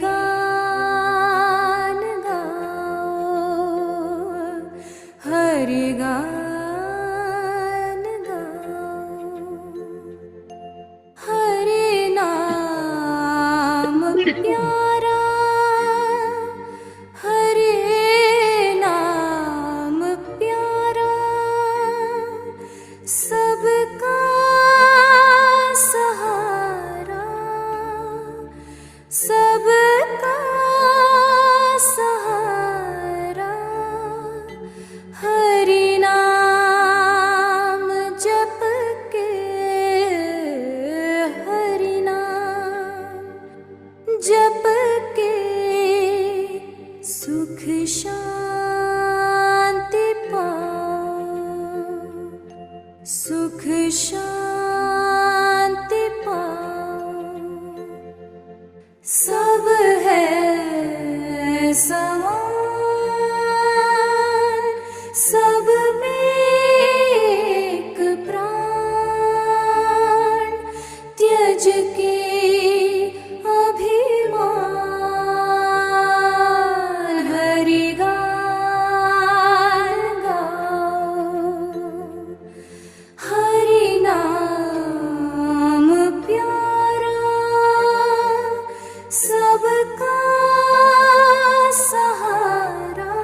गान गाओ, हरि गान गाओ। हरि नाम प्यारा, हरि नाम प्यारा, सबका सहारा, सबका सहारा। हरि नाम जप के, हरि नाम जप के, सुख शांति पाओ, सुख शांति पाओ। सब है समान, सब में एक प्राण, त्यज के अभिमान। हरि गान गाओ, हरि नाम प्यारा, सबका सहारा।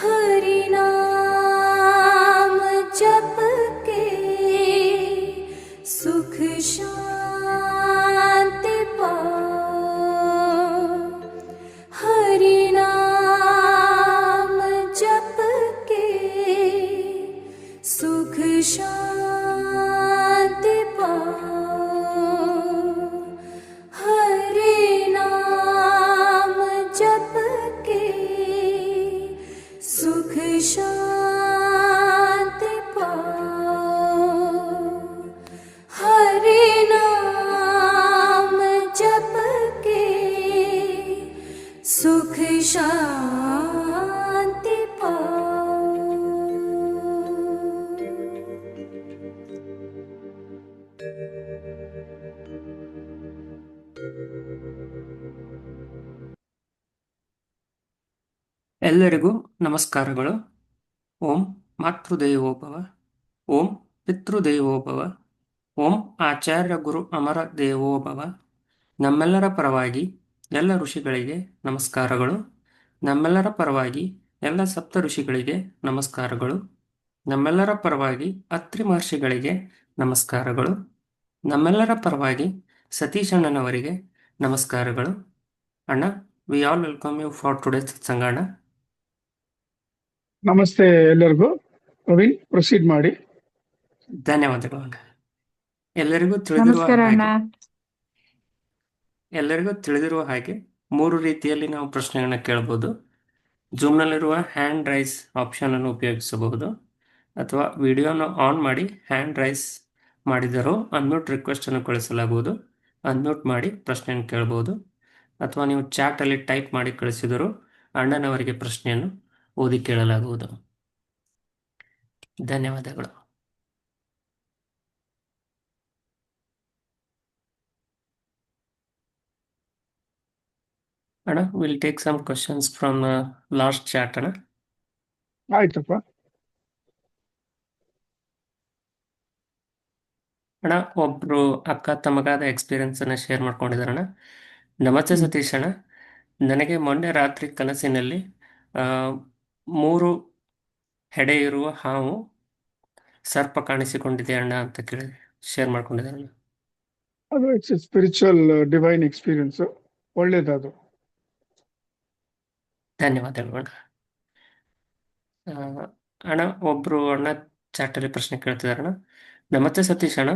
हरि नाम जप के, सुख शांति पाओ। हरि नाम जप के, सुख शांति पाओ। हरि नाम जप के, सुख शांति पाओ। हरि नाम जप के, सुख शांति पाओ। ಎಲ್ಲರಿಗೂ ನಮಸ್ಕಾರಗಳು. ಓಂ ಮಾತೃದೇವೋಭವ, ಓಂ ಪಿತೃದೇವೋಭವ, ಓಂ ಆಚಾರ್ಯ ಗುರು ಅಮರ ದೇವೋಭವ. ನಮ್ಮೆಲ್ಲರ ಪರವಾಗಿ ಎಲ್ಲ ಋಷಿಗಳಿಗೆ ನಮಸ್ಕಾರಗಳು. ನಮ್ಮೆಲ್ಲರ ಪರವಾಗಿ ಎಲ್ಲ ಸಪ್ತ ಋಷಿಗಳಿಗೆ ನಮಸ್ಕಾರಗಳು. ನಮ್ಮೆಲ್ಲರ ಪರವಾಗಿ ಅತ್ರಿ ಮಹರ್ಷಿಗಳಿಗೆ ನಮಸ್ಕಾರಗಳು. ನಮ್ಮೆಲ್ಲರ ಪರವಾಗಿ ಸತೀಶ್ ಅಣ್ಣನವರಿಗೆ ನಮಸ್ಕಾರಗಳು. ಅಣ್ಣ, we all welcome you for today's ಸಂಗಣ್ಣ. ನಮಸ್ತೆ ಎಲ್ಲರಿಗೂ. ಪ್ರವೀಣ್, ಪ್ರೊಸೀಡ್ ಮಾಡಿ. ಧನ್ಯವಾದಗಳು ಅಣ್ಣ. ಎಲ್ಲರಿಗೂ ತಿಳಿದಿರುವ ಹಾಗೆ 3 ರೀತಿಯಲ್ಲಿ ನಾವು ಪ್ರಶ್ನೆಗಳನ್ನ ಕೇಳಬಹುದು. ಜೂಮ್ನಲ್ಲಿರುವ ಹ್ಯಾಂಡ್ ರೈಸ್ ಆಪ್ಷನ್ ಅನ್ನು ಉಪಯೋಗಿಸಬಹುದು, ಅಥವಾ ವಿಡಿಯೋನ ಆನ್ ಮಾಡಿ ಹ್ಯಾಂಡ್ ರೈಸ್ ಮಾಡಿದರೂ ಅನ್ಮ್ಯೂಟ್ ರಿಕ್ವೆಸ್ಟ್ ಅನ್ನು ಕಳಿಸಲಾಗುವುದು. ಅನ್ಮ್ಯೂಟ್ ಮಾಡಿ ಪ್ರಶ್ನೆಯನ್ನು ಕೇಳಬಹುದು, ಅಥವಾ ನೀವು ಚಾಟ್ ಅಲ್ಲಿ ಟೈಪ್ ಮಾಡಿ ಕಳಿಸಿದರೂ ಅಣ್ಣನವರಿಗೆ ಪ್ರಶ್ನೆಯನ್ನು ಓದಿ ಕೇಳಲಾಗುವುದು. ಧನ್ಯವಾದಗಳು. ಅಣ್ಣ, will take some questions from last chat ಅಣ್ಣ. ಆಯ್ತಪ್ಪ. ಅಣ್ಣ, ಒಬ್ರು ಅಕ್ಕ ತಮಗಾದ ಎಕ್ಸ್ಪೀರಿಯನ್ಸ್ ಅನ್ನ ಶೇರ್ ಮಾಡ್ಕೊಂಡಿದಾರಣ್ಣ. ನಮಸ್ತೆ ಸತೀಶ್ ಅಣ್ಣ, ನನಗೆ ಮೊನ್ನೆ ರಾತ್ರಿ ಕನಸಿನಲ್ಲಿ 3 ಹೆಡೆ ಇರುವ ಹಾವು ಸರ್ಪ ಕಾಣಿಸಿಕೊಂಡಿದೆ ಅಣ್ಣ ಅಂತ ಕೇಳಿ ಶೇರ್ ಮಾಡ್ಕೊಂಡಿದ್ದಾರೆ. ಅದು ಇಟ್ಸ್ ಸ್ಪಿರಿಚುವಲ್ ಡಿವೈನ್ ಎಕ್ಸ್ಪೀರಿಯನ್ಸ್, ಒಳ್ಳೇದದು. ಧನ್ಯವಾದಗಳು ಅಣ್ಣ. ಅಣ್ಣ, ಒಬ್ರು ಅಣ್ಣ ಚಾಟಲ್ಲಿ ಪ್ರಶ್ನೆ ಕೇಳ್ತಿದಾರಣ್ಣ. ನಮಸ್ತೆ ಸತೀಶ್ ಅಣ್ಣ,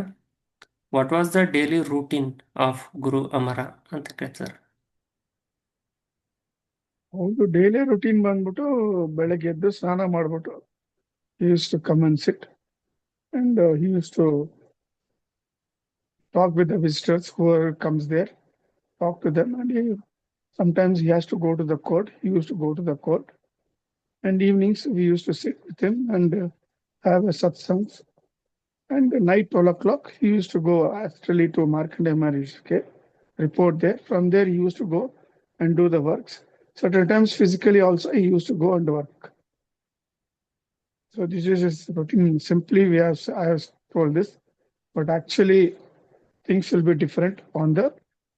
what was the daily routine of Guru Amara ಅಂತ ಕೇಳ್ತಿದಾರೆ. ಹೌದು, ಡೈಲಿ ರುಟೀನ್ ಬಂದ್ಬಿಟ್ಟು ಬೆಳಗ್ಗೆ ಎದ್ದು ಸ್ನಾನ ಮಾಡ್ಬಿಟ್ಟು he used to come and sit and he used to talk with the visitors, whoever comes there, talk to them, and sometimes he has to go to the court. He used to go to the court, and evenings we used to sit with him and have a satsangs. And night 12 o'clock he used to go astrally to Markandeya Maharishi. report there. From there, he used to go and do the works. Certain times physically also he used to go and work. So this is his routine. Simply I have told this, but actually things will be different on the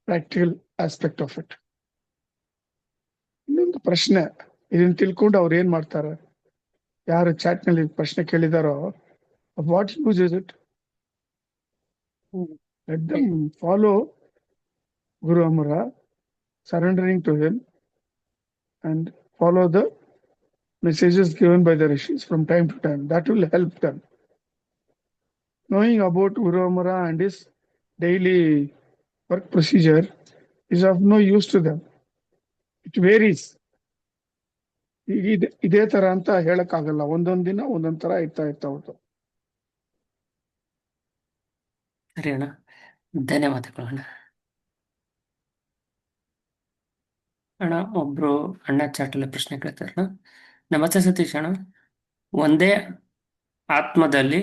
practical aspect of it. ಇನ್ನೊಂದು ಪ್ರಶ್ನೆ ಇದನ್ನ ತಿಳ್ಕೊಂಡು ಅವ್ರು ಏನ್ ಮಾಡ್ತಾರೆ, ಯಾರು chat ನಲ್ಲಿ ಪ್ರಶ್ನೆ ಕೇಳಿದಾರೋ, what use is it? Let them follow Guru Amara, surrendering to him and follow the messages given by the rishis from time to time. That will help them. Knowing about Guru Amara and his daily work procedure is of no use to them. It varies. ಇದೇ ತರ ಅಂತ ಹೇಳಕ್ಕಾಗಲ್ಲ, ಒಂದೊಂದ್ ದಿನ ಒಂದೊಂದ್ ತರ ಇರ್ತಾ ಹೋಗ್ತು. ಸರಿ ಅಣ್ಣ, ಧನ್ಯವಾದಗಳು ಅಣ್ಣ. ಅಣ್ಣ, ಒಬ್ರು ಅಣ್ಣ ಚಾಟಲ್ಲಿ ಪ್ರಶ್ನೆ ಕೇಳ್ತಾರಣ್ಣ. ನಮಸ್ತೆ ಸತೀಶ್ ಅಣ್ಣ, ಒಂದೇ ಆತ್ಮದಲ್ಲಿ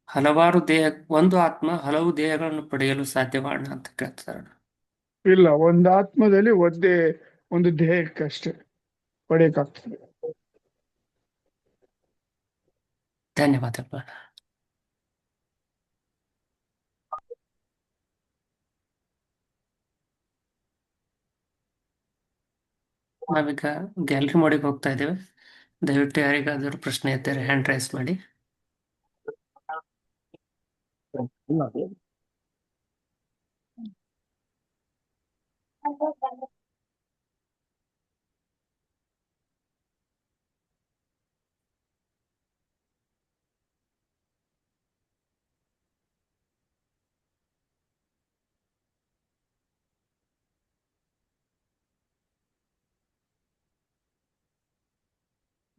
ಹಲವಾರು ಒಂದು ಆತ್ಮ ಹಲವು ದೇಹಗಳನ್ನು ಪಡೆಯಲು ಸಾಧ್ಯವಾ ಅಣ್ಣ ಅಂತ ಕೇಳ್ತಾರಣ್ಣ. ಇಲ್ಲ, ಒಂದು ಆತ್ಮದಲ್ಲಿ ಒಂದು ದೇಹಕ್ಕಷ್ಟೇ ಪಡೆಯಕ್ಕಾಗ್ತದೆ. ಧನ್ಯವಾದಗಳು ಅಣ್ಣ. ನಾವೀಗ ಗ್ಯಾಲರಿ ಮೋಡಿಗೆ ಹೋಗ್ತಾ ಇದ್ದೇವೆ. ದಯವಿಟ್ಟು ಯಾರಿಗಾದರೂ ಪ್ರಶ್ನೆ ಇದ್ದರೆ ಹ್ಯಾಂಡ್ ರೈಸ್ ಮಾಡಿ.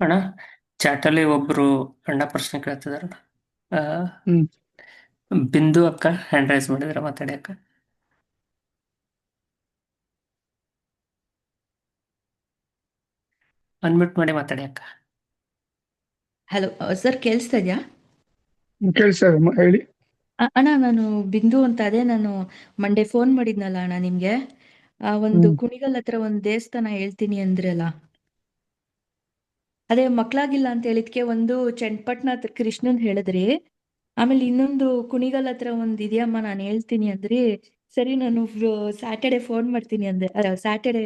ಅಣ್ಣ, ಚಾಟಲ್ಲಿ ಒಬ್ರು ಅಣ್ಣ ಪ್ರಶ್ನೆ ಕೇಳ್ತಿದಾರ. ಬಿಂದು ಅಕ್ಕ ಹ್ಯಾಂಡ್ ರೈಸ್ ಮಾಡಿದಾರ, ಮಾತಾಡಿ ಅಕ್ಕ. ಅನ್ಮ್ಯೂಟ್ ಮಾಡಿ ಮಾತಾಡಿ ಅಕ್ಕ. ಹಲೋ ಸರ್, ಕೇಳಿಸ್ತಾ ಇದೆಯಾ? ಕೇಳಿಸ್ತಾ ಇದೆ, ಹೇಳಿ. ಅಣ್ಣ, ನಾನು ಬಿಂದು ಅಂತ. ಅದೇ ನಾನು ಮಂಡೇ ಫೋನ್ ಮಾಡಿದ್ನಲ್ಲ ಅಣ್ಣ ನಿಮ್ಗೆ, ಒಂದು ಕುಣಿಗಲ್ ಹತ್ರ ಒಂದು ದೇವಸ್ಥಾನ ಹೇಳ್ತೀನಿ ಅಂದ್ರಲ್ಲ, ಅದೇ ಮಕ್ಳಾಗಿಲ್ಲ ಅಂತ ಹೇಳಿದ್ಕೆ ಒಂದು ಚನ್ನಪಟ್ಟಣ ಹತ್ರ ಕೃಷ್ಣನ್ ಹೇಳಿದ್ರಿ, ಆಮೇಲೆ ಇನ್ನೊಂದು ಕುಣಿಗಲ್ ಹತ್ರ ಒಂದ್ ಇದೆಯಮ್ಮ ನಾನು ಹೇಳ್ತೀನಿ ಅಂದ್ರಿ. ಸರಿ, ನಾನು ಸ್ಯಾಟರ್ಡೆ ಫೋನ್ ಮಾಡ್ತೀನಿ ಅಂದೆ. ಸ್ಯಾಟರ್ಡೆ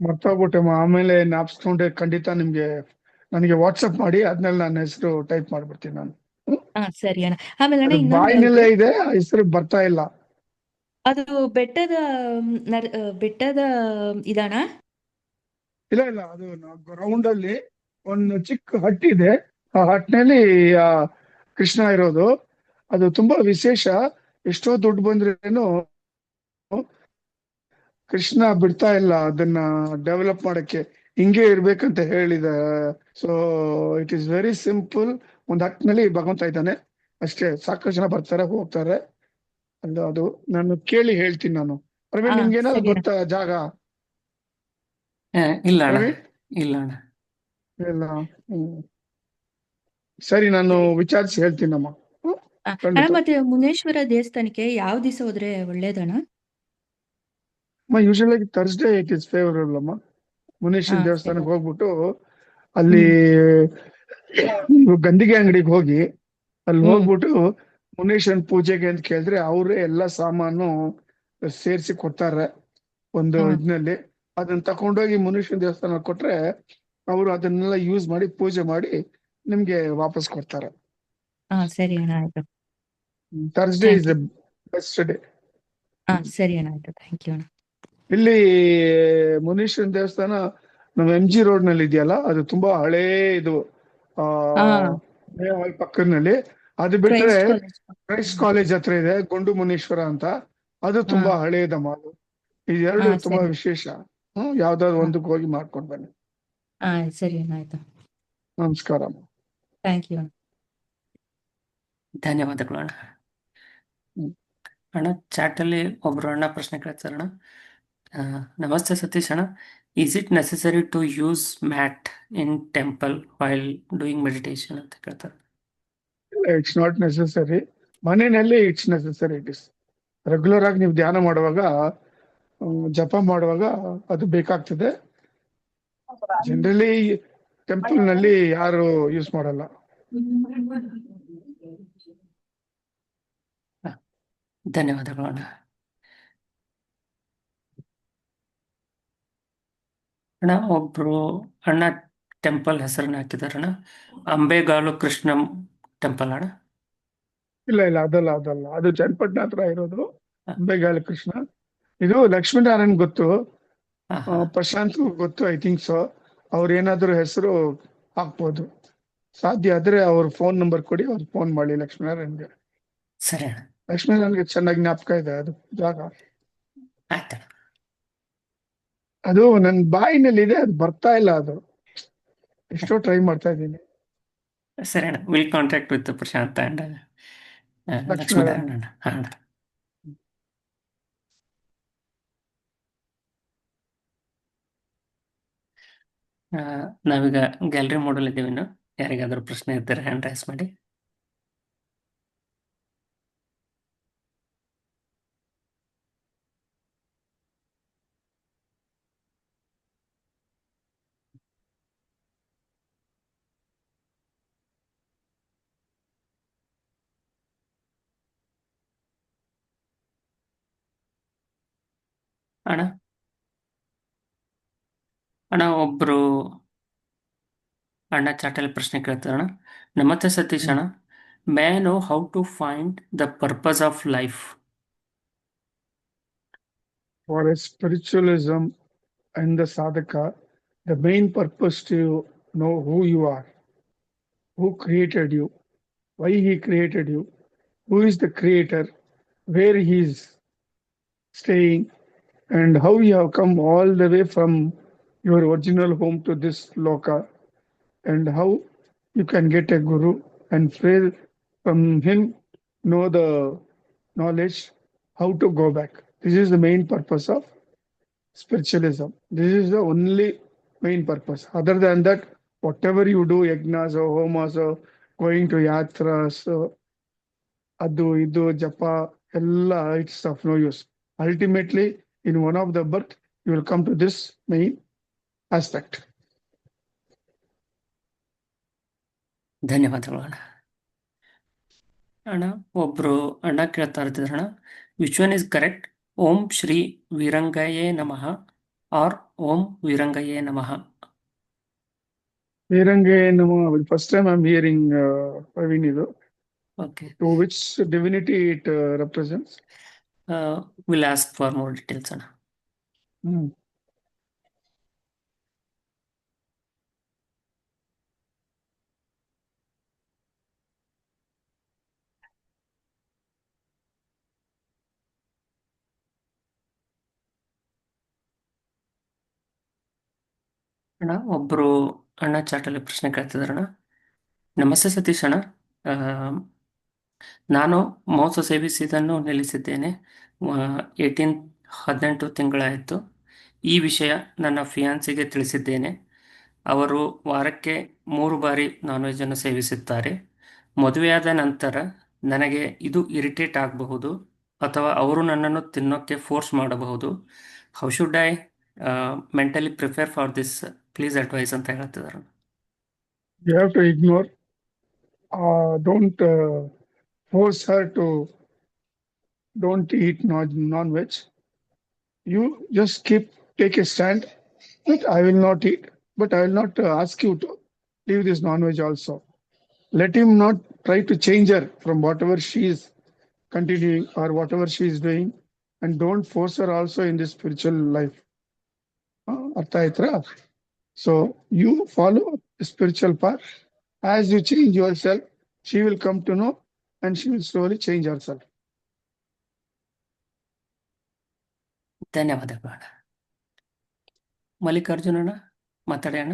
ಮರ್ತೋಗ್ಬಿಟ್ಟೆಮ್ಮ, ಆಮೇಲೆ ಜ್ಞಾಪಿಸ್ಕೊಂಡೆ. ಖಂಡಿತ ನನಗೆ ವಾಟ್ಸಪ್ ಮಾಡಿ, ಅದ್ನಲ್ಲಿ ನನ್ನ ಹೆಸರು ಟೈಪ್ ಮಾಡ್ಬಿಡ್ತೀನಿ ನಾನು. ಸರಿ ಅಣ್ಣ. ಆಮೇಲೆ ಅಣ್ಣ, ಬಾಯಿನಲ್ಲೇ ಇದೆ, ಹೆಸರು ಬರ್ತಾ ಇಲ್ಲ. ಅದು ಬೆಟ್ಟದ ಇದಣ್ಣ? ಇಲ್ಲ, ಅದು ಗ್ರೌಂಡ್ ಅಲ್ಲಿ ಒಂದು ಚಿಕ್ಕ ಹಟ್ ಇದೆ. ಆ ಹಟ್ನಲ್ಲಿ ಕೃಷ್ಣ ಇರೋದು. ಅದು ತುಂಬಾ ವಿಶೇಷ. ಎಷ್ಟೋ ದುಡ್ಡು ಬಂದ್ರೇನು ಕೃಷ್ಣ ಬಿಡ್ತಾ ಇಲ್ಲ ಅದನ್ನ ಡೆವಲಪ್ ಮಾಡಕ್ಕೆ, ಹಿಂಗೆ ಇರ್ಬೇಕಂತ ಹೇಳಿದ. So it is very simple. ಒಂದ್ ಹಟ್ನಲ್ಲಿ ಭಗವಂತ ಇದ್ದಾನೆ ಅಷ್ಟೇ. ಸಾಕಷ್ಟು ಜನ ಬರ್ತಾರೆ, ಹೋಗ್ತಾರೆ. ಅದು ನಾನು ಕೇಳಿ ಹೇಳ್ತೀನಿ ನಾನು. ಪ್ರವೀಣ್, ನಿಮ್ಗೆ ಏನಾದ್ರು ಗೊತ್ತಾ ಜಾಗ? ಇಲ್ಲ ಅಣ್ಣ, ಇಲ್ಲ ಅಣ್ಣ. ಇಲ್ಲ. ಸರಿ, ನಾನು ವಿಚಾರಿಸಿ ಹೇಳ್ತೀನಮ್ಮ. ಮತ್ತೆ ಮುನೇಶ್ವರ ದೇವಸ್ಥಾನಕ್ಕೆ ಯಾವ ದಿವಸ ಹೋದ್ರೆ ಒಳ್ಳೇದಣ್ಣ? Usually Thursday it is favourable ಅಮ್ಮ. ಮುನೇಶ್ವರ ದೇವಸ್ಥಾನಕ್ಕೆ ಹೋಗ್ಬಿಟ್ಟು ಅಲ್ಲಿ ನೀವು ಗಂದಿಗೆ ಅಂಗಡಿಗೆ ಹೋಗಿ ಅಲ್ಲಿ ಹೋಗ್ಬಿಟ್ಟು ಮುನೇಶ್ವರನ್ ಪೂಜೆಗೆ ಅಂತ ಕೇಳಿದ್ರೆ ಅವರೇ ಎಲ್ಲಾ ಸಾಮಾನು ಸೇರಿಸಿ ಕೊಡ್ತಾರೆ ಒಂದು ಇದ್ನಲ್ಲಿ. ಅದನ್ನ ತಕೊಂಡೋಗಿ ಮುನೇಶ್ವರ ದೇವಸ್ಥಾನ ಕೊಟ್ರೆ ಅವರು ಅದನ್ನೆಲ್ಲ ಯೂಸ್ ಮಾಡಿ ಪೂಜೆ ಮಾಡಿ ನಿಮ್ಗೆ ವಾಪಸ್ ಕೊಡ್ತಾರೆ. ಸರಿ ಅಣ್ಣ, ಆಯ್ತು. Thursday is the best day. ಸರಿ ಅಣ್ಣ, ಆಯ್ತು. ಥ್ಯಾಂಕ್ ಯು ಅಣ್ಣ. ಇಲ್ಲಿ ಮುನೀಶ್ವರನ ದೇವಸ್ಥಾನ ನಮ್ಮ MG ರೋಡ್ ನಲ್ಲಿ ಇದೆಯಲ್ಲ, ಅದು ತುಂಬಾ ಹಳೇ ಇದು. ಪಕ್ಕದಲ್ಲಿ ಅದು ಬಿಟ್ರೆ ಕ್ರೈಸ್ಟ್ ಕಾಲೇಜ್ ಹತ್ರ ಇದೆ ಗೊಂಡು ಮುನೀಶ್ವರ ಅಂತ. ಅದು ತುಂಬಾ ಹಳೇದಮ್ಮ. ಅದು ಇದೆರಡು ತುಂಬಾ ವಿಶೇಷ. ಯಾವ್ದಾದ್ರು ಒಂದಕ್ಕೆ ಹೋಗಿ ಮಾಡ್ಕೊಂಡು ಬನ್ನಿ. ಸರಿ ಅಣ್ಣ, ಆಯ್ತು. ನಮಸ್ಕಾರ. ಥ್ಯಾಂಕ್ ಯು ಅಣ್ಣ. ಧನ್ಯವಾದಗಳು ಅಣ್ಣ. ಅಣ್ಣ, ಚಾಟಲ್ಲಿ ಒಬ್ರು ಅಣ್ಣ ಪ್ರಶ್ನೆ ಕೇಳ್ತಾರಣ್ಣ. ನಮಸ್ತೆ ಸತೀಶ್ ಅಣ್ಣ, is it necessary to use mat in temple while doing meditation ಅಂತ ಕೇಳ್ತಾರೆ. It's not necessary. ಮನೆಯಲ್ಲಿ it's necessary. It is regular ಆಗಿ ನೀವು ಧ್ಯಾನ ಮಾಡುವಾಗ ಜಪ ಮಾಡುವಾಗ ಅದು ಬೇಕಾಗ್ತದೆ. ಜನರಲಿ ಟೆಂಪಲ್ ನಲ್ಲಿ ಯಾರು ಯೂಸ್ ಮಾಡಲ್ಲ. ಧನ್ಯವಾದಗಳು ಅಣ್ಣ. ಅಣ್ಣ ಒಬ್ರು ಅಣ್ಣ ಟೆಂಪಲ್ ಹೆಸರನ್ನ ಹಾಕಿದಾರಣ್ಣ, ಅಂಬೆಗಾಲು ಕೃಷ್ಣ ಟೆಂಪಲ್ ಅಣ್ಣ. ಇಲ್ಲ ಅದಲ್ಲ ಅದು ಚನ್ನಪಟ್ಟಣ ಹತ್ರ ಇರೋದು ಅಂಬೆಗಾಲ ಕೃಷ್ಣ. ಇದು ಲಕ್ಷ್ಮೀನಾರಾಯಣ್ ಗೊತ್ತು, ಹಾ ಹಾ ಪ್ರಶಾಂತ್ ಗೊತ್ತು, ಐ ಥಿಂಕ್ ಸೊ. ಅವ್ರ ಏನಾದ್ರು ಹೆಸರು ಹಾಕ್ಬೋದು. ಸಾಧ್ಯ ಆದ್ರೆ ಅವ್ರ ಫೋನ್ ನಂಬರ್ ಕೊಡಿ, ಅವ್ರಿಗೆ ಫೋನ್ ಮಾಡಿ ಲಕ್ಷ್ಮೀನಾರಾಯಣ್ಗೆ. ಸರಿ ಅಣ್ಣ, ಲಕ್ಷ್ಮೀನಾರಾಯಣ್ಗೆ ಚೆನ್ನಾಗಿ ಜ್ಞಾಪಕ ಇದೆ ಅದು ಜಾಗ. ಆಯ್ತಣ್ಣ. ಅದು ನನ್ನ ಬಾಯಿನಲ್ಲಿ ಇದೆ, ಅದು ಬರ್ತಾ ಇಲ್ಲ. ಅದು ಎಷ್ಟೋ ಟ್ರೈ ಮಾಡ್ತಾ ಇದ್ದೀನಿ. ಸರಿ ಅಣ್ಣ, will contact with Prashanth and Lakshminarayana ಅಣ್ಣ. ಹಾ ಅಣ್ಣ. ನಾವೀಗ ಗ್ಯಾಲರಿ ಮೋಡಲ್ ಇದ್ದೀವಿ. ಇನ್ನು ಯಾರಿಗಾದ್ರೂ ಪ್ರಶ್ನೆ ಇದ್ದರೆ ಹ್ಯಾಂಡ್ ರೈಸ್ ಮಾಡಿ. ಅಣ್ಣ ಒಬ್ರು ಅಣ್ಣ ಚಾಟಲ್ಲಿ ಪ್ರಶ್ನೆ ಕೇಳ್ತಾರಣ್ಣ. ನಮಸ್ತೆ ಸತೀಶ್ ಅಣ್ಣ, may I know how to find the purpose of life? For a spiritualism and the sadhaka, the main purpose to know who you are, who created you, why he created you, who is the creator, where he is staying, and how you have come all the way from your original home to this loka, and how you can get a guru and from him know the knowledge how to go back. This is the main purpose of spiritualism. This is the only main purpose. Other than that, whatever you do, yagnas or homas or going to yatras, adu idu japa, ella, it's of no use. Ultimately, in one of the birth, you will come to this main aspect. ಧನ್ಯವಾದಗಳು ಅಣ್ಣ. ಅಣ್ಣ ಒಬ್ರು ಅಣ್ಣ ಕೇಳ್ತಾ ಇರ್ತಿದ್ರಣ್ಣ, which one is correct, ಓಂ ಶ್ರೀ ವೀರಂಗಯೇ ನಮಃ R ಓಂ ವೀರಂಗಯೇ ನಮಃ? Virange Namo, first time I'm hearing Praveen idu. Okay, To which divinity it represents? Will ask for more details ಅಣ್ಣ. Hmm. ಅಣ್ಣ ಒಬ್ರು ಅಣ್ಣ ಚಾಟಲ್ಲಿ ಪ್ರಶ್ನೆ ಕೇಳ್ತಿದಾರಣ್ಣ. ನಮಸ್ತೆ ಸತೀಶ್ ಅಣ್ಣ, ನಾನು ಮೋಸ ಸೇವಿಸಿದ್ದನ್ನು ನಿಲ್ಲಿಸಿದ್ದೇನೆ. 18 ತಿಂಗಳಾಯಿತು. ಈ ವಿಷಯ ನನ್ನ ಫಿಯಾನ್ಸಿಗೆ ತಿಳಿಸಿದ್ದೇನೆ. ಅವರು ವಾರಕ್ಕೆ 3 ಬಾರಿ ನಾನ್ ವೆಜ್ಜನ್ನು ಸೇವಿಸುತ್ತಾರೆ. ಮದುವೆಯಾದ ನಂತರ ನನಗೆ ಇದು ಇರಿಟೇಟ್ ಆಗಬಹುದು ಅಥವಾ ಅವರು ನನ್ನನ್ನು ತಿನ್ನೋಕ್ಕೆ ಫೋರ್ಸ್ ಮಾಡಬಹುದು. How should I mentally prepare for this, please advise ಅಂತ ಹೇಳ್ತಿದ್ದಾರೆ. You have to ignore. Don't force her to don't eat non-veg. You just take a stand that I will not eat, but I will not ask you to leave this non-veg also. Let him not try to change her from whatever she is continuing or whatever she is doing, and don't force her also in this spiritual life. Artha aitra? So you follow the spiritual path. As you change yourself, she will come to know and she will slowly change herself. ಧನ್ಯವಾದಗಳು ಅಣ್ಣ. ಮಲ್ಲಿಕಾರ್ಜುನ ಅಣ್ಣ ಮಾತಾಡಿ ಅಣ್ಣ.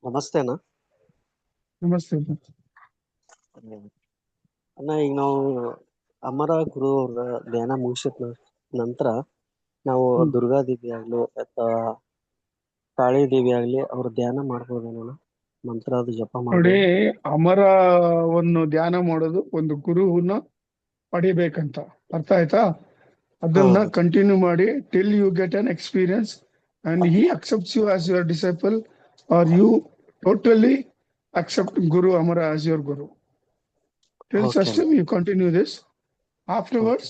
ನಮಸ್ತೆ ಅಣ್ಣ. Namaste. ಅಣ್ಣ, ಈಗ ನಾವು ಅಮರ ಗುರು ಅವ್ರ ಧ್ಯಾನ ಮುಗಿಸಿದ ನಂತರ ನಾವು ದುರ್ಗಾದೇವಿ ಆಗ್ಲಿ ಅಥವಾ ಕಾಳಿ ದೇವಿ ಆಗ್ಲಿ ಅವ್ರ ಧ್ಯಾನ ಮಾಡ್ಬೋದೇನಣ್ಣ? ಮಂತ್ರ ಅದು ಜಪ ನೋಡಿ, ಮಾಡಿ ಅಮರವನ್ನು ಧ್ಯಾನ ಮಾಡೋದು ಒಂದು ಗುರುವನ್ನ ಪಡಿಬೇಕಂತ, ಅರ್ಥ ಆಯ್ತಾ? ಅದನ್ನ ಹಾ. ಕಂಟಿನ್ಯೂ ಮಾಡಿ till you get an experience and he accepts you as your disciple are you totally accept Guru Amara as your Guru. Till Okay. such time you continue this. Afterwards,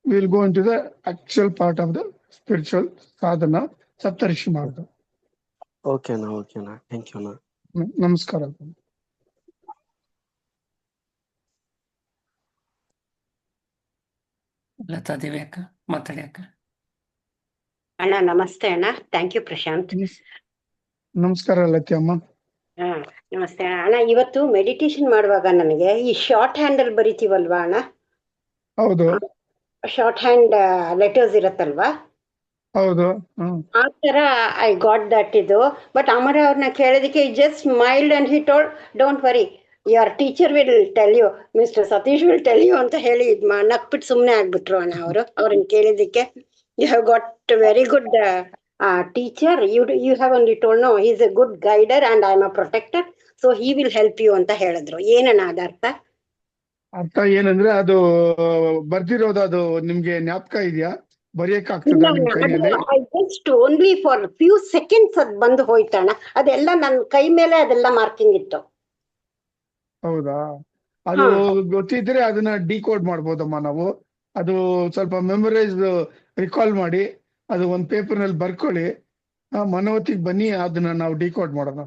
we will go into the actual part of the spiritual sadhana, Saptarishi Marga. Okay, na. Thank you, na. Namaskara. Latha Devi ಅಕ್ಕ ಮಾತಾಡಿ ಅಕ್ಕ. ಅಣ್ಣ ನಮಸ್ತೆ ಅಣ್ಣ. Thank you Prashanth. ನಮಸ್ಕಾರ ಲತಿ ಅಮ್ಮ. ಹಾ ನಮಸ್ತೆ ಅಣ್ಣ. ಇವತ್ತು ಮೆಡಿಟೇಷನ್ ಮಾಡುವಾಗ ನನಗೆ ಈ ಶಾರ್ಟ್ ಹ್ಯಾಂಡ್ ಅಲ್ಲಿ ಬರಿತೀವಲ್ವಾ ಅಣ್ಣ, ಹೌದು ಶಾರ್ಟ್ ಹ್ಯಾಂಡ್ ಲೆಟರ್ಸ್ ಇರತ್ತಲ್ವಾ, ಹೌದು. ಆ ತರ ಐ ಗಾಟ್ ದಟ್ ಇದು. ಬಟ್ ಅಮರ ಅವ್ರನ್ನ ಕೇಳೋದಕ್ಕೆ just smiled and he told don't worry, your teacher will tell you, mister Satish will tell you ಅಂತ ಹೇಳಿ ನಕ್ಬಿಟ್ಟು ಸುಮ್ಮನೆ ಆಗ್ಬಿಟ್ರು ಅಣ್ಣ ಅವರು. ಅವ್ರನ್ನ ಕೇಳಿದಕ್ಕೆ you have got very good teacher, you have only told no he is a good guider and I am a protector, so he will help you ಅಂತ ಹೇಳಿದ್ರು. ಏನಣ್ಣ ಅದ ಅರ್ಥ? ಅರ್ಥ ಏನಂದ್ರೆ ಅದು ಬರ್ದಿರೋದು, ಅದು ನಿಮ್ಗೆ ಜ್ಞಾಪಕ ಇದೆಯಾ? ಬರೆಯಕ್ ಆಗ್ತದ ನಿಮ್ ಕೈಯಲ್ಲಿ? Just only for few seconds ಅದ್ ಬಂದು ಹೋಯ್ತಣ್ಣ. ಅದೆಲ್ಲ ನನ್ನ ಕೈ ಮೇಲೆ ಅದೆಲ್ಲ ಮಾರ್ಕಿಂಗ್ ಇತ್ತು. ಹೌದಾ? ಅದು ಗೊತ್ತಿದ್ರೆ ಅದನ್ನ ಡಿಕೋಡ್ ಮಾಡ್ಬೋದಮ್ಮ ನಾವು. ಅದು ಸ್ವಲ್ಪ ಮೆಮೊರೈಸ್ ರಿಕಾಲ್ ಮಾಡಿ ಅದು ಒಂದ್ ಪೇಪರ್ ನಲ್ಲಿ ಬರ್ಕೊಳ್ಳಿ, ಮನೋತಿಗೆ ಬನ್ನಿ, ಅದನ್ನ ನಾವು ಡಿಕೋಡ್ ಮಾಡೋಣ.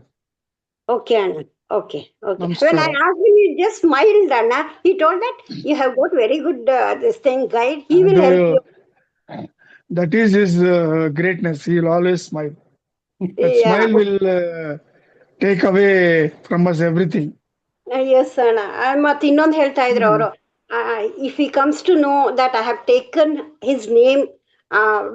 Okay, Anna. Okay. Namaskar. When I asked him, he just smiled, Anna. He told that you have got very good this thing guide. He will help you. That is his greatness. He will always smile. That Yeah. smile will take away from us everything. Yes, Anna. ಮತ್ತೆ ಇನ್ನೊಂದು ಹೇಳ್ತಾ ಇದ್ರು ಅವರು, if he comes to know that I have taken his name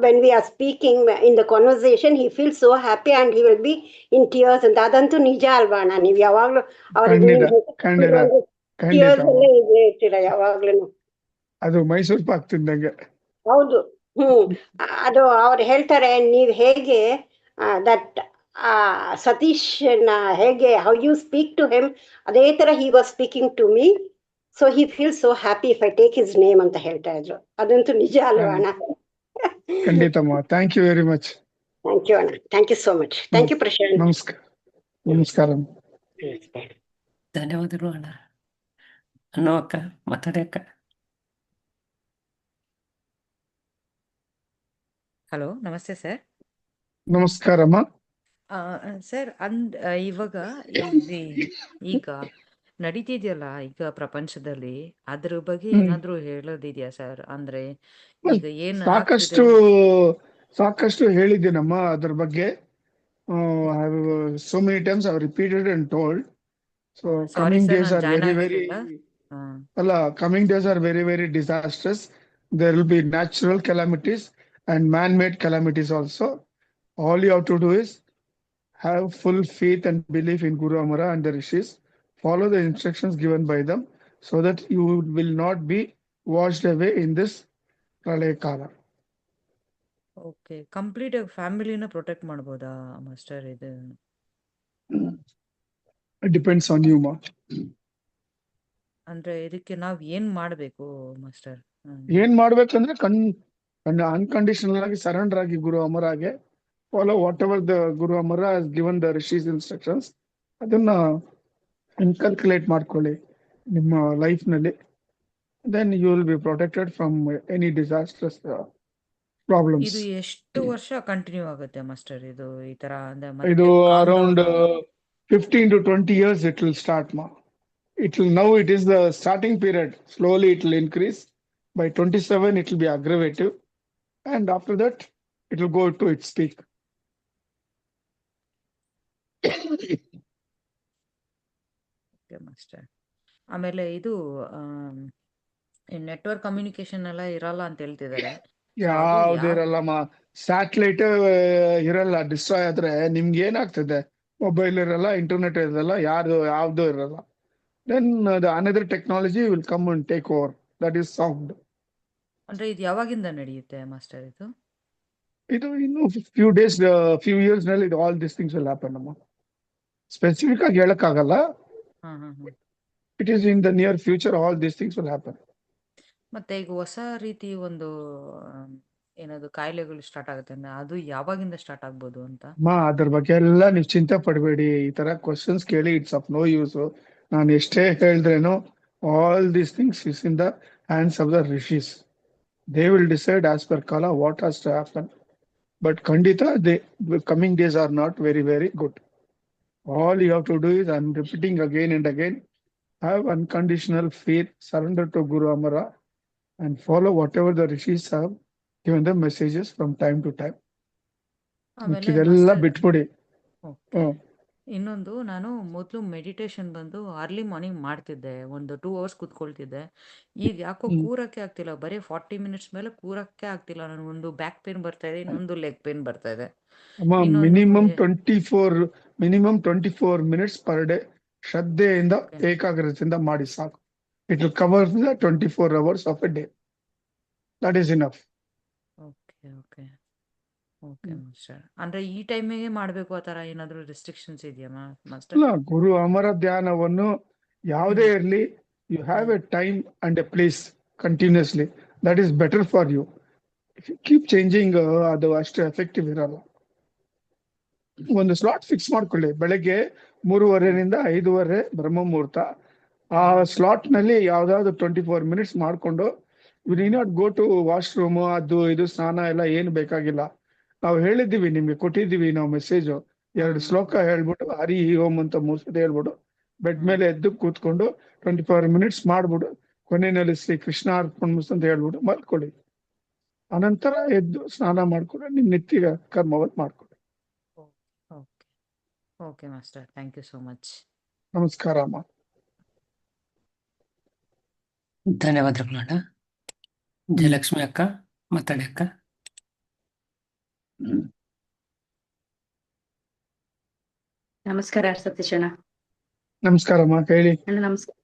when we are speaking in the conversation, he feels so happy and he will be in tears. ಅಂತ ಅದಂತೂ ನಿಜ ಅಲ್ವಾ ಅಣ್ಣ? ನೀವ್ ಯಾವಾಗ್ಲೂ tears ಅಲ್ಲೇ ಇರ್ತೀರ ಯಾವಾಗ್ಲೂ. ಅದು ಮೈಸೂರು ಪಾಕ್ ತಿಂದಂಗೆ. ಹೌದು. ಅದು ಅವ್ರು ಹೇಳ್ತಾರೆ, ನೀವ್ ಹೇಗೆ ದಟ್ ಸತೀಶ್ ಹೇಗೆ how you speak to him, ಅದೇ ತರ he was speaking to me, so he feel so happy if I take his name ಅಂತ ಹೇಳ್ತಾ ಇದ್ರು. ಅದಂತೂ ನಿಜ ಅಲ್ವಾ ಅಣ್ಣ? ಖಂಡಿತಮ್ಮ. Thank you very much. Thank you ಅಣ್ಣ. Thank you so much. Thank you Prashanth. ನಮಸ್ಕಾರ. ನಮಸ್ಕಾರ. ಧನ್ಯವಾದಗಳು ಅಣ್ಣ. ಅನ್ನೋ ಅಕ್ಕ ಮಾತಾಡಿ ಅಕ್ಕ. ಹಲೋ, ನಮಸ್ತೆ ಸರ್. ನಮಸ್ಕಾರಮ್ಮ. ಸರ್, ಇವಾಗ ಈಗ ನಡೀತಿದ್ಯಲ್ಲ ಈಗ ಪ್ರಪಂಚದಲ್ಲಿ, ಅದ್ರ ಬಗ್ಗೆ ಏನಾದ್ರೂ ಹೇಳೋದಿದ್ಯಾ ಸರ್? ಅಂದ್ರೆ ಈಗ ಏನ್ ಸಾಕಷ್ಟು ಹೇಳಿದ್ದೀನಮ್ಮ ಅದ್ರ ಬಗ್ಗೆ. so many times I have repeated and told. So coming days are very very disastrous. There will be natural calamities and man-made calamities also. All you have to do is have full faith and belief in Guru Amara and the Rishis. Follow the instructions given by them so that you will not be washed away in this Pralaya Kala. Okay, complete ಆಗಿ ಫ್ಯಾಮಿಲಿನ protect ಮಾಡ್ಬೋದಾ master ಇದು? It depends on you, ma. ಅಂದ್ರೆ ಇದಕ್ಕೆ ನಾವ್ ಏನ್ ಮಾಡ್ಬೇಕು master? ಏನ್ ಮಾಡ್ಬೇಕಂದ್ರೆ ಅನ್ಕಂಡೀಷನಲ್ ಆಗಿ ಸರೆಂಡರ್ ಆಗಿ ಗುರು ಅಮರಾಗೆ follow whatever the Guru Amara has given the rishis instructions. ಅದನ್ನ ಇನ್ಕಲ್ಕುಲೇಟ್ ಮಾಡ್ಕೊಳ್ಳಿ ನಿಮ್ಮ ಲೈಫ್ ನಲ್ಲಿ. Then you will be protected from any disastrous problems. ಇದು ಎಷ್ಟು ವರ್ಷ ಕಂಟಿನ್ಯೂ ಆಗುತ್ತೆ ಮಾಸ್ಟರ್ ಇದು ಈ ತರ? ಇದು around 15 to 20 years it will start, ma. Now it is the starting period. Slowly it will increase. By 27 it will be aggravative, and after that it will go to its peak. Okay master. ಆಮೇಲೆ ಇದು network communication ಎಲ್ಲ ಇರಲ್ಲ ಅಂತ ಹೇಳ್ತಿದ್ದಾರೆ. ಯಾವ್ದು ಇರಲ್ಲಮ್ಮ, satellite ಇರಲ್ಲ. Destroy ಆದ್ರೆ ನಿಮ್ಗೆ ಏನಾಗ್ತದೆ? ಮೊಬೈಲ್ ಇರಲ್ಲ, ಇಂಟರ್ನೆಟ್ ಇರಲ್ಲ, ಯಾವ್ದು ಇರಲ್ಲ. Then the another technology will come and take over. That is sound. ಅಂದ್ರೆ ಇದು ಯಾವಾಗಿಂದ ನಡೆಯುತ್ತೆ ಮಾಸ್ಟರ್ ಇದು? ಇದು ಇನ್ನು few days, few years ನಲ್ಲಿ all these things will happen, amma. Specific ಆಗಿ ಹೇಳಕ್ಕಾಗಲ್ಲ. ಹಾ ಹಾ ಹಾ. It is in the near future, all these things will happen. ಮತ್ತೆ ಈಗ ಹೊಸ ರೀತಿ ಒಂದು ಏನದು ಕಾಯಿಲೆಗಳು ಸ್ಟಾರ್ಟ್ ಆಗುತ್ತೆ ಅಂದ್ರೆ ಅದು ಯಾವಾಗಿಂದ ಸ್ಟಾರ್ಟ್ ಆಗ್ಬೋದು ಅಂತ? ಅದ್ರ ಬಗ್ಗೆ ಎಲ್ಲ ನೀವು ಚಿಂತೆ ಪಡಬೇಡಿ. ಈ ತರ ಕ್ವಶನ್ಸ್ ಕೇಳಿ ಇಟ್ಸ್ ಆಫ್ ನೋ ಯೂಸ್. ನಾನು ಎಷ್ಟೇ ಹೇಳಿದ್ರೇನು, all these things is in the hands of the rishis. They will decide as per kala what has to happen. But ಖಂಡಿತ coming days are not very, very good. All you have to do is, I'm repeating again and again, have unconditional faith, surrender to Guru Amara, and follow whatever the rishis have given the messages from time to time. ಆಮೇಲೆ ಇದೆಲ್ಲ master ಬಿಟ್ಬಿಡಿ. ಇನ್ನೊಂದು, ನಾನು ಮೊದಲು meditation ಬಂದು early morning ಮಾಡ್ತಿದ್ದೆ, ಒಂದು 2 hours ಕೂತ್ಕೊಳ್ತಿದ್ದೆ. ಈಗ ಯಾಕೋ ಕೂರಕ್ಕೆ ಆಗ್ತಿಲ್ಲ, ಬರೀ 40 ಮಿನಿಟ್ಸ್ ಮೇಲೆ ಕೂರಕ್ಕೆ ಆಗ್ತಿಲ್ಲ. ನಾನು ಒಂದು ಬ್ಯಾಕ್ ಪೇನ್ ಬರ್ತಾ ಇದೆ, ಇನ್ನೊಂದು ಲೆಗ್ ಪೇನ್ ಬರ್ತಾ ಇದೆ. ಮಿನಿಮಮ್ 24 minutes ಪರ್ ಡೇ ಶ್ರದ್ಧೆಯಿಂದ ಏಕಾಗ್ರತೆಯಿಂದ ಮಾಡಿ ಸಾಕು. It will cover the 24 hours of A day. That is enough. Okay okay okay master. ಅಂದ್ರೆ ಈ ಟೈಮಿಗೆ ಮಾಡ್ಬೇಕು ಆ ತರ ಏನಾದ್ರು ರೆಸ್ಟ್ರಿಕ್ಷನ್ಸ್ ಇದೆಯಾ ಮಾಸ್ಟರ್? ಇಲ್ಲ, ಗುರು ಅಮರ ಧ್ಯಾನವನ್ನು ಯಾವುದೇ ಇರಲಿ, you have a time and a place continuously. That is better for you. Keep changing, ಅದು ಅಷ್ಟು ಎಫೆಕ್ಟಿವ್ ಇರಲ್ಲ. ಒಂದು ಸ್ಲಾಟ್ ಫಿಕ್ಸ್ ಮಾಡ್ಕೊಳ್ಳಿ. ಬೆಳಗ್ಗೆ 3:30 5:30 ಬ್ರಹ್ಮ ಮುಹೂರ್ತ. ಆ ಸ್ಲಾಟ್ ನಲ್ಲಿ ಯಾವ್ದಾದ್ರು 24 minutes ಮಾಡ್ಕೊಂಡು, you need not go to washroom, ಅದು ಇದು ಸ್ನಾನ ಎಲ್ಲ ಏನು ಬೇಕಾಗಿಲ್ಲ. ನಾವು ಹೇಳಿದ್ದೀವಿ, ನಿಮ್ಗೆ ಕೊಟ್ಟಿದ್ದೀವಿ ನಾವು ಮೆಸೇಜ್. 2 ಶ್ಲೋಕ ಹೇಳ್ಬಿಟ್ಟು, ಹರಿ ಓಂ ಅಂತ 3 ಸತಿ ಹೇಳ್ಬಿಟ್ಟು, ಬೆಡ್ ಮೇಲೆ ಎದ್ದು ಕೂತ್ಕೊಂಡು 24 minutes ಮಾಡ್ಬಿಡು. ಕೊನೆಯಲ್ಲಿ ಶ್ರೀ ಕೃಷ್ಣ ಅರ್ಪಣ ಅಂತ ಹೇಳ್ಬಿಟ್ಟು ಮಲ್ಕೊಳ್ಳಿ. ಅನಂತರ ಎದ್ದು ಸ್ನಾನ ಮಾಡ್ಕೊಂಡು ನಿಮ್ ನಿತ್ಯ ಕರ್ಮವನ್ನು ಮಾಡ್ಕೊಳ್ಳಿ. Okay okay master, thank you so much. ನಮಸ್ಕಾರ ಅಮ್ಮ. ಧನ್ಯವಾದಗಳು ಅಣ್ಣ. ಜಯಲಕ್ಷ್ಮಿ ಅಕ್ಕ ಮಾತಾಡಿ ಅಕ್ಕ. ನಮಸ್ಕಾರ ಸತೀಶ್ ಅಣ್ಣ. ನಮಸ್ಕಾರಮ್ಮ, ಹೇಳಿ. ಅಣ್ಣ ನಮಸ್ಕಾರ,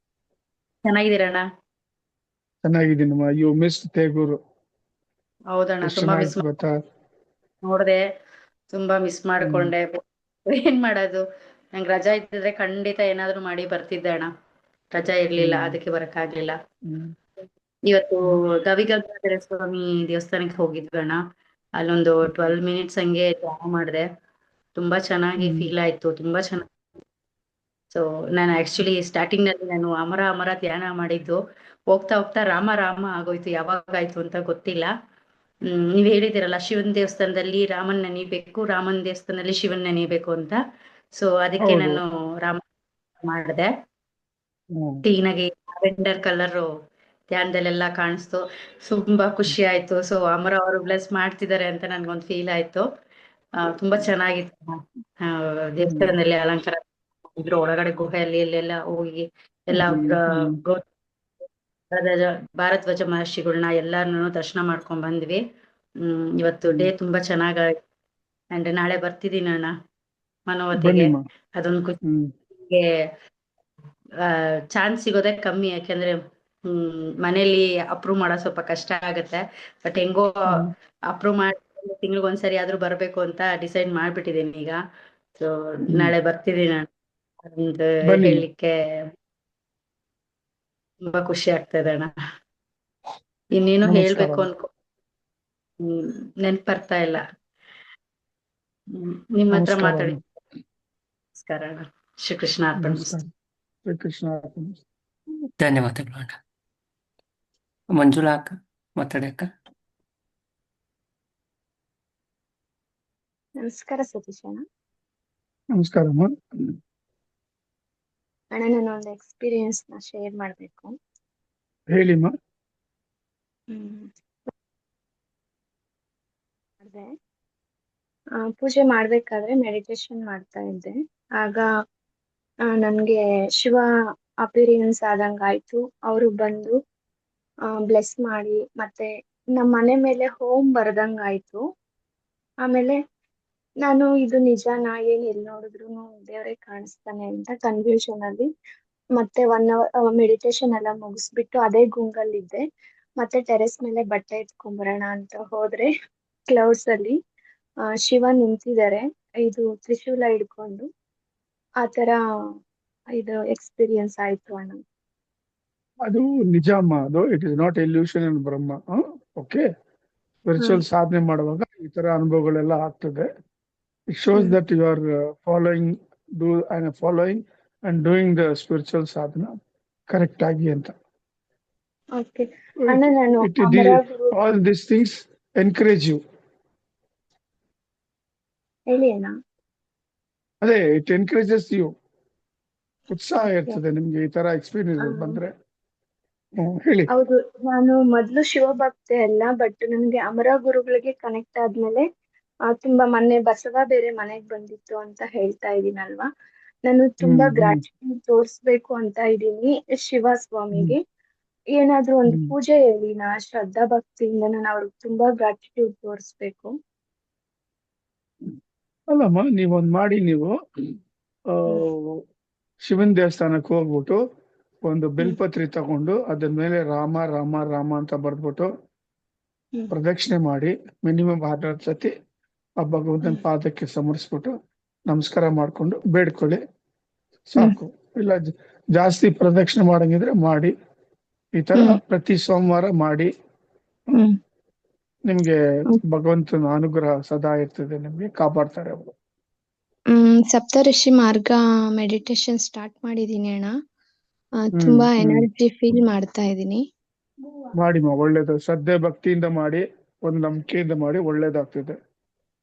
ಚೆನ್ನಾಗಿದ್ದೀರಣ್ಣ? ಚೆನ್ನಾಗಿದ್ದೀನಮ್ಮ. You miss Tegur. ಹೌದಣ್ಣ, ತುಂಬಾ ಮಿಸ್ ಗೊತ್ತಾ? ನೋಡ್ದೆ, ತುಂಬಾ ಮಿಸ್ ಮಾಡ್ಕೊಂಡೆ. ಏನ್ ಮಾಡೋದು, ನಂಗೆ ರಜಾ ಇದ್ದಿದ್ರೆ ಖಂಡಿತ ಏನಾದ್ರು ಮಾಡಿ ಬರ್ತಿದ್ದೆ ಅಣ್ಣ. ರಜಾ ಇರ್ಲಿಲ್ಲ, ಅದಕ್ಕೆ ಬರಕ್ಕಾಗ್ಲಿಲ್ಲ. ಇವತ್ತು ಗವಿಗಂಗಾಧರ ಸ್ವಾಮಿ ದೇವಸ್ಥಾನಕ್ಕೆ ಹೋಗಿದ್ವಿ ಅಣ್ಣ. ಅಲ್ಲೊಂದು 12 minutes ಹಂಗೆ ಧ್ಯಾನ ಮಾಡಿದೆ. ತುಂಬಾ ಚೆನ್ನಾಗಿ ಫೀಲ್ ಆಯ್ತು, ತುಂಬಾ ಚೆನ್ನಾಗಿ. ಸೊ ನಾನು ಆಕ್ಚುಲಿ ಸ್ಟಾರ್ಟಿಂಗ್ ನಲ್ಲಿ ನಾನು ಅಮರ ಅಮರ ಧ್ಯಾನ ಮಾಡಿದ್ದು, ಹೋಗ್ತಾ ಹೋಗ್ತಾ ರಾಮ ರಾಮ ಆಗೋಯ್ತು. ಯಾವಾಗಾಯ್ತು ಅಂತ ಗೊತ್ತಿಲ್ಲ. ನೀವ್ ಹೇಳಿದಿರಲ್ಲ, ಶಿವನ್ ದೇವಸ್ಥಾನದಲ್ಲಿ ರಾಮನ್ ನೆನಿಬೇಕು, ರಾಮನ್ ದೇವಸ್ಥಾನದಲ್ಲಿ ಶಿವನ್ ನೆನಿಬೇಕು ಅಂತ. ಸೊ ಅದಕ್ಕೆ ನಾನು ರಾಮ ಮಾಡಿದೆ. ಕ್ಲೀನ್ ಆಗಿ ಲ್ಯಾವೆಂಡರ್ ಕಲರ್ ಧ್ಯಾನದಲ್ಲೆಲ್ಲ ಕಾಣಿಸ್ತು. ತುಂಬಾ ಖುಷಿ ಆಯ್ತು. ಸೊ ಅಮರ ಅವರು ಬ್ಲೆಸ್ ಮಾಡ್ತಿದ್ದಾರೆ ಅಂತ ನನ್ಗೊಂದು ಫೀಲ್ ಆಯ್ತು. ತುಂಬಾ ಚೆನ್ನಾಗಿತ್ತು. ದೇವಸ್ಥಾನದಲ್ಲಿ ಅಲಂಕಾರ ಇದ್ರ ಒಳಗಡೆ ಗುಹೆಯಲ್ಲಿ ಎಲ್ಲೆಲ್ಲ ಹೋಗಿ ಎಲ್ಲ ಭಾರದ್ವಾಜ ಮಹರ್ಷಿಗಳನ್ನ ಎಲ್ಲಾರನ್ನು ದರ್ಶನ ಮಾಡ್ಕೊಂಡ್ ಬಂದ್ವಿ. ಇವತ್ತು ಡೇ ತುಂಬಾ ಚೆನ್ನಾಗ. ಅಂಡ್ ನಾಳೆ ಬರ್ತಿದೀನಿ ಅಣ್ಣ ಮನೋವತಿಗೆ. ಅದೊಂದು ಖುಷಿಗೆ ಚಾನ್ಸ್ ಸಿಗೋದೇ ಕಮ್ಮಿ, ಯಾಕೆಂದ್ರೆ ಮನೇಲಿ ಅಪ್ರೂವ್ ಮಾಡೋ ಸ್ವಲ್ಪ ಕಷ್ಟ ಆಗತ್ತೆ. ಬಟ್ ಹೆಂಗೋ ಅಪ್ರೂವ್ ಮಾಡಿ ತಿಂಗ್ಳಿಗೊಂದ್ಸರಿ ಆದ್ರೂ ಬರ್ಬೇಕು ಅಂತ ಡಿಸೈಡ್ ಮಾಡ್ಬಿಟ್ಟಿದೀನಿ ಈಗ. ಸೊ ನಾಳೆ ಬರ್ತಿದೀನಿ ಅಣ್ಣ. ಹೇಳಲಿಕ್ಕೆ ತುಂಬಾ ಖುಷಿ ಆಗ್ತದೆ ಅಣ್ಣ. ಇನ್ನೇನು ಹೇಳ್ಬೇಕು ಅನ್ಕೊ ನೆನ್ಪ್ ಬರ್ತಾ ಇಲ್ಲ. ನಿಮ್ಮ ಹತ್ರ ಮಾತಾಡಿ. ನಮಸ್ಕಾರ ಅಣ್ಣ. ಶ್ರೀಕೃಷ್ಣ ಅರ್ಪಣ. ಧನ್ಯವಾದಗಳು ಅಣ್ಣ. ಮಂಜುಳಾ ಅಕ್ಕ ಮಾತಾಡಿ ಅಕ್ಕ. ನಮಸ್ಕಾರ ಸತೀಶ್ ಅಣ್ಣ. ನಮಸ್ಕಾರಮ್ಮ. ಅಣ್ಣ, ನಾನು ಒಂದು ಎಕ್ಸ್ಪೀರಿಯನ್ಸ್ ನ ಶೇರ್ ಮಾಡ್ಬೇಕು. ಹೇಳಿಮ್ಮ. ಪೂಜೆ ಮಾಡ್ಬೇಕಾದ್ರೆ ಮೆಡಿಟೇಷನ್ ಮಾಡ್ತಾ ಇದ್ದೆ. ಆಗ ನನ್ಗೆ ಶಿವ ಅಪಿರಿಯನ್ಸ್ ಆದಂಗ ಆಯ್ತು. ಅವರು ಬಂದು ಬ್ಲೆಸ್ ಮಾಡಿ ಮತ್ತೆ ನಮ್ಮ ಮನೆ ಮೇಲೆ ಹೋಮ್ ಬರ್ದಂಗ ಆಯ್ತು. ಆಮೇಲೆ ನಾನು ಇದು ನಿಜಾನಾ, ಏನ್ ಎಲ್ಲಿ ನೋಡಿದ್ರು ದೇವ್ರೇ ಕಾಣಿಸ್ತಾನೆ ಅಂತ ಕನ್ಫ್ಯೂಷನ್ ಅಲ್ಲಿ ಮತ್ತೆ 1 hour ಮೆಡಿಟೇಷನ್ ಎಲ್ಲ ಮುಗಿಸ್ಬಿಟ್ಟು ಅದೇ ಗುಂಗಲ್ಲಿದ್ದೆ. ಮತ್ತೆ ಟೆರೆಸ್ ಮೇಲೆ ಬಟ್ಟೆ ಎತ್ಕೊಂಬರೋಣ ಅಂತ ಹೋದ್ರೆ ಕ್ಲೌಡ್ಸ್ ಅಲ್ಲಿ ಶಿವ ನಿಂತಿದ್ದಾರೆ, ಇದು ತ್ರಿಶೂಲ ಹಿಡ್ಕೊಂಡು. ಆತರ ಇದು ಎಕ್ಸ್ಪೀರಿಯನ್ಸ್ ಆಯ್ತು ಅಣ್ಣ. ಅದು ನಿಜ ಅಮ್ಮ, ಅದು it is not illusion and Brahma. Okay, spiritual ಸಾಧನೆ ಮಾಡುವಾಗ ಈ ತರ ಅನುಭವಗಳೆಲ್ಲ ಆಗ್ತದೆ. It shows that you are following and doing the spiritual sadhana correct ಆಗಿ ಅಂತ. ಓಕೆ ಅಣ್ಣ, ನಾನು It Amara is Guru all these things encourage you. ಹೇಳಿ ಅಣ್ಣ. ಅದೇ ಇಟ್ ಎನ್ಕರೇಜಸ್ ಯು. ಉತ್ಸಾಹ ಇರ್ತದೆ ನಿಮ್ಗೆ ಈ ತರ ಎಕ್ಸ್ಪೀರಿಯನ್ಸ್ ಬಂದ್ರೆ. ಹೇಳಿ. ಹೌದು, ನಾನು ಮೊದ್ಲು ಶಿವಭಕ್ತೆ ಅಲ್ಲ, ಬಟ್ ನನಗೆ ಅಮರ ಗುರುಗಳಿಗೆ ಕನೆಕ್ಟ್ ಆದ್ಮೇಲೆ ತುಂಬಾ ಮೊನ್ನೆ ಬಸವ ಬೇರೆ ಮನೆಗ್ ಬಂದಿತ್ತು ಅಂತ ಹೇಳ್ತಾ ಇದೀನಲ್ವಾ, ನಾನು ತುಂಬಾ ಗ್ರಾಟಿಟ್ಯೂಡ್ ತೋರ್ಸ್ಬೇಕು ಅಂತ ಇದೀನಿ ಶಿವ ಸ್ವಾಮಿಗೆ. ಏನಾದ್ರೂ ಒಂದು ಪೂಜೆ ಹೇಳಿ, ನಾ ಶ್ರದ್ಧಾ ಭಕ್ತಿಯಿಂದ ನಾನು ಅವ್ರಿಗೆ ತುಂಬಾ ಗ್ರಾಟಿಟ್ಯೂಡ್ ತೋರಿಸ್ಬೇಕು. ಅಲ್ಲಮ್ಮ, ನೀವೊಂದ್ ಮಾಡಿ, ನೀವು ಶಿವನ್ ದೇವಸ್ಥಾನಕ್ಕೆ ಹೋಗ್ಬಿಟ್ಟು ಒಂದು ಬೆಲ್ಪತ್ರಿ ತಗೊಂಡು ಅದ್ರ ಮೇಲೆ ರಾಮ ರಾಮ ರಾಮ ಅಂತ ಬರ್ದ್ಬಿಟ್ಟು ಪ್ರದಕ್ಷಿಣೆ ಮಾಡಿ ಮಿನಿಮಮ್ 6 ಸತಿ ಆ ಭಗವಂತನ ಪಾದಕ್ಕೆ ಸಮರ್ಸ್ಬಿಟ್ಟು ನಮಸ್ಕಾರ ಮಾಡ್ಕೊಂಡು ಬೇಡ್ಕೊಳ್ಳಿ, ಸಾಕು. ಇಲ್ಲ ಜಾಸ್ತಿ ಪ್ರದಕ್ಷಿಣೆ ಮಾಡಂಗಿದ್ರೆ ಮಾಡಿ. ಈ ತರ ಪ್ರತಿ ಸೋಮವಾರ ಮಾಡಿ. ನಿಮ್ಗೆ ಭಗವಂತನ ಅನುಗ್ರಹ ಸದಾ ಇರ್ತದೆ, ನಿಮ್ಗೆ ಕಾಪಾಡ್ತಾರೆ ಅವರು. ಸಪ್ತಋಷಿ ಮಾರ್ಗ ಮೆಡಿಟೇಷನ್ ಸ್ಟಾರ್ಟ್ ಮಾಡಿದೀನಿ ಅಣ್ಣ. ತುಂಬಾ ಎನರ್ಜಿ ಫೀಲ್ ಮಾಡ್ತಾ ಇದೀನಿ. ಮಾಡಿಮ್ಮ, ಒಳ್ಳೇದು. ಶ್ರದ್ಧೆ ಭಕ್ತಿಯಿಂದ ಮಾಡಿ, ಒಂದ್ ನಂಬಿಕೆಯಿಂದ ಮಾಡಿ, ಒಳ್ಳೇದಾಗ್ತದೆ.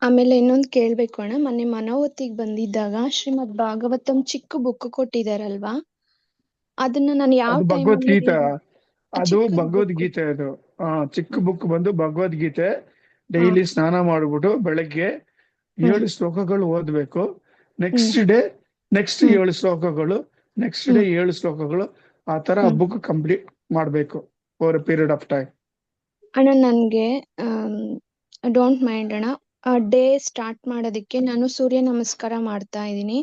ಆಮೇಲೆ ಇನ್ನೊಂದ್ ಕೇಳ್ಬೇಕು ಅಣ್ಣ, ಮೊನ್ನೆ ಮನೋವತಿಗ್ ಬಂದಿದ್ದಾಗ ಶ್ರೀಮದ್ ಭಾಗವತಂ ಚಿಕ್ಕ ಬುಕ್ ಕೊಟ್ಟಿದಾರಲ್ವಾ, ಅದನ್ನ ನಾನು ಯಾವ ಅದು ಟೈಮ್ ಭಗವದ್ಗೀತಾ, ಅದು ಭಗವದ್ಗೀತೆ. ಅದು ಚಿಕ್ಕ ಬುಕ್ ಬಂದು ಭಗವದ್ಗೀತೆ. ಡೈಲಿ ಸ್ನಾನ ಮಾಡ್ಬಿಟ್ಟು ಬೆಳಗ್ಗೆ 7 ಶ್ಲೋಕಗಳು ಓದ್ಬೇಕು. ನೆಕ್ಸ್ಟ್ ಡೇ ನೆಕ್ಸ್ಟ್ 7 ಶ್ಲೋಕಗಳು, ನೆಕ್ಸ್ಟ್ ಡೇ 7 ಶ್ಲೋಕಗಳು, ಆ ತರ ಬುಕ್ ಕಂಪ್ಲೀಟ್ ಮಾಡ್ಬೇಕು over A period of time. ಅಣ್ಣ ನನ್ಗೆ ಡೋಂಟ್ ಮೈಂಡ್ ಅಣ್ಣ, ಡೇ ಸ್ಟಾರ್ಟ್ ಮಾಡೋದಕ್ಕೆ ನಾನು ಸೂರ್ಯ ನಮಸ್ಕಾರ ಮಾಡ್ತಾ ಇದ್ದೀನಿ.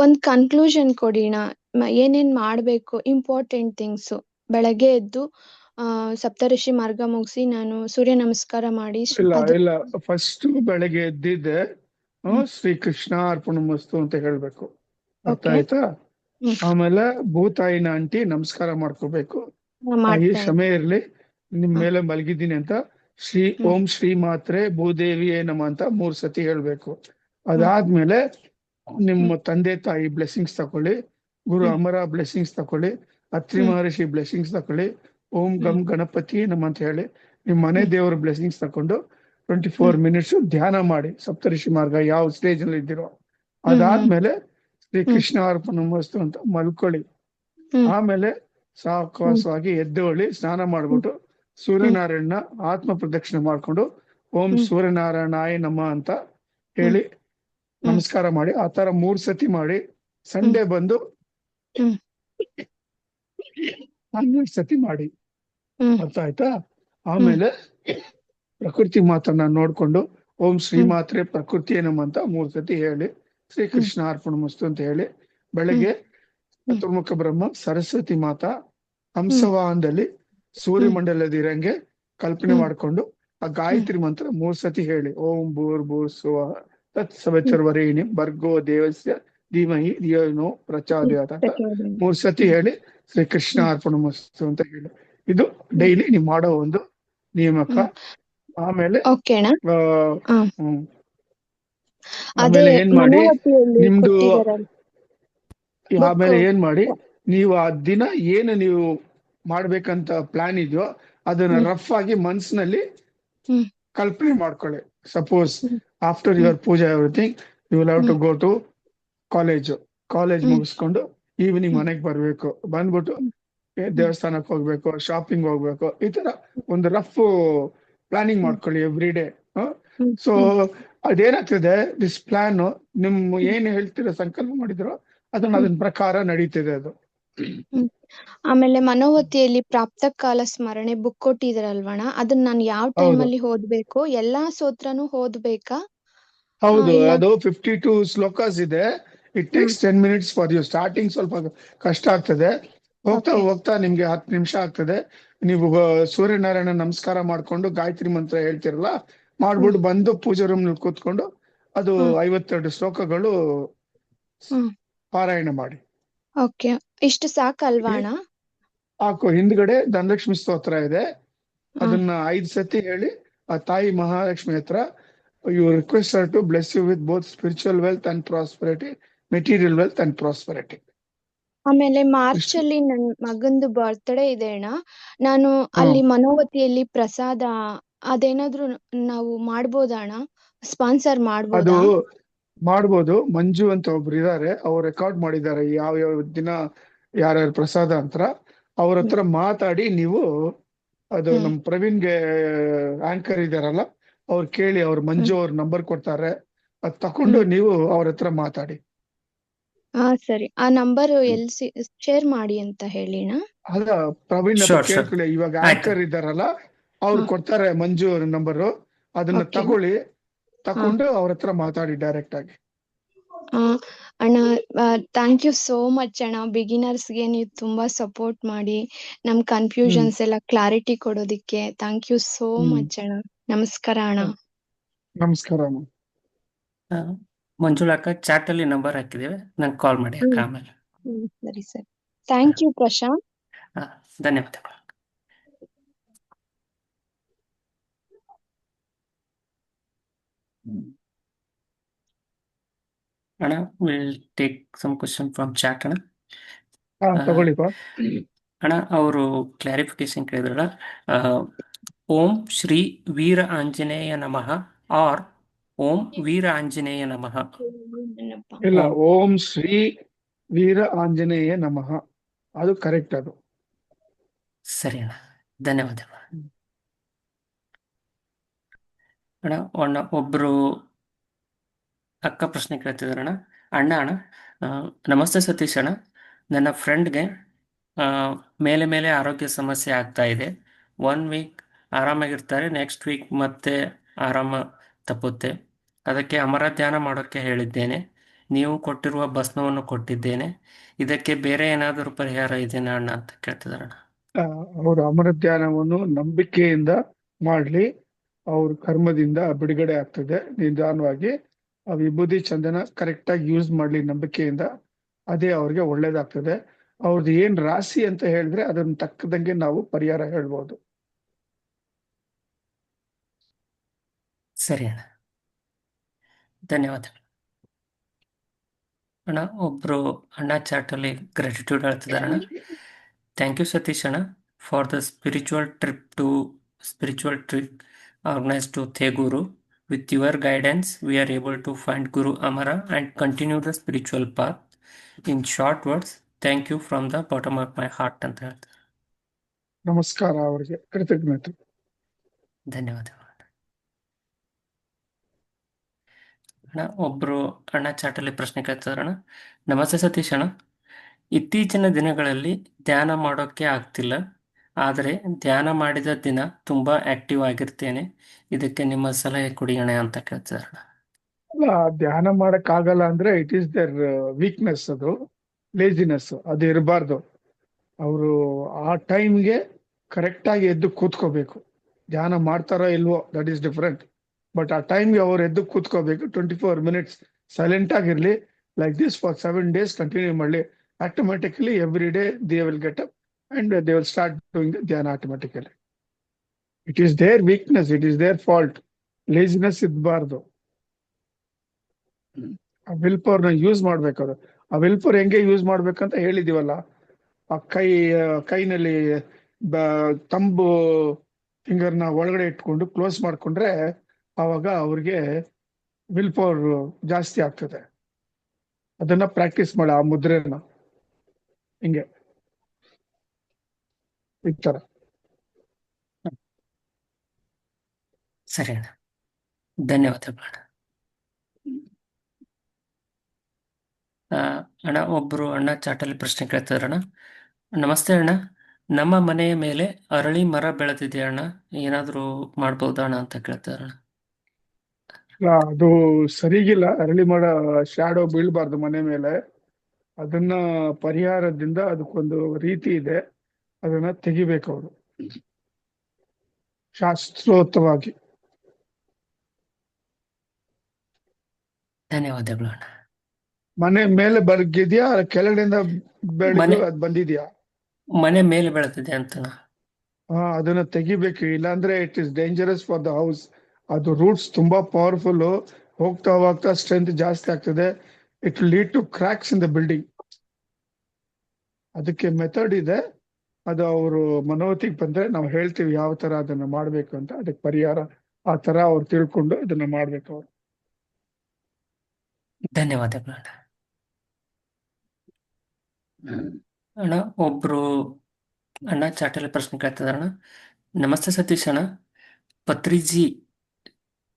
ಒಂದ್ ಕನ್ಕ್ಲೂಷನ್ ಕೊಡಿ ಅಣ್ಣ, ಏನೇನ್ ಮಾಡ್ಬೇಕು, ಇಂಪಾರ್ಟೆಂಟ್ ಥಿಂಗ್ಸ್. ಬೆಳಗ್ಗೆ ಎದ್ದು ಸಪ್ತಋಷಿ ಮಾರ್ಗ ಮುಗಿಸಿ ನಾನು ಸೂರ್ಯ ನಮಸ್ಕಾರ ಮಾಡಿ ಇಲ್ಲ, ಫಸ್ಟ್ ಬೆಳಗ್ಗೆ ಎದ್ದಿದ್ದೆ ಶ್ರೀ ಕೃಷ್ಣ ಅರ್ಪಣಮಸ್ತು ಅಂತ ಹೇಳ್ಬೇಕು, ಅರ್ಥ ಆಯ್ತಾ? ಆಮೇಲೆ ಭೂತಾಯಿನ ಆಂಟಿ ನಮಸ್ಕಾರ ಮಾಡ್ಕೋಬೇಕು. ತಾಯಿ ಕ್ಷಮೆ ಇರ್ಲಿ, ನಿಮ್ ಮೇಲೆ ಮಲಗಿದ್ದೀನಿ ಅಂತ ಶ್ರೀ ಓಂ ಶ್ರೀ ಮಾತ್ರೆ ಭೂದೇವಿ ನಮ ಅಂತ 3 ಸತಿ ಹೇಳ್ಬೇಕು. ಅದಾದ್ಮೇಲೆ ನಿಮ್ಮ ತಂದೆ ತಾಯಿ ಬ್ಲೆಸ್ಸಿಂಗ್ಸ್ ತಕೊಳ್ಳಿ, ಗುರು ಅಮರ ಬ್ಲೆಸ್ಸಿಂಗ್ಸ್ ತಕೊಳ್ಳಿ, ಅತ್ರಿ ಮಹರ್ಷಿ ಬ್ಲೆಸ್ಸಿಂಗ್ಸ್ ತಕೊಳ್ಳಿ, ಓಂ ಗಂ ಗಣಪತಿ ನಮ ಅಂತ ಹೇಳಿ ನಿಮ್ ಮನೆ ದೇವರ ಬ್ಲೆಸ್ಸಿಂಗ್ಸ್ ತಕೊಂಡು 24 ಮಿನಿಟ್ಸ್ ಧ್ಯಾನ ಮಾಡಿ. ಸಪ್ತಋಷಿ ಮಾರ್ಗ ಯಾವ ಸ್ಟೇಜ್ ಅಲ್ಲಿ ಇದ್ದೀರೋ ಅದಾದ್ಮೇಲೆ ಶ್ರೀ ಕೃಷ್ಣ ಅರ್ಪಣಮಸ್ತು ಅಂತ ಮಲ್ಕೊಳ್ಳಿ. ಆಮೇಲೆ ಸಾವಕಾಶವಾಗಿ ಎದ್ದೇಳಿ ಸ್ನಾನ ಮಾಡ್ಬಿಟ್ಟು ಸೂರ್ಯನಾರಾಯಣ ಆತ್ಮ ಪ್ರದಕ್ಷಿಣೆ ಮಾಡ್ಕೊಂಡು ಓಂ ಸೂರ್ಯನಾರಾಯಣಾಯ ನಮ ಅಂತ ಹೇಳಿ ನಮಸ್ಕಾರ ಮಾಡಿ. ಆ ತರ 3 ಸತಿ ಮಾಡಿ. ಸಂಡೇ ಬಂದು 12 ಸತಿ ಮಾಡಿ, ಅರ್ಥ ಆಯ್ತಾ? ಆಮೇಲೆ ಪ್ರಕೃತಿ ಮಾತನ್ನ ನೋಡ್ಕೊಂಡು ಓಂ ಶ್ರೀ ಮಾತ್ರೆ ಪ್ರಕೃತಿ ನಮ ಅಂತ 3 ಸತಿ ಹೇಳಿ ಶ್ರೀ ಕೃಷ್ಣ ಅರ್ಪಣಮಸ್ತು ಅಂತ ಹೇಳಿ ಬೆಳಗ್ಗೆ ಚತುರ್ಮುಖ ಬ್ರಹ್ಮ, ಸರಸ್ವತಿ ಮಾತಾ, ಹಂಸವಾಹನದಲ್ಲಿ ಸೂರ್ಯಮಂಡಲದ ಇರಂಗೆ ಕಲ್ಪನೆ ಮಾಡ್ಕೊಂಡು ಆ ಗಾಯತ್ರಿ ಮಂತ್ರ 3 ಸತಿ ಹೇಳಿ. ಓಂ ಭೂರ್ಭುವಃ ತತ್ ಸವಿತುರ್ವರೇಣ್ಯಂ ಭರ್ಗೋ ದೇವಸ್ಯ ಧೀಮಹಿ ಧಿಯೋ ಯೋ ಪ್ರಚೋದಯಾತ್ ಅಂತ 3 ಸತಿ ಹೇಳಿ ಶ್ರೀ ಕೃಷ್ಣ ಅರ್ಪಣಮಸ್ತು ಅಂತ ಹೇಳಿ. ಇದು ಡೈಲಿ ನೀವು ಮಾಡೋ ಒಂದು ನಿಯಮಕ. ಆಮೇಲೆ ಆಮೇಲೆ ಏನ್ ಮಾಡಿ ನಿಮ್ದು, ಆಮೇಲೆ ಏನ್ ಮಾಡಿ ನೀವು ಆ ದಿನ ಏನು ನೀವು ಮಾಡ್ಬೇಕಂತ ಪ್ಲಾನ್ ಇದೆಯೋ ಅದನ್ನ ರಫ್ ಆಗಿ ಮನ್ಸಿನಲ್ಲಿ ಕಲ್ಪನೆ ಮಾಡ್ಕೊಳ್ಳಿ. Suppose after your puja everything you will have to go to college ಮುಗಿಸ್ಕೊಂಡು ಈವ್ನಿಂಗ್ ಮನೆಗೆ ಬರ್ಬೇಕು, ಬಂದ್ಬಿಟ್ಟು ದೇವಸ್ಥಾನಕ್ಕೆ ಹೋಗ್ಬೇಕು, ಶಾಪಿಂಗ್ ಹೋಗ್ಬೇಕು, ಈ ತರ ಒಂದು ರಫ್ ಪ್ಲಾನಿಂಗ್ ಮಾಡ್ಕೊಳ್ಳಿ ಎವ್ರಿ ಡೇ. ಸೊ ಅದೇನಾಗ್ತದೆ, ದಿಸ್ ಪ್ಲಾನ್ ನಿಮ್ ಏನ್ ಹೇಳ್ತಿರೋ ಸಂಕಲ್ಪ ಮಾಡಿದ್ರು ಅದನ್ನ ಪ್ರಕಾರ ನಡೀತಿದೆ ಅದು. ಆಮೇಲೆ ಮನೋವತಿಯಲ್ಲಿ ಪ್ರಾಪ್ತ ಕಾಲ ಸ್ಮರಣೆ ಬುಕ್ ಕೊಟ್ಟಿದ್ರಲ್ವಣ, ಅದನ್ನ ನಾನು ಯಾವ ಟೈಮ್ ಅಲ್ಲಿ ಓದ್ಬೇಕು? ಎಲ್ಲಾ ಸ್ತೋತ್ರನು ಓದ್ಬೇಕಾ? ಹೌದು, ಅದು 52 ಶ್ಲೋಕಾಸ್ ಇದೆ. It takes 10 minutes for you. Starting ಸ್ವಲ್ಪ ಕಷ್ಟ ಆಗ್ತದೆ, ಹೋಗ್ತಾ ಹೋಗ್ತಾ ನಿಮ್ಗೆ 10 ನಿಮಿಷ ಆಗ್ತದೆ. ನೀವು ಸೂರ್ಯನಾರಾಯಣ ನಮಸ್ಕಾರ ಮಾಡ್ಕೊಂಡು ಗಾಯತ್ರಿ ಮಂತ್ರ ಹೇಳ್ತಿರಲ್ಲ, ಮಾಡ್ಬಿಟ್ಟು ಬಂದು ಪೂಜೆ ರೂಮ್ ನಲ್ಲಿ ಕೂತ್ಕೊಂಡು ಅದು 52 ಶ್ಲೋಕಗಳು ಪಾರಾಯಣ ಮಾಡಿ. ಓಕೆ, ಇಷ್ಟು ಸಾಕಲ್ವಾ ಅಣ್ಣ? ಹಾಕು. ಹಿಂದ್ಗಡೆ ಧನಲಕ್ಷ್ಮಿ ಸ್ತೋತ್ರ ಇದೆ, ಹ್ಮ್. ಅದನ್ನ 5 ಸತಿ ಹೇಳಿ ಆ ತಾಯಿ ಮಹಾಲಕ್ಷ್ಮಿ ಹತ್ರ you request her to bless you with both spiritual wealth and prosperity, material wealth and prosperity. ಆಮೇಲೆ ಮಾರ್ಚ್ ಅಲ್ಲಿ ನನ್ ಮಗಂದು ಬರ್ತ್ಡೇ ಇದೆ ಅಣ್ಣ. ನಾನು ಅಲ್ಲಿ ಮನೋವತಿಯಲ್ಲಿ ಪ್ರಸಾದ ಅದೇನಾದ್ರೂ ನಾವು ಮಾಡ್ಬೋದಾ ಅಣ್ಣ? ಸ್ಪಾನ್ಸರ್ ಅದು ಮಾಡ್ಬೋದಾ? ಮಾಡ್ಬೋದು. ಮಂಜು ಅಂತ ಒಬ್ರು ಇದಾರೆ, ಅವ್ರು ರೆಕಾರ್ಡ್ ಮಾಡಿದ್ದಾರೆ ಯಾವ ಯಾವ ದಿನ ಯಾರ್ಯಾರ ಪ್ರಸಾದ ಅಂತ. ಅವ್ರ ಹತ್ರ ಮಾತಾಡಿ ನೀವು, ಅದು ನಮ್ ಪ್ರವೀಣ್ಗೆ ಆಂಕರ್ ಇದಾರಲ್ಲ ಅವ್ರು ಕೇಳಿ, ಅವ್ರ ಮಂಜು ಅವ್ರ ನಂಬರ್ ಕೊಡ್ತಾರೆ, ಅದ್ ತಕೊಂಡು ನೀವು ಅವ್ರ ಹತ್ರ ಮಾತಾಡಿ. ಹಾ ಸರಿ, ಆ ನಂಬರ್ ಎಲ್ಲಿ ಶೇರ್ ಮಾಡಿ ಅಂತ ಹೇಳಿ ಅಣ್ಣ. ಅದ ಪ್ರವೀಣ್ ಹತ್ರ ಶೋರ್ ಶೋರ್ ಕೇಳ್ಕೊಳ್ಳಿ. ಇವಾಗ ಆಯ್ತು. ಆಂಕರ್ ಇದಾರಲ್ಲ ಅವ್ರು ಕೊಡ್ತಾರೆ ಮಂಜು ನಂಬರು, ಅದನ್ನ Okay. ತಕೊಂಡು ಅವ್ರ ಹತ್ರ ಮಾತಾಡಿ ಡೈರೆಕ್ಟ್ ಆಗಿ. ಅಣ್ಣ ಥ್ಯಾಂಕ್ ಯು ಸೋ ಮಚ್ ಅಣ್ಣ. ಬಿಗಿನರ್ಸ್ಗೆ ನೀವು ತುಂಬಾ ಸಪೋರ್ಟ್ ಮಾಡಿ ನಮ್ ಕನ್ಫ್ಯೂಷನ್ಸ್ ಎಲ್ಲ ಕ್ಲಾರಿಟಿ ಕೊಡೋದಿಕ್ಕೆ ಥ್ಯಾಂಕ್ ಯು ಸೋ ಮಚ್ ಅಣ್ಣ. ನಮಸ್ಕಾರ ಅಣ್ಣ. ನಮಸ್ಕಾರ ಅಮ್ಮ. ಮಂಜುಳಾ ಅಕ್ಕ ಚಾಟ್ ಅಲ್ಲಿ ನಂಬರ್ ಹಾಕಿದ್ದೇವೆ, ನಂಗೆ ಕಾಲ್ ಮಾಡಿ ಅಕ್ಕ ಆಮೇಲೆ. ಸರಿ ಸರಿ, ಥ್ಯಾಂಕ್ ಯು ಪ್ರಶಾಂತ್. ಧನ್ಯವಾದಗಳು. ಅಣ್ಣ will take some question from chat ಅಣ್ಣ. ತಗೊಳ್ಳಿಪ್ಪ. ಅಣ್ಣ ಅವರು ಕ್ಲಾರಿಫಿಕೇಶನ್ ಕೇಳಿದ್ರಲ್ಲ, ಓಂ ಶ್ರೀ ವೀರ ಆಂಜನೇಯ ನಮಃ ಆರ್ ಓಂ ವೀರ ಆಂಜನೇಯ ನಮಃ? ಇಲ್ಲ, ಓಂ ಶ್ರೀ ವೀರ ಆಂಜನೇಯ ನಮಃ, ಅದು ಕರೆಕ್ಟ್. ಅದು ಸರಿ ಅಣ್ಣ, ಧನ್ಯವಾದಗಳು. ಅಣ್ಣ ಒಬ್ರು ಅಕ್ಕ ಪ್ರಶ್ನೆ ಕೇಳ್ತಿದಾರಣ್ಣ. ಅಣ್ಣ ನಮಸ್ತೆ ಸತೀಶ್ ಅಣ್ಣ, ನನ್ನ ಫ್ರೆಂಡ್ಗೆ ಮೇಲೆ ಮೇಲೆ ಆರೋಗ್ಯ ಸಮಸ್ಯೆ ಆಗ್ತಾ ಇದೆ. 1 ವೀಕ್ ಆರಾಮಾಗಿರ್ತಾರೆ, ನೆಕ್ಸ್ಟ್ ವೀಕ್ ಮತ್ತೆ ಆರಾಮ ತಪ್ಪುತ್ತೆ. ಅದಕ್ಕೆ ಅಮರ ಧ್ಯಾನ ಮಾಡೋಕ್ಕೆ ಹೇಳಿದ್ದೇನೆ, ನೀವು ಕೊಟ್ಟಿರುವ ಭಸ್ಮವನ್ನು ಕೊಟ್ಟಿದ್ದೇನೆ. ಇದಕ್ಕೆ ಬೇರೆ ಏನಾದರೂ ಪರಿಹಾರ ಇದೆಯಾ ಅಣ್ಣ ಅಂತ ಕೇಳ್ತಿದಾರಣ್ಣ. ಅವರು ಅಮರ ಧ್ಯಾನವನ್ನು ನಂಬಿಕೆಯಿಂದ ಮಾಡ್ಲಿ, ಅವ್ರ ಕರ್ಮದಿಂದ ಬಿಡುಗಡೆ ಆಗ್ತದೆ ನಿಧಾನವಾಗಿ. ಆ ವಿಭೂತಿ ಚಂದನ ಕರೆಕ್ಟ್ ಆಗಿ ಯೂಸ್ ಮಾಡ್ಲಿ ನಂಬಿಕೆಯಿಂದ, ಅದೇ ಅವ್ರಿಗೆ ಒಳ್ಳೇದಾಗ್ತದೆ. ಅವ್ರದ್ದು ಏನ್ ರಾಶಿ ಅಂತ ಹೇಳಿದ್ರೆ ಅದನ್ನ ತಕ್ಕದಂಗೆ ನಾವು ಪರಿಹಾರ ಹೇಳ್ಬೋದು. ಸರಿ ಅಣ್ಣ, ಧನ್ಯವಾದಗಳು. ಅಣ್ಣ ಒಬ್ರು ಅಣ್ಣ ಚಾಟಲ್ಲಿ ಗ್ರಾಟಿಟ್ಯೂಡ್ ಹೇಳ್ತಿದಾರಣ್ಣ. ಥ್ಯಾಂಕ್ ಯು ಸತೀಶ್ ಅಣ್ಣ for the spiritual trip organized to Theguru. With your guidance, we are able to find Guru Amara and continue the spiritual path. In short words, thank you from the bottom of my heart ಅಂತ ಹೇಳ್ತಾರೆ. ನಮಸ್ಕಾರ, ಅವರಿಗೆ ಕೃತಜ್ಞತೆ, ಧನ್ಯವಾದಗಳು. ಅಣ್ಣ ಒಬ್ರು ಅಣ್ಣ ಚಾಟಲ್ಲಿ ಪ್ರಶ್ನೆ ಕೇಳ್ತಿದಾರಣ್ಣ. ನಮಸ್ತೆ ಸತೀಶ್ ಅಣ್ಣ, ಇತ್ತೀಚಿನ ದಿನಗಳಲ್ಲಿ ಧ್ಯಾನ ಮಾಡೋಕ್ಕೆ ಆಗ್ತಿಲ್ಲ, ಆದರೆ ಧ್ಯಾನ ಮಾಡಿದ ದಿನ ತುಂಬಾ ಆಕ್ಟಿವ್ ಆಗಿರ್ತೇನೆ. ಇದಕ್ಕೆ ನಿಮ್ಮ ಸಲಹೆ ಕೊಡಿ ಅಣ್ಣ ಅಂತ ಕೇಳ್ತಿದಾರಣ್ಣ. ಧ್ಯಾನ ಮಾಡಕ್ ಆಗಲ್ಲ ಅಂದ್ರೆ ಇಟ್ ಈಸ್ ದೇರ್ ವೀಕ್ನೆಸ್, ಅದು ಲೇಜಿನೆಸ್, ಅದು ಇರಬಾರ್ದು. ಅವರು ಆ ಟೈಮ್ಗೆ ಕರೆಕ್ಟ್ ಆಗಿ ಎದ್ದು ಕೂತ್ಕೋಬೇಕು. ಧ್ಯಾನ ಮಾಡ್ತಾರೋ ಇಲ್ವೋ ದಟ್ ಈಸ್ ಡಿಫರೆಂಟ್, ಬಟ್ ಆ ಟೈಮ್ಗೆ ಅವ್ರು ಎದ್ದು ಕೂತ್ಕೋಬೇಕು. 24 minutes ಸೈಲೆಂಟ್ ಆಗಿರ್ಲಿ, like this for 7 days continue ಮಾಡಲಿ. Automatically every day they will get up and they will start doing the dhyana automatically. It is their weakness, it is their fault. Laziness ಇರಬಾರ್ದು. ಆ will power ನ use ಮಾಡ್ಬೇಕು. ಅದು ಆ will power ಹೆಂಗೆ use ಮಾಡ್ಬೇಕಂತ ಹೇಳಿದೀವಲ್ಲ, ಆ ಕೈನಲ್ಲಿ ತಂಬು ಫಿಂಗರ್ನ ಒಳಗಡೆ ಇಟ್ಕೊಂಡು ಕ್ಲೋಸ್ ಮಾಡ್ಕೊಂಡ್ರೆ ಆವಾಗ ಅವ್ರಿಗೆ ವಿಲ್ ಪವರ್ ಜಾಸ್ತಿ ಆಗ್ತದೆ. ಅದನ್ನ ಪ್ರಾಕ್ಟೀಸ್ ಮಾಡಿ, ಆ ಮುದ್ರೆನ ಹಿಂಗೆ ಈ ತರ. ಸರಿ ಅಣ್ಣ, ಧನ್ಯವಾದಗಳು ಅಣ್ಣ. ಅಣ್ಣ ಒಬ್ರು ಅಣ್ಣ ಚಾಟಲ್ಲಿ ಪ್ರಶ್ನೆ ಕೇಳ್ತಿದಾರಣ್ಣ. ನಮಸ್ತೆ ಅಣ್ಣ, ನಮ್ಮ ಮನೆಯ ಮೇಲೆ ಅರಳಿ ಮರ ಬೆಳೆದಿದೆ ಅಣ್ಣ, ಏನಾದರೂ ಮಾಡ್ಬೋದಾ ಅಣ್ಣ ಅಂತ ಕೇಳ್ತಿದಾರಣ್ಣ. ಅದು ಸರಿಗಿಲ್ಲ. ಅರಳಿ ಮರ ಶಾಡೋ ಬೀಳ್ಬಾರ್ದು ಮನೆ ಮೇಲೆ. ಅದನ್ನ ಪರಿಹಾರದಿಂದ ಅದಕ್ಕೊಂದು ರೀತಿ ಇದೆ, ಅದನ್ನ ತೆಗಿಬೇಕು ಅವರು ಶಾಸ್ತ್ರೋಕ್ತವಾಗಿ. ಧನ್ಯವಾದಗಳು ಅಣ್ಣ. ಮನೆ ಮೇಲೆ ಬರ್ಗಿದ್ಯಾ ಕೆಳಗಡೆಯಿಂದ ಬೆಳೆದು ಮನೆ ಅದ್ ಬಂದಿದ್ಯಾ? ಮನೆ ಮೇಲೆ ಬೆಳೆದಿದೆ ಅಂತನ. ಹಾ, ಅದನ್ನ ತೆಗಿಬೇಕು, ಇಲ್ಲಾಂದ್ರೆ it is dangerous for the house. ಅದು ರೂಟ್ಸ್ ತುಂಬಾ ಪವರ್ಫುಲ್, ಹೋಗ್ತಾ ಹೋಗ್ತಾ ಸ್ಟ್ರೆಂತ್ ಜಾಸ್ತಿ ಆಗ್ತದೆ. It lead to cracks in the building. ಅದಕ್ಕೆ ಮೆಥಡ್ ಇದೆ. ಅದು ಅವರು ಮನೋತಿಗೆ ಬಂದ್ರೆ ನಾವು ಹೇಳ್ತೀವಿ ಯಾವ ತರ ಅದನ್ನ ಮಾಡ್ಬೇಕು ಅಂತ. ಅದಕ್ಕೆ ಪರಿಹಾರ ಆ ತರ ಅವ್ರು ತಿಳ್ಕೊಂಡು ಅದನ್ನ ಮಾಡ್ಬೇಕು ಅವ್ರು. ಧನ್ಯವಾದಗಳು ಅಣ್ಣ. ಅಣ್ಣ ಒಬ್ರು ಅಣ್ಣ ಚಾಟಲ್ಲಿ ಪ್ರಶ್ನೆ ಕೇಳ್ತಿದಾರೆ ಅಣ್ಣ. ನಮಸ್ತೆ ಸತೀಶ್ ಅಣ್ಣ, ಪತ್ರಿಜಿ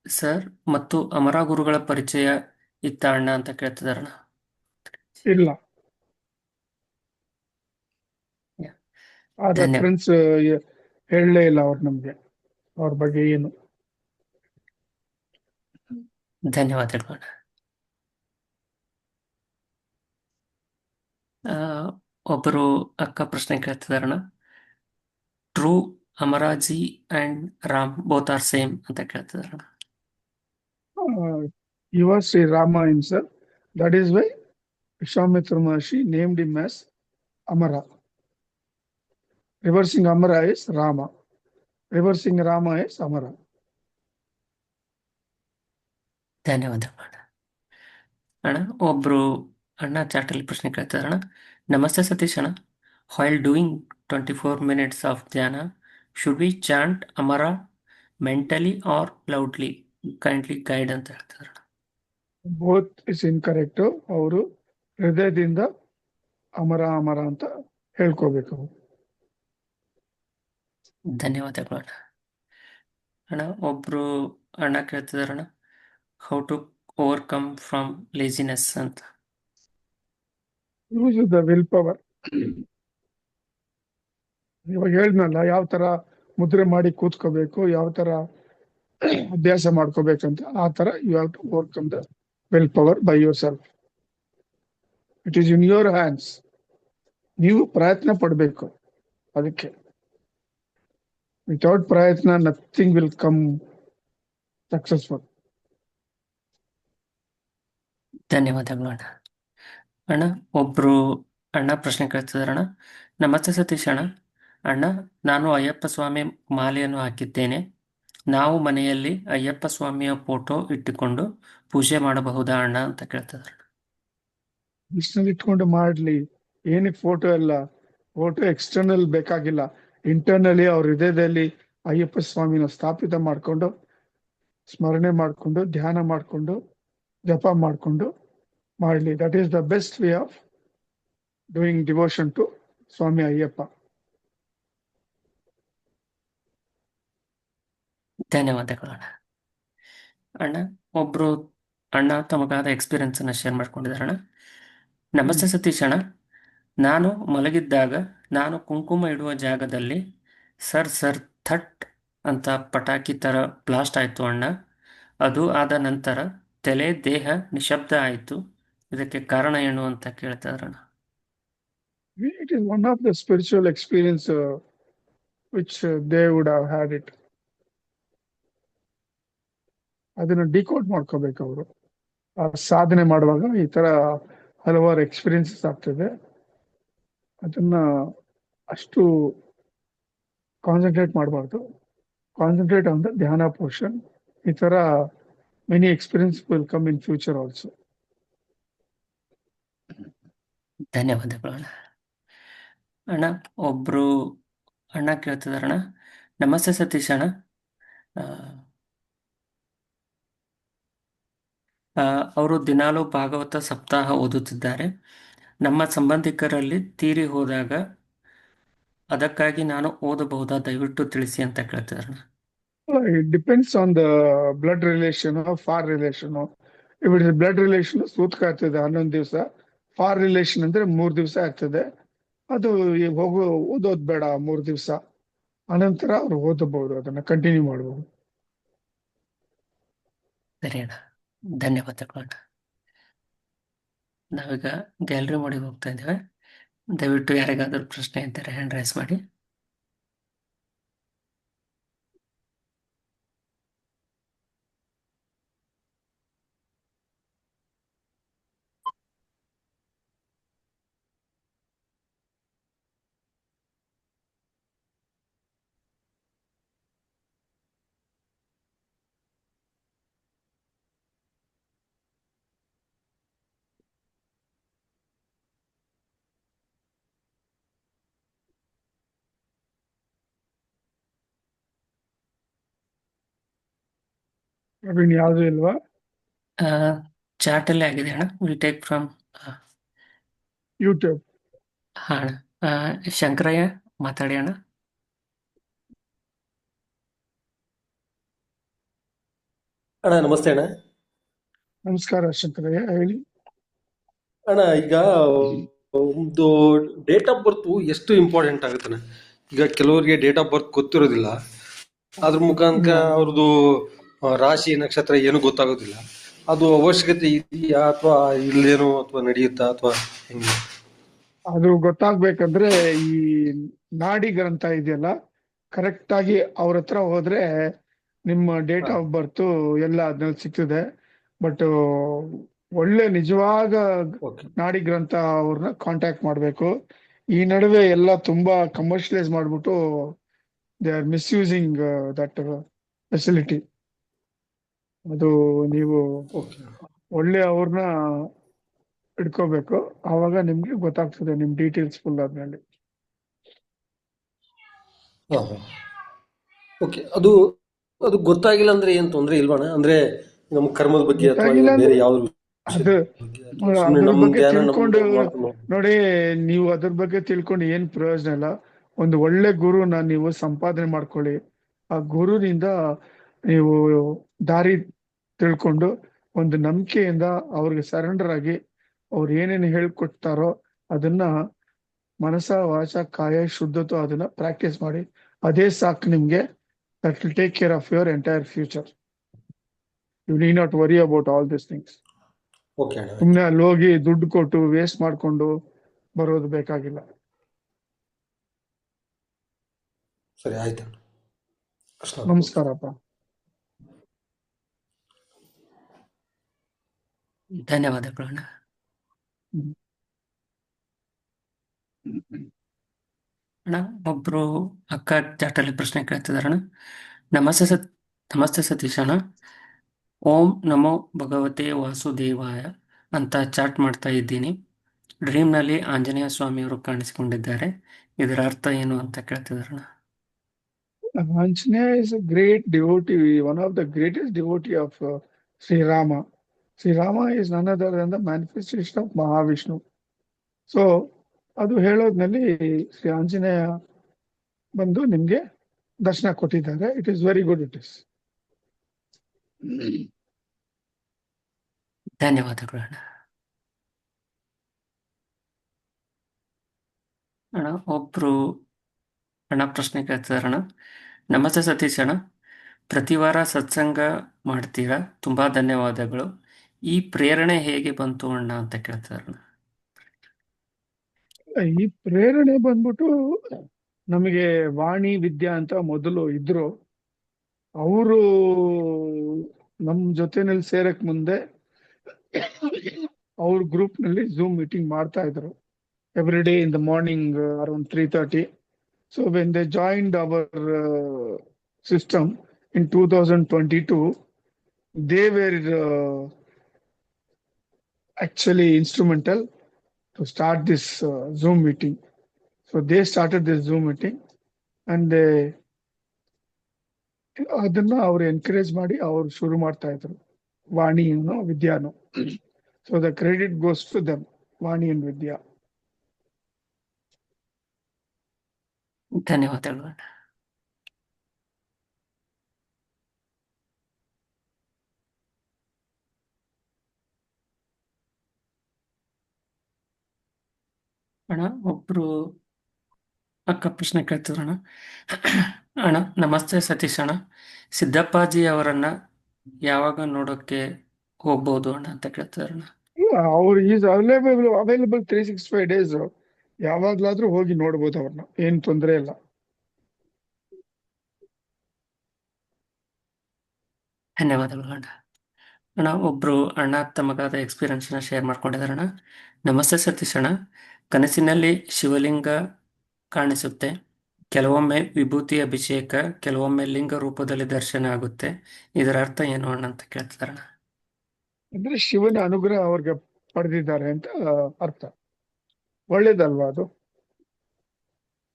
ಸರ್ ಮತ್ತು ಅಮರ ಗುರುಗಳ ಪರಿಚಯ ಇತ್ತ ಅಣ್ಣ ಅಂತ ಕೇಳ್ತಿದಾರಣ್ಣ. ಇಲ್ಲ, ಆ ಧನ್ಯ ರೆಫರೆನ್ಸ್ ಹೇಳಲೇ ಇಲ್ಲ ಅವ್ರು ನಮ್ಗೆ ಅವ್ರ ಬಗ್ಗೆ ಏನು. ಧನ್ಯವಾದಗಳು ಅಣ್ಣ. ಒಬ್ಬರು ಅಕ್ಕ ಪ್ರಶ್ನೆ ಕೇಳ್ತಿದಾರಣ್ಣ. ಟ್ರೂ Amaraji and Ram both are same ಅಂತ ಕೇಳ್ತಿದಾರಣ್ಣ. He was Sri Rama himself. That is why Vishwamitra Maharshi named him as Amara. Reversing Amara is Rama. Reversing Rama is Amara. ಧನ್ಯವಾದಗಳು ಅಣ್ಣ. ಅಣ್ಣ ಒಬ್ರು ಅಣ್ಣ ಚಾಟಲ್ಲಿ ಪ್ರಶ್ನೆ ಕೇಳ್ತಿದಾರಣ್ಣ. ನಮಸ್ತೆ ಸತೀಶ್ ಅಣ್ಣ, while doing 24 minutes of dhyana, should we chant Amara mentally or loudly? Kindly guide ಅಂತ ಹೇಳ್ತಿದಾರಣ್ಣ. Both is incorrect. ಅವರು ಹೃದಯದಿಂದ ಅಮರ ಅಮರ ಅಂತ ಹೇಳ್ಕೋಬೇಕು. ಧನ್ಯವಾದಗಳು ಅಣ್ಣ. ಅಣ್ಣ ಒಬ್ರು ಅಣ್ಣ ಕೇಳ್ತಿದಾರಣ್ಣ, how to overcome from laziness ಅಂತ. Use the will power. ಇವಾಗ ಹೇಳಿದ್ನಲ್ಲ ಯಾವ ತರ ಮುದ್ರೆ ಮಾಡಿ ಕೂತ್ಕೋಬೇಕು, ಯಾವ ತರ ಅಭ್ಯಾಸ ಮಾಡ್ಕೋಬೇಕಂತ. ಆ ತರ you have to overcome the will power by your self. It is in your hands. ನೀವು ಪ್ರಯತ್ನ ಪಡ್ಬೇಕು ಅದಕ್ಕೆ. ವಿತೌಟ್ ಪ್ರಯತ್ನ ನಥಿಂಗ್ ವಿಲ್ ಕಮ್ ಸಕ್ಸಸ್ಫುಲ್. ಧನ್ಯವಾದಗಳು ಅಣ್ಣ. ಅಣ್ಣ ಒಬ್ರು ಅಣ್ಣ ಪ್ರಶ್ನೆ ಕೇಳ್ತಿದಾರಣ್ಣ. ನಮಸ್ತೆ ಸತೀಶ್ ಅಣ್ಣ. ಅಣ್ಣ, ನಾನು ಅಯ್ಯಪ್ಪ ಸ್ವಾಮಿ ಮಾಲೆಯನ್ನು ಹಾಕಿದ್ದೇನೆ. ನಾವು ಮನೆಯಲ್ಲಿ ಅಯ್ಯಪ್ಪ ಸ್ವಾಮಿಯ ಫೋಟೋ ಇಟ್ಟುಕೊಂಡು ಪೂಜೆ ಮಾಡಬಹುದಾ ಅಣ್ಣ ಅಂತ ಕೇಳ್ತಿದಾರೆ. ಕೃಷ್ಣನ್ ಇಟ್ಕೊಂಡು ಮಾಡ್ಲಿ, ಏನಕ್ಕೆ ಫೋಟೋ ಎಲ್ಲ? ಫೋಟೋ ಎಕ್ಸ್ಟರ್ನಲ್ ಬೇಕಾಗಿಲ್ಲ. ಇಂಟರ್ನಲಿ ಅವ್ರ ಹೃದಯದಲ್ಲಿ ಅಯ್ಯಪ್ಪ ಸ್ವಾಮಿನ ಸ್ಥಾಪಿತ ಮಾಡ್ಕೊಂಡು ಸ್ಮರಣೆ ಮಾಡ್ಕೊಂಡು ಧ್ಯಾನ ಮಾಡ್ಕೊಂಡು ಜಪ ಮಾಡ್ಕೊಂಡು ಮಾಡ್ಲಿ. That is the best way of doing devotion to Swami Ayyappa. ಧನ್ಯವಾದಗಳು ಅಣ್ಣ. ಅಣ್ಣ ಒಬ್ರು ಅಣ್ಣ ತಮಗಾದ ಎಕ್ಸ್ಪೀರಿಯನ್ಸ್ ಅನ್ನ ಶೇರ್ ಮಾಡ್ಕೊಂಡಿದಾರಣ್ಣ. ನಮಸ್ತೆ ಸತೀಶ್ ಅಣ್ಣ, ನಾನು ಮಲಗಿದ್ದಾಗ ನಾನು ಕುಂಕುಮ ಇಡುವ ಜಾಗದಲ್ಲಿ ಸರ್ ಸರ್ ಥಟ್ ಅಂತ ಪಟಾಕಿ ತರ ಬ್ಲಾಸ್ಟ್ ಆಯ್ತು ಅಣ್ಣ. ಅದು ಆದ ನಂತರ ತಲೆ ದೇಹ ನಿಶಬ್ದ ಆಯಿತು. ಇದಕ್ಕೆ ಕಾರಣ ಏನು ಅಂತ ಕೇಳ್ತಾರಣ್ಣ. It is one of the spiritual experience which they would have had it. ಅದನ್ನ ಡಿಕೋಡ್ ಮಾಡ್ಕೋಬೇಕು ಅವರು. ಆ ಸಾಧನೆ ಮಾಡುವಾಗ ಈ ತರ ಹಲವಾರು ಎಕ್ಸ್ಪೀರಿಯನ್ಸಸ್ ಆಗ್ತದೆ. ಅದನ್ನ ಅಷ್ಟು ಕಾನ್ಸಂಟ್ರೇಟ್ ಮಾಡಬಾರ್ದು. ಕಾನ್ಸಂಟ್ರೇಟ್ ಆನ್ ದ ಧ್ಯಾನ ಪೋರ್ಷನ್. ಈ ತರ many experience will come in future also. ಧನ್ಯವಾದಗಳು ಅಣ್ಣ. ಅಣ್ಣ ಒಬ್ರು ಅಣ್ಣ ಕೇಳ್ತಿದಾರಣ್ಣ. ನಮಸ್ತೆ ಸತೀಶ್ ಅಣ್ಣ, ಅವರು ದಿನಾಲೂ ಭಾಗವತ ಸಪ್ತಾಹ ಓದುತ್ತಿದ್ದಾರೆ. ನಮ್ಮ ಸಂಬಂಧಿಕರಲ್ಲಿ ತೀರಿ ಹೋದಾಗ ಅದಕ್ಕಾಗಿ ನಾನು ಓದಬಹುದಾ, ದಯವಿಟ್ಟು ತಿಳಿಸಿ ಅಂತ ಕೇಳ್ತಿದಾರಣ್ಣ. It depends on the blood relation or far relation. If it is blood relation, ಸೂತ್ಕ ಆಗ್ತದೆ 11 ದಿವಸ. ಫಾರ್ ರಿಲೇಷನ್ ಅಂದ್ರೆ 3 ದಿವಸ ಆಗ್ತದೆ. ಅದು ಓದೋದ್ ಬೇಡ 3 ದಿವಸ. ಅನಂತರ ಅವ್ರು ಓದಬಹುದು, ಅದನ್ನ ಕಂಟಿನ್ಯೂ ಮಾಡಬಹುದು. ಸರಿ ಅಣ್ಣ, ಧನ್ಯವಾದಗಳು ಅಣ್ಣ. ನಾವೀಗ ಗ್ಯಾಲರಿ ಮೋಡಿಗೆ ಹೋಗ್ತಾ ಇದ್ದೇವೆ. ದಯವಿಟ್ಟು ಯಾರಿಗಾದ್ರೂ ಪ್ರಶ್ನೆ ಇದ್ದರೆ ಹ್ಯಾಂಡ್ ರೈಸ್ ಮಾಡಿ. ಪ್ರವೀಣ್ ಯಾವುದು ಇಲ್ವಾ? ಚಾಟಲ್ಲೇ ಆಗಿದೆ ಅಣ್ಣ. Will take from YouTube. ಅಣ್ಣ. ಶಂಕರಯ್ಯ ಮಾತಾಡಿ ಅಣ್ಣ. ಅಣ್ಣ ನಮಸ್ತೆ ಅಣ್ಣ. ನಮಸ್ಕಾರ ಶಂಕರಯ್ಯ, ಹೇಳಿ. ಅಣ್ಣ ಈಗ ಒಂದು ಡೇಟ್ ಆಫ್ ಬರ್ತ್ ಎಷ್ಟು ಇಂಪಾರ್ಟೆಂಟ್ ಆಗುತ್ತಣ್ಣ? ಈಗ ಕೆಲವರಿಗೆ ಡೇಟ್ ಆಫ್ ಬರ್ತ್ ಗೊತ್ತಿರೋದಿಲ್ಲ, ಅದ್ರ ಮುಖಾಂತರ ಅವ್ರದ್ದು ರಾಶಿ ನಕ್ಷತ್ರ ಏನು ಗೊತ್ತಾಗೋದಿಲ್ಲ. ಅದು ಅವಶ್ಯಕತೆ ಇದೆಯಾ ಅಥವಾ ಇಲ್ಲೇನೋ ಅಥವಾ ನಡೆಯುತ್ತಾ ಅಥವಾ ಹೆಂಗೆ? ಅದು ಗೊತ್ತಾಗ್ಬೇಕಂದ್ರೆ ಈ ನಾಡಿ ಗ್ರಂಥ ಇದೆಯಲ್ಲ, ಕರೆಕ್ಟ್ ಆಗಿ ಅವ್ರ ಹತ್ರ ಹೋದ್ರೆ ನಿಮ್ಮ ಡೇಟ್ ಆಫ್ ಬರ್ತ್ ಎಲ್ಲ ಅದ್ರಲ್ಲಿ ಸಿಗ್ತದೆ. ಬಟ್ ಒಳ್ಳೆ ನಿಜವಾದ ಓಕೆ ನಾಡಿ ಗ್ರಂಥ ಅವ್ರನ್ನ ಕಾಂಟ್ಯಾಕ್ಟ್ ಮಾಡ್ಬೇಕು. ಈ ನಡುವೆ ಎಲ್ಲ ತುಂಬಾ ಕಮರ್ಷಿಯಲೈಸ್ ಮಾಡ್ಬಿಟ್ಟು they are misusing that facility. ಅದು ನೀವು ಓಕೆ ಒಳ್ಳೆ ಅವ್ರನ್ನ ಇಟ್ಕೋಬೇಕು, ಆವಾಗ ನಿಮ್ಗೆ ಗೊತ್ತಾಗ್ತದೆ ನಿಮ್ ಡೀಟೇಲ್ಸ್ ಫುಲ್ ಆದ್ಮೇಲೆ. ಹಾ ಹಾ ಓಕೆ. ಅದು ಅದು ಗೊತ್ತಾಗಿಲ್ಲ ಅಂದ್ರೆ ಏನ್ ತೊಂದ್ರೆ ಇಲ್ವಣ್ಣ? ಅಂದ್ರೆ ನಮ್ಮ ಕರ್ಮದ ಬಗ್ಗೆ ಅಥವಾ ಗೊತ್ತಾಗಿಲ್ಲ ಬೇರೆ ಅಂದ್ರೆ ಯಾವ್ದು ಅದು ಸುಮ್ಮನೆ ಅದ್ರ ನಮ್ ಬಗ್ಗೆ ಧ್ಯಾನ ತಿಳ್ಕೊಂಡು ಮಾಡ್ಕೊಂಡು ನೋಡಿ, ನೀವು ಅದ್ರ ಬಗ್ಗೆ ತಿಳ್ಕೊಂಡು ಏನ್ ಪ್ರಯೋಜನ ಇಲ್ಲ. ಒಂದು ಒಳ್ಳೆ ಗುರುನ ನೀವು ಸಂಪಾದನೆ ಮಾಡ್ಕೊಳ್ಳಿ. ಆ ಗುರುನಿಂದ ನೀವು ದಾರಿ ತಿಳ್ಕೊಂಡು ಒಂದು ನಂಬಿಕೆಯಿಂದ ಅವ್ರಿಗೆ ಸರೆಂಡರ್ ಆಗಿ ಅವ್ರು ಏನೇನು ಹೇಳ್ಕೊಡ್ತಾರೋ ಅದನ್ನ ಮನಸ ವಾಚ ಕಾಯ ಶುದ್ಧತ್ವ ಅದನ್ನ ಪ್ರಾಕ್ಟೀಸ್ ಮಾಡಿ. ಅದೇ ಸಾಕು ನಿಮ್ಗೆ. That will take care of your entire future. You need not worry about all this things. Okay ಅಣ್ಣ. ಸುಮ್ನೆ ಅಲ್ಲಿ ಹೋಗಿ ದುಡ್ಡು ಕೊಟ್ಟು ವೇಸ್ಟ್ ಮಾಡ್ಕೊಂಡು ಬರೋದು ಬೇಕಾಗಿಲ್ಲ. ಸರಿ ಆಯ್ತು ಅಣ್ಣ. ಕೃಷ್ಣ. ನಮಸ್ಕಾರಪ್ಪ. ಧನ್ಯವಾದಗಳು ಅಣ್ಣ. ಹ್ಮ್. ಅಣ್ಣ, ಒಬ್ರು ಅಕ್ಕ ಚಾಟಲ್ಲಿ ಪ್ರಶ್ನೆ ಕೇಳ್ತಿದಾರಣ್ಣ. ನಮಸ್ತೆ ಸತೀಶ್ ಅಣ್ಣ. ಓಂ ನಮೋ ಭಗವತೆ ವಾಸುದೇವಾಯ ಅಂತ ಚಾಟ್ ಮಾಡ್ತಾ ಇದ್ದೀನಿ. ಡ್ರೀಮ್ನಲ್ಲಿ ಆಂಜನೇಯ ಸ್ವಾಮಿಯವರು ಕಾಣಿಸಿಕೊಂಡಿದ್ದಾರೆ. ಇದರ ಅರ್ಥ ಏನು ಅಂತ ಕೇಳ್ತಿದಾರಣ್ಣ. Anjaneya is a great devotee, one of the greatest devotee of Sri Rama. Sri Rama is none other than the manifestation of Mahavishnu. So ಅದು ಹೇಳೋದ್ನಲ್ಲಿ ಶ್ರೀ ಆಂಜನೇಯ ಬಂದು ನಿಮ್ಗೆ ದರ್ಶನ ಕೊಟ್ಟಿದ್ದಾರೆ. It is very good. It is. ಧನ್ಯವಾದಗಳು ಅಣ್ಣ. ಅಣ್ಣ, ಒಬ್ರು ಅಣ್ಣ ಪ್ರಶ್ನೆ ಕೇಳ್ತಿದಾರಣ್ಣ. ನಮಸ್ತೆ ಸತೀಶ್ ಅಣ್ಣ, ಪ್ರತಿ ವಾರ ಸತ್ಸಂಗ ಮಾಡ್ತೀರಾ, ತುಂಬಾ ಧನ್ಯವಾದಗಳು. ಈ ಪ್ರೇರಣೆ ಹೇಗೆ ಬಂತು ಅಣ್ಣ ಅಂತ ಕೇಳ್ತಿದಾರಣ್ಣ. ಈ ಪ್ರೇರಣೆ ಬಂದ್ಬಿಟ್ಟು ನಮಗೆ ವಾಣಿ ವಿದ್ಯಾ ಅಂತ ಮೊದಲು ಇದ್ರು. ಅವರು ನಮ್ ಜೊತೆನಲ್ಲಿ ಸೇರಕ್ ಮುಂದೆ ಅವ್ರ ಗ್ರೂಪ್ ನಲ್ಲಿ ಝೂಮ್ ಮೀಟಿಂಗ್ ಮಾಡ್ತಾ ಇದ್ರು every day in the morning around 3:30. So when they joined our system in 2022, they were actually instrumental to start this Zoom meeting. So they started this Zoom meeting and ಅದನ್ನ ಅವ್ರು encourage ಮಾಡಿ ಅವ್ರು ಶುರು ಮಾಡ್ತಾ ಇದ್ರು ವಾಣಿಯನ್ನು ವಿದ್ಯಾನು. So the credit goes to them, Vani and Vidya. ಧನ್ಯವಾದಗಳು ಅಣ್ಣ. ಅಣ್ಣ, ಒಬ್ರು ಅಕ್ಕ ಪ್ರಶ್ನೆ ಕೇಳ್ತಿದ್ರಣ್ಣ. ಅಣ್ಣ ನಮಸ್ತೆ ಸತೀಶ್ ಅಣ್ಣ, ಸಿದ್ದಪ್ಪಾಜಿ ಅವರನ್ನ ಯಾವಾಗ ನೋಡೋಕೆ ಹೋಗ್ಬೋದು ಅಣ್ಣ ಅಂತ ಕೇಳ್ತಿದಾರಣ್ಣ. ಅವ್ರು ಈಸ್ ಅವೈಲೇಬಲ್ 365 days. ಯಾವಾಗ್ಲಾದ್ರೂ ಹೋಗಿ ನೋಡ್ಬೋದು ಅವ್ರನ್ನ, ಏನ್ ತೊಂದರೆ ಇಲ್ಲ. ಧನ್ಯವಾದಗಳು ಅಣ್ಣ. ಅಣ್ಣ, ಒಬ್ರು ಅಣ್ಣ ತಮಗಾದ ಎಕ್ಸ್ಪೀರಿಯನ್ಸ್ನ ಶೇರ್ ಮಾಡ್ಕೊಂಡಿದಾರಣ್ಣ. ನಮಸ್ತೆ ಸತೀಶ್ ಅಣ್ಣ, ಕನಸಿನಲ್ಲಿ ಶಿವಲಿಂಗ ಕಾಣಿಸುತ್ತೆ, ಕೆಲವೊಮ್ಮೆ ವಿಭೂತಿ ಅಭಿಷೇಕ, ಕೆಲವೊಮ್ಮೆ ಲಿಂಗ ರೂಪದಲ್ಲಿ ದರ್ಶನ ಆಗುತ್ತೆ. ಇದರ ಅರ್ಥ ಏನು ಅಣ್ಣ ಅಂತ ಕೇಳ್ತಿದಾರಣ್ಣ. ಅಂದ್ರೆ ಶಿವನ ಅನುಗ್ರಹ ಅವ್ರಿಗೆ ಪಡೆದಿದ್ದಾರೆ ಅಂತ ಅರ್ಥ. ಒಳ್ಳೇದಲ್ವಾ ಅದು?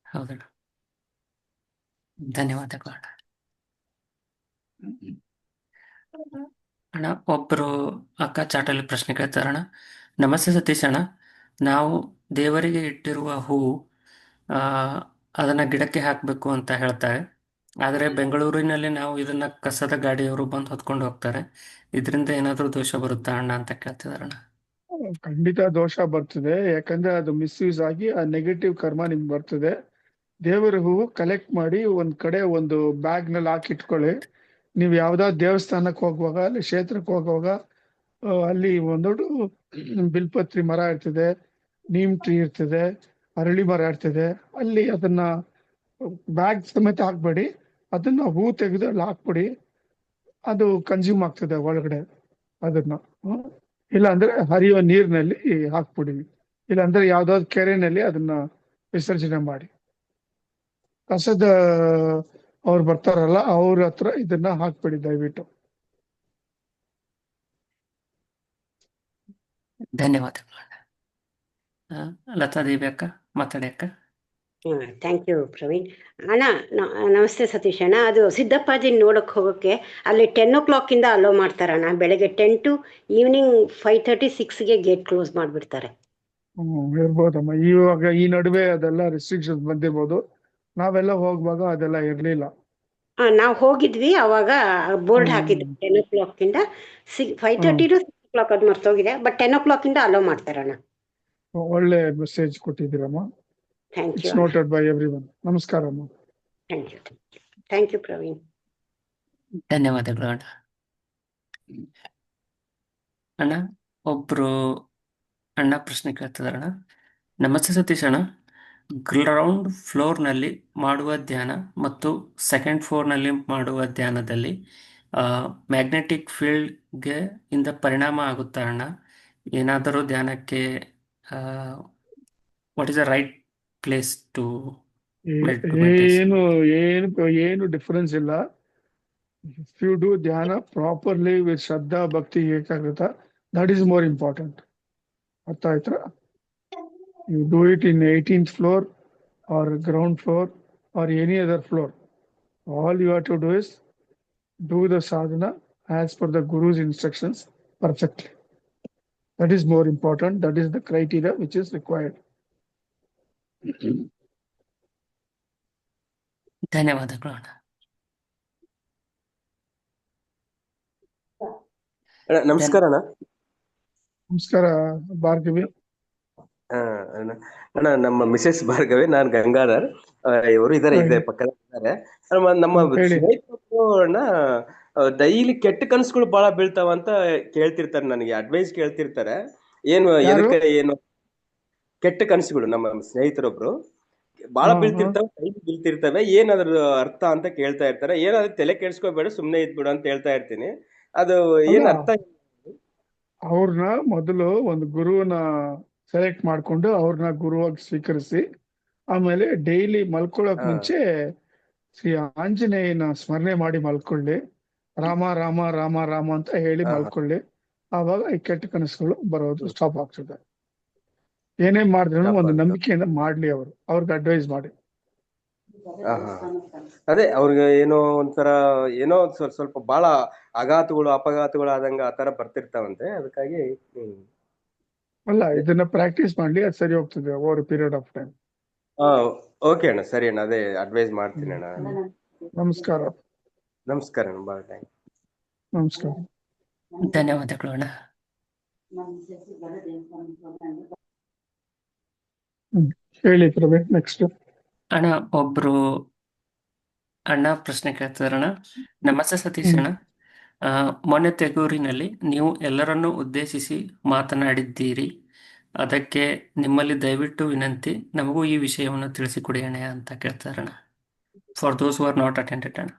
ಹೌದಣ್ಣ, ಧನ್ಯವಾದಗಳು ಅಣ್ಣ. ಅಣ್ಣ ಒಬ್ಬರು ಅಕ್ಕ ಚಾಟಲ್ಲಿ ಪ್ರಶ್ನೆ ಕೇಳ್ತಾರಣ್ಣ. ನಮಸ್ತೆ ಸತೀಶ್ ಅಣ್ಣ, ನಾವು ದೇವರಿಗೆ ಇಟ್ಟಿರುವ ಹೂವು ಆ, ಅದನ್ನ ಗಿಡಕ್ಕೆ ಹಾಕಬೇಕು ಅಂತ ಹೇಳ್ತಾರೆ. ಆದರೆ ಬೆಂಗಳೂರಿನಲ್ಲಿ ನಾವು ಇದನ್ನ ಕಸದ ಗಾಡಿಯವರು ಬಂದು ಹೊತ್ಕೊಂಡು ಹೋಗ್ತಾರೆ. ಇದರಿಂದ ಏನಾದರೂ ದೋಷ ಬರುತ್ತಾ ಅಣ್ಣ ಅಂತ ಕೇಳ್ತಿದಾರಣ್ಣ. ಖಂಡಿತ ದೋಷ ಬರ್ತದೆ, ಯಾಕಂದ್ರೆ ಅದು ಮಿಸ್ಯೂಸ್ ಆಗಿ ಆ ನೆಗೆಟಿವ್ ಕರ್ಮ ನಿಮ್ಗೆ ಬರ್ತದೆ. ದೇವರ ಹೂವು ಕಲೆಕ್ಟ್ ಮಾಡಿ ಒಂದ್ ಕಡೆ ಒಂದು ಬ್ಯಾಗ್ ನಲ್ಲಿ ಹಾಕಿಟ್ಕೊಳ್ಳಿ. ನೀವು ಯಾವ್ದಾದ್ರು ದೇವಸ್ಥಾನಕ್ಕೆ ಹೋಗುವಾಗ, ಅಲ್ಲಿ ಕ್ಷೇತ್ರಕ್ಕೆ ಹೋಗುವಾಗ ಅಲ್ಲಿ ಒಂದೊಂದು ಬಿಲ್ಪತ್ರಿ ಮರ ಇರ್ತದೆ, ನೀಮ್ ಟ್ರೀ ಇರ್ತದೆ, ಅರಳಿ ಮರ ಇರ್ತದೆ. ಅಲ್ಲಿ ಅದನ್ನ ಬ್ಯಾಗ್ ಸಮೇತ ಹಾಕ್ಬೇಡಿ, ಅದನ್ನ ಹೂ ತೆಗೆದು ಅಲ್ಲಿ ಹಾಕ್ಬಿಡಿ. ಅದು ಕನ್ಸ್ಯೂಮ್ ಆಗ್ತದೆ ಒಳಗಡೆ. ಅದನ್ನ ಇಲ್ಲ ಅಂದ್ರೆ ಹರಿಯುವ ನೀರಿನಲ್ಲಿ ಹಾಕ್ಬಿಡಿ, ಇಲ್ಲ ಅಂದ್ರೆ ಯಾವ್ದಾದ್ರು ಕೆರೆನಲ್ಲಿ ಅದನ್ನ ವಿಸರ್ಜನೆ ಮಾಡಿ. ಕಸದ ಅವ್ರು ಬರ್ತಾರಲ್ಲ ಅವ್ರ ಹತ್ರ ಇದನ್ನ ಹಾಕ್ಬಿಡಿ ದಯವಿಟ್ಟು. ಧನ್ಯವಾದಗಳು ಅಣ್ಣ. ಲತಾ ದೇವಿ ಅಕ್ಕ ಮಾತಾಡಿ ಅಕ್ಕ. ಥ್ಯಾಂಕ್ ಯು ಪ್ರವೀಣ್ ಅಣ್ಣ. ನಮಸ್ತೆ ಸತೀಶ್ ಅಣ್ಣ. ಅದು ಸಿದ್ದಪ್ಪಾಜಿ ನೋಡಕ್ಕೆ ಹೋಗೋಕ್ಕೆ ಅಲ್ಲಿ 10 o'clock ಅಲೋ ಮಾಡ್ತಾರಣ್ಣ. ಬೆಳಗ್ಗೆ 10 to ಈವ್ನಿಂಗ್ 5:30, 6ಗೆ ಗೇಟ್ ಕ್ಲೋಸ್ ಮಾಡಿಬಿಡ್ತಾರೆ. ಇರ್ಬೋದಮ್ಮ. ಇವಾಗ ಈ ನಡುವೆ ಅದೆಲ್ಲ ರೆಸ್ಟ್ರಿಕ್ಷನ್ಸ್ ಬಂದಿರ್ಬೋದು. ನಾವೆಲ್ಲ ಹೋಗುವಾಗ ಅದೆಲ್ಲ ಇರ್ಲಿಲ್ಲ. ನಾವು ಹೋಗಿದ್ವಿ, ಅವಾಗ ಬೋರ್ಡ್ ಹಾಕಿದ್ವಿ 10 o'clock 5:30 to 6 o'clock. ಅದು ಮರ್ತೋಗಿದೆ, ಬಟ್ 10 o'clock ಅಲೋ ಮಾಡ್ತಾರಣ್ಣ. ಒಳ್ಳೆ ಮೆಸೇಜ್ ಕೊಟ್ಟಿದ್ದೀರಮ್ಮ. Thank you it's noted by everyone. ನಮಸ್ಕಾರ ಅಮ್ಮ. Thank you Praveen. ಧನ್ಯವಾದಗಳು ಅಣ್ಣ. ಅಣ್ಣ ಒಬ್ರು ಅಣ್ಣ ಪ್ರಶ್ನೆ ಕೇಳ್ತಿದಾರಣ್ಣ. ನಮಸ್ತೆ ಸತೀಶ್ ಅಣ್ಣ, ಗ್ರೌಂಡ್ ಫ್ಲೋರ್ನಲ್ಲಿ ಮಾಡುವ ಧ್ಯಾನ ಮತ್ತು ಸೆಕೆಂಡ್ ಫ್ಲೋರ್ನಲ್ಲಿ ಮಾಡುವ ಧ್ಯಾನದಲ್ಲಿ ಮ್ಯಾಗ್ನೆಟಿಕ್ ಫೀಲ್ಡ್ಗೆ ಇಂದ ಪರಿಣಾಮ ಆಗುತ್ತಾ ಅಣ್ಣ? ಏನಾದರೂ ಧ್ಯಾನಕ್ಕೆ what is the right place to ಏನು ಡಿಫರೆನ್ಸ್ ಇಲ್ಲ. If you do dhyana properly with shraddha bhakti ekagrata, that is more important. ಅರ್ಥ ಆಯ್ತಾ? You do it in 18th floor or ground floor or any other floor. All you have to do is do the sadhana as per the Guru's instructions perfectly. That is more important. That is the criteria which is required. ಧನ್ಯವಾದಗಳು ಅಣ್ಣ. ನಮಸ್ಕಾರ ಅಣ್ಣ. ನಮಸ್ಕಾರ ಭಾರ್ಗವಿ. ಅಣ್ಣ ನಮ್ಮ Mrs Bhargavi, ನಾನು ಗಂಗಾಧರ್. ಇವರು ಇದಾರೆ, ಇದೆ ಪಕ್ಕದಲ್ಲಿ ಇದ್ದಾರೆ. ನಮ್ಮ ಸ್ನೇಹಿತರು ಅಣ್ಣ ಡೈಲಿ ಕೆಟ್ಟ ಕನಸುಗಳು ಬಹಳ ಬೀಳ್ತಾವ ಅಂತ ಕೇಳ್ತಿರ್ತಾರೆ, ನನಗೆ ಅಡ್ವೈಸ್ ಕೇಳ್ತಿರ್ತಾರೆ. ಏನು ಎದಕ್ಕೆ ಏನು ಕೆಟ್ಟ ಕನಸುಗಳು ನಮ್ಮ ಸ್ನೇಹಿತರೊಬ್ರು ಬಹಳ ಬೀಳ್ತಿರ್ತವೆ, ಏನಾದ್ರ ಅರ್ಥ ಅಂತ ಕೇಳ್ತಾ ಇರ್ತಾರೆ. ಏನಾದ್ರು ತಲೆ ಕೆಡ್ಸ್ಕೋಬೇಡ, ಸುಮ್ನೆ ಇದ್ಬಿಡು ಅಂತ ಹೇಳ್ತಾ ಇರ್ತೀನಿ. ಅದು ಏನ್ ಅರ್ಥ? ಅವ್ರನ್ನ ಮೊದಲು ಒಂದು ಗುರುವನ್ನ ಸೆಲೆಕ್ಟ್ ಮಾಡ್ಕೊಂಡು ಅವ್ರನ್ನ ಗುರುವಾಗಿ ಸ್ವೀಕರಿಸಿ, ಆಮೇಲೆ ಡೈಲಿ ಮಲ್ಕೊಳ್ಳೋಕ್ ಮುಂಚೆ ಶ್ರೀ ಆಂಜನೇಯನ ಸ್ಮರಣೆ ಮಾಡಿ ಮಲ್ಕೊಳ್ಳಿ. ರಾಮ ರಾಮ ರಾಮ ರಾಮ ಅಂತ ಹೇಳಿ ಮಲ್ಕೊಳ್ಳಿ. ಆವಾಗ ಈ ಕೆಟ್ಟ ಕನಸುಗಳು ಬರೋದು ಸ್ಟಾಪ್ ಆಗ್ತದೆ. ಏನೇ ಮಾಡಿದ್ರು ಒಂದು ನಂಬಿಕೆಯಿಂದ ಮಾಡ್ಲಿ, ಅವ್ರಿಗೆ ಅಡ್ವೈಸ್ ಮಾಡಿ. ಅದೇ ಅವ್ರಿಗೆ ಏನೋ ಒಂಥರ ಏನೋ ಸ್ವಲ್ಪ ಬಹಳ ಆಘಾತಗಳು ಅಪಘಾತಗಳು ಆದಂಗ ಆತರ ಬರ್ತಿರ್ತಾವಂತೆ, ಅದಕ್ಕಾಗಿ ಅಲ್ಲ, ಇದನ್ನ ಪ್ರಾಕ್ಟೀಸ್ ಮಾಡ್ಲಿ, ಅದು ಸರಿ ಹೋಗ್ತದೆ over period of time. Okay ಅಣ್ಣ, ಸರಿ ಅಣ್ಣ, ಅದೇ ಅಡ್ವೈಸ್ ಮಾಡ್ತೀನಿ ಅಣ್ಣ. ನಮಸ್ಕಾರ. ನಮಸ್ಕಾರ ಅಣ್ಣ, ಬಾಯ್. Thank you. ನಮಸ್ಕಾರ. ಧನ್ಯವಾದಗಳು ಅಣ್ಣ. ಹೇಳಿ ಪ್ರವೀಣ್, ನೆಕ್ಸ್ಟ್. ಅಣ್ಣ ಒಬ್ರು ಅಣ್ಣ ಪ್ರಶ್ನೆ ಕೇಳ್ತಿದಾರಣ್ಣ. ನಮಸ್ತೆ ಸತೀಶ್ ಅಣ್ಣ, ಮೊನ್ನೆ ತೆಗೂರಿನಲ್ಲಿ ನೀವು ಎಲ್ಲರನ್ನೂ ಉದ್ದೇಶಿಸಿ ಮಾತನಾಡಿದ್ದೀರಿ. ಅದಕ್ಕೆ ನಿಮ್ಮಲ್ಲಿ ದಯವಿಟ್ಟು ವಿನಂತಿ, ನಮಗೂ ಈ ವಿಷಯವನ್ನು ತಿಳಿಸಿಕೊಡಿ ಅಣ್ಣ ಅಂತ ಕೇಳ್ತಾರಣ್ಣ. For those who are not attended ಅಣ್ಣ.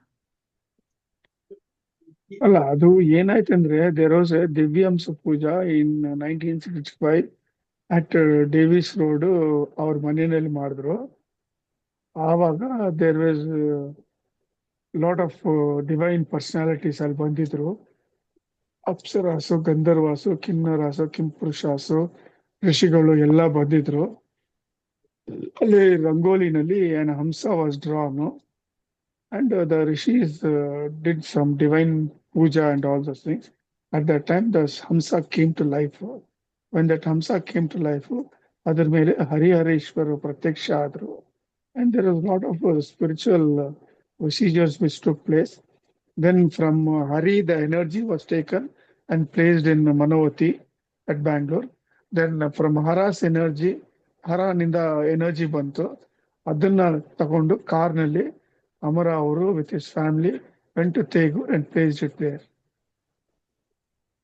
ಅಲ್ಲ, ಅದು ಏನಾಯ್ತಂದ್ರೆ there was a Divyamsha puja in 1965 at Davis road. ಅವ್ರ ಮನೆಯಲ್ಲಿ ಮಾಡಿದ್ರು. ಆವಾಗ there was lot of divine personalities ಅಲ್ಲಿ ಬಂದಿದ್ರು. ಅಪ್ಸರಾಸು, ಗಂಧರ್ವಾಸು, ಕಿನ್ನರಾಸು, ಕಿಂಪುರುಷಾಸು, ಋಷಿಗಳು ಎಲ್ಲ ಬಂದಿದ್ರು. ಅಲ್ಲಿ ರಂಗೋಲಿನಲ್ಲಿ an hamsa was drawn and the rishis did some divine puja and all those things. At that time, the Hamsa came to life. When that Hamsa came to life, ಅದರ ಮೇಲೆ ಹರಿಹರೇಶ್ವರ ಪ್ರತ್ಯಕ್ಷ ಆದ್ರು. And there was a lot of spiritual procedures which took place. Then from Hari, the energy was taken and placed in Manavati at Bangalore. Then from Hara's energy, ಹರನಿಂದ energy ಬಂತು, ಅದನ್ನ ತಗೊಂಡು ಕಾರ್ನಲ್ಲಿ ಅಮರ ಅವರು with his family went to Tegur and placed it there.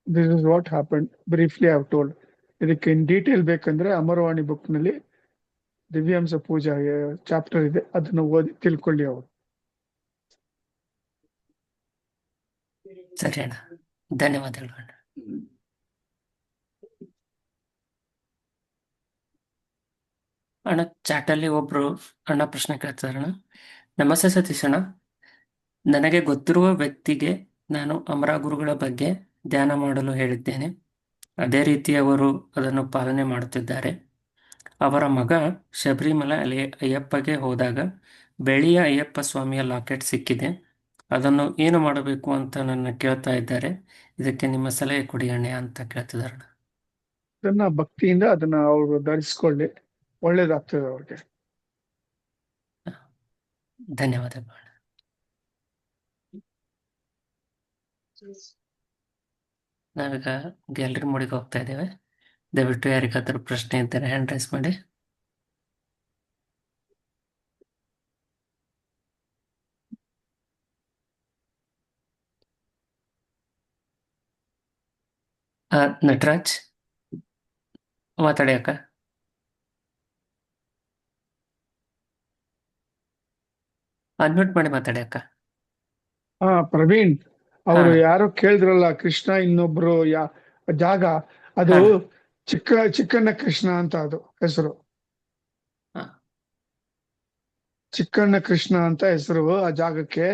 This is what happened. Briefly I have told. ಇದಕ್ಕೆ in detail ಬೇಕಂದ್ರೆ ಅಮರವಾಣಿ book ನಲ್ಲಿ ದಿವ್ಯಾಂಶ ಪೂಜಾ chapter ಇದೆ, ಅದನ್ನ ಓದಿ ತಿಳ್ಕೊಳ್ಳಿ ಅವರು. ಸರಿ ಅಣ್ಣ, ಧನ್ಯವಾದಗಳು ಅಣ್ಣ. ಅಣ್ಣ ಚಾಟಲ್ಲಿ ಒಬ್ರು ಅಣ್ಣ ಪ್ರಶ್ನೆ ಕೇಳ್ತಾರೆ ಅಣ್ಣ. ನಮಸ್ತೆ ಸತೀಶ್ ಅಣ್ಣ, ನನಗೆ ಗೊತ್ತಿರುವ ವ್ಯಕ್ತಿಗೆ ನಾನು ಅಮರ ಗುರುಗಳ ಬಗ್ಗೆ ಧ್ಯಾನ ಮಾಡಲು ಹೇಳಿದ್ದೇನೆ. ಅದೇ ರೀತಿ ಅವರು ಅದನ್ನು ಪಾಲನೆ ಮಾಡುತ್ತಿದ್ದಾರೆ. ಅವರ ಮಗ ಶಬರಿಮಲೆ ಅಯ್ಯಪ್ಪಗೆ ಹೋದಾಗ ಬೆಳ್ಳಿಯ ಅಯ್ಯಪ್ಪ ಸ್ವಾಮಿಯ ಲಾಕೆಟ್ ಸಿಕ್ಕಿದೆ. ಅದನ್ನು ಏನು ಮಾಡಬೇಕು ಅಂತ ನನ್ನ ಕೇಳ್ತಾ ಇದ್ದಾರೆ. ಇದಕ್ಕೆ ನಿಮ್ಮ ಸಲಹೆ ಕೊಡಿ ಅಣ್ಣ ಅಂತ ಕೇಳ್ತಿದ್ದಾರೆ. ಅದನ್ನ ಭಕ್ತಿಯಿಂದ ಅದನ್ನ ಅವರು ಧರಿಸ್ಕೊಳ್ಳಿ, ಒಳ್ಳೇದಾಗ್ತದೆ ಅವ್ರಿಗೆ. ಧನ್ಯವಾದಗಳು. ನಾವೀಗ ಗ್ಯಾಲರಿ ಮೋಡಿಗೆ ಹೋಗ್ತಾ ಇದ್ದೇವೆ. ದಯವಿಟ್ಟು ಯಾರಿಗಾದ್ರೂ ಪ್ರಶ್ನೆ ಇದ್ದರೆ ಹ್ಯಾಂಡ್ ರೈಸ್ ಮಾಡಿ. ನಟರಾಜ್ ಮಾತಾಡಿ ಅಕ್ಕ. ಅನ್ಮ್ಯೂಟ್ ಮಾಡಿ ಮಾತಾಡಿ ಅಕ್ಕ. ಪ್ರವೀಣ್, ಅವರು ಯಾರೋ ಕೇಳಿದ್ರಲ್ಲ ಕೃಷ್ಣ ಇನ್ನೊಬ್ರು ಜಾಗ, ಅದು ಚಿಕ್ಕಣ್ಣ ಕೃಷ್ಣ ಅಂತ ಅದು ಹೆಸರು. ಚಿಕ್ಕಣ್ಣ ಕೃಷ್ಣ ಅಂತ ಹೆಸರು ಆ ಜಾಗಕ್ಕೆ,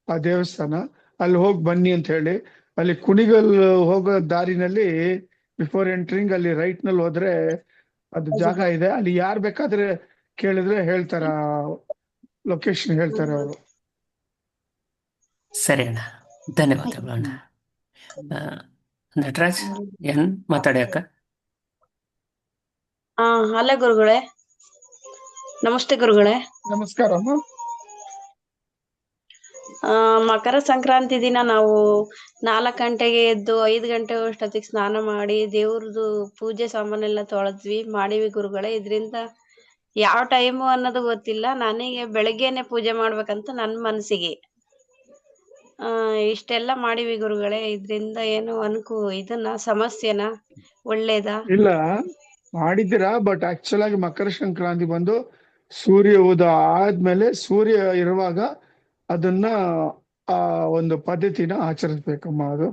ಆ ದೇವಸ್ಥಾನ. ಅಲ್ಲಿ ಹೋಗಿ ಬನ್ನಿ ಅಂತ ಹೇಳಿ, ಅಲ್ಲಿ ಕುಣಿಗಲ್ ಹೋಗೋ ದಾರಿನಲ್ಲಿ ಬಿಫೋರ್ ಎಂಟ್ರಿಂಗ್ ಅಲ್ಲಿ ರೈಟ್ ನಲ್ಲಿ ಹೋದ್ರೆ ಅದು ಜಾಗ ಇದೆ. ಅಲ್ಲಿ ಯಾರ್ ಬೇಕಾದ್ರೆ ಕೇಳಿದ್ರೆ ಹೇಳ್ತಾರ, ಲೊಕೇಶನ್ ಹೇಳ್ತಾರೆ ಅವರು. ಸರಿ ಅಣ್ಣ, ಧನ್ಯವಾದಗಳು ಅಣ್ಣ. ನಟರಾಜ್ ಏನ್ ಮಾತಾಡಿ ಅಕ್ಕ. ಹಲೋ ಗುರುಗಳೇ, ನಮಸ್ತೆ ಗುರುಗಳೇ. ನಮಸ್ಕಾರ. ಮಕರ ಸಂಕ್ರಾಂತಿ ದಿನ ನಾವು 4 ಗಂಟೆಗೆ ಎದ್ದು 5 ಗಂಟೆ ಅಷ್ಟೊತ್ತಿಗೆ ಸ್ನಾನ ಮಾಡಿ ದೇವ್ರದ್ದು ಪೂಜೆ ಸಾಮಾನೆಲ್ಲ ತೊಳೆದ್ವಿ ಮಾಡಿವಿ ಗುರುಗಳೇ. ಇದರಿಂದ ಯಾವ ಟೈಮು ಅನ್ನೋದು ಗೊತ್ತಿಲ್ಲ, ನನಗೆ ಬೆಳಗ್ಗೆನೆ ಪೂಜೆ ಮಾಡ್ಬೇಕಂತ ನನ್ನ ಮನಸ್ಸಿಗೆ. ಇಷ್ಟೆಲ್ಲ ಮಾಡಿವಿ ಗುರುಗಳೇ. ಇದರಿಂದ ಏನು ಇದನ್ನ ಸಮಸ್ಯೆನಾ ಒಳ್ಳೇದಾ? ಇಲ್ಲ, ಮಾಡಿದ್ದೀರಾ. ಬಟ್ ಆಕ್ಚುಲ್ ಆಗಿ ಮಕರ ಸಂಕ್ರಾಂತಿ ಬಂದು ಸೂರ್ಯ ಉದಯ ಆದ್ಮೇಲೆ, ಸೂರ್ಯ ಇರುವಾಗ ಅದನ್ನ ಆ ಒಂದು ಪದ್ಧತಿನ ಆಚರಿಸ್ಬೇಕಮ್ಮ. ಅದು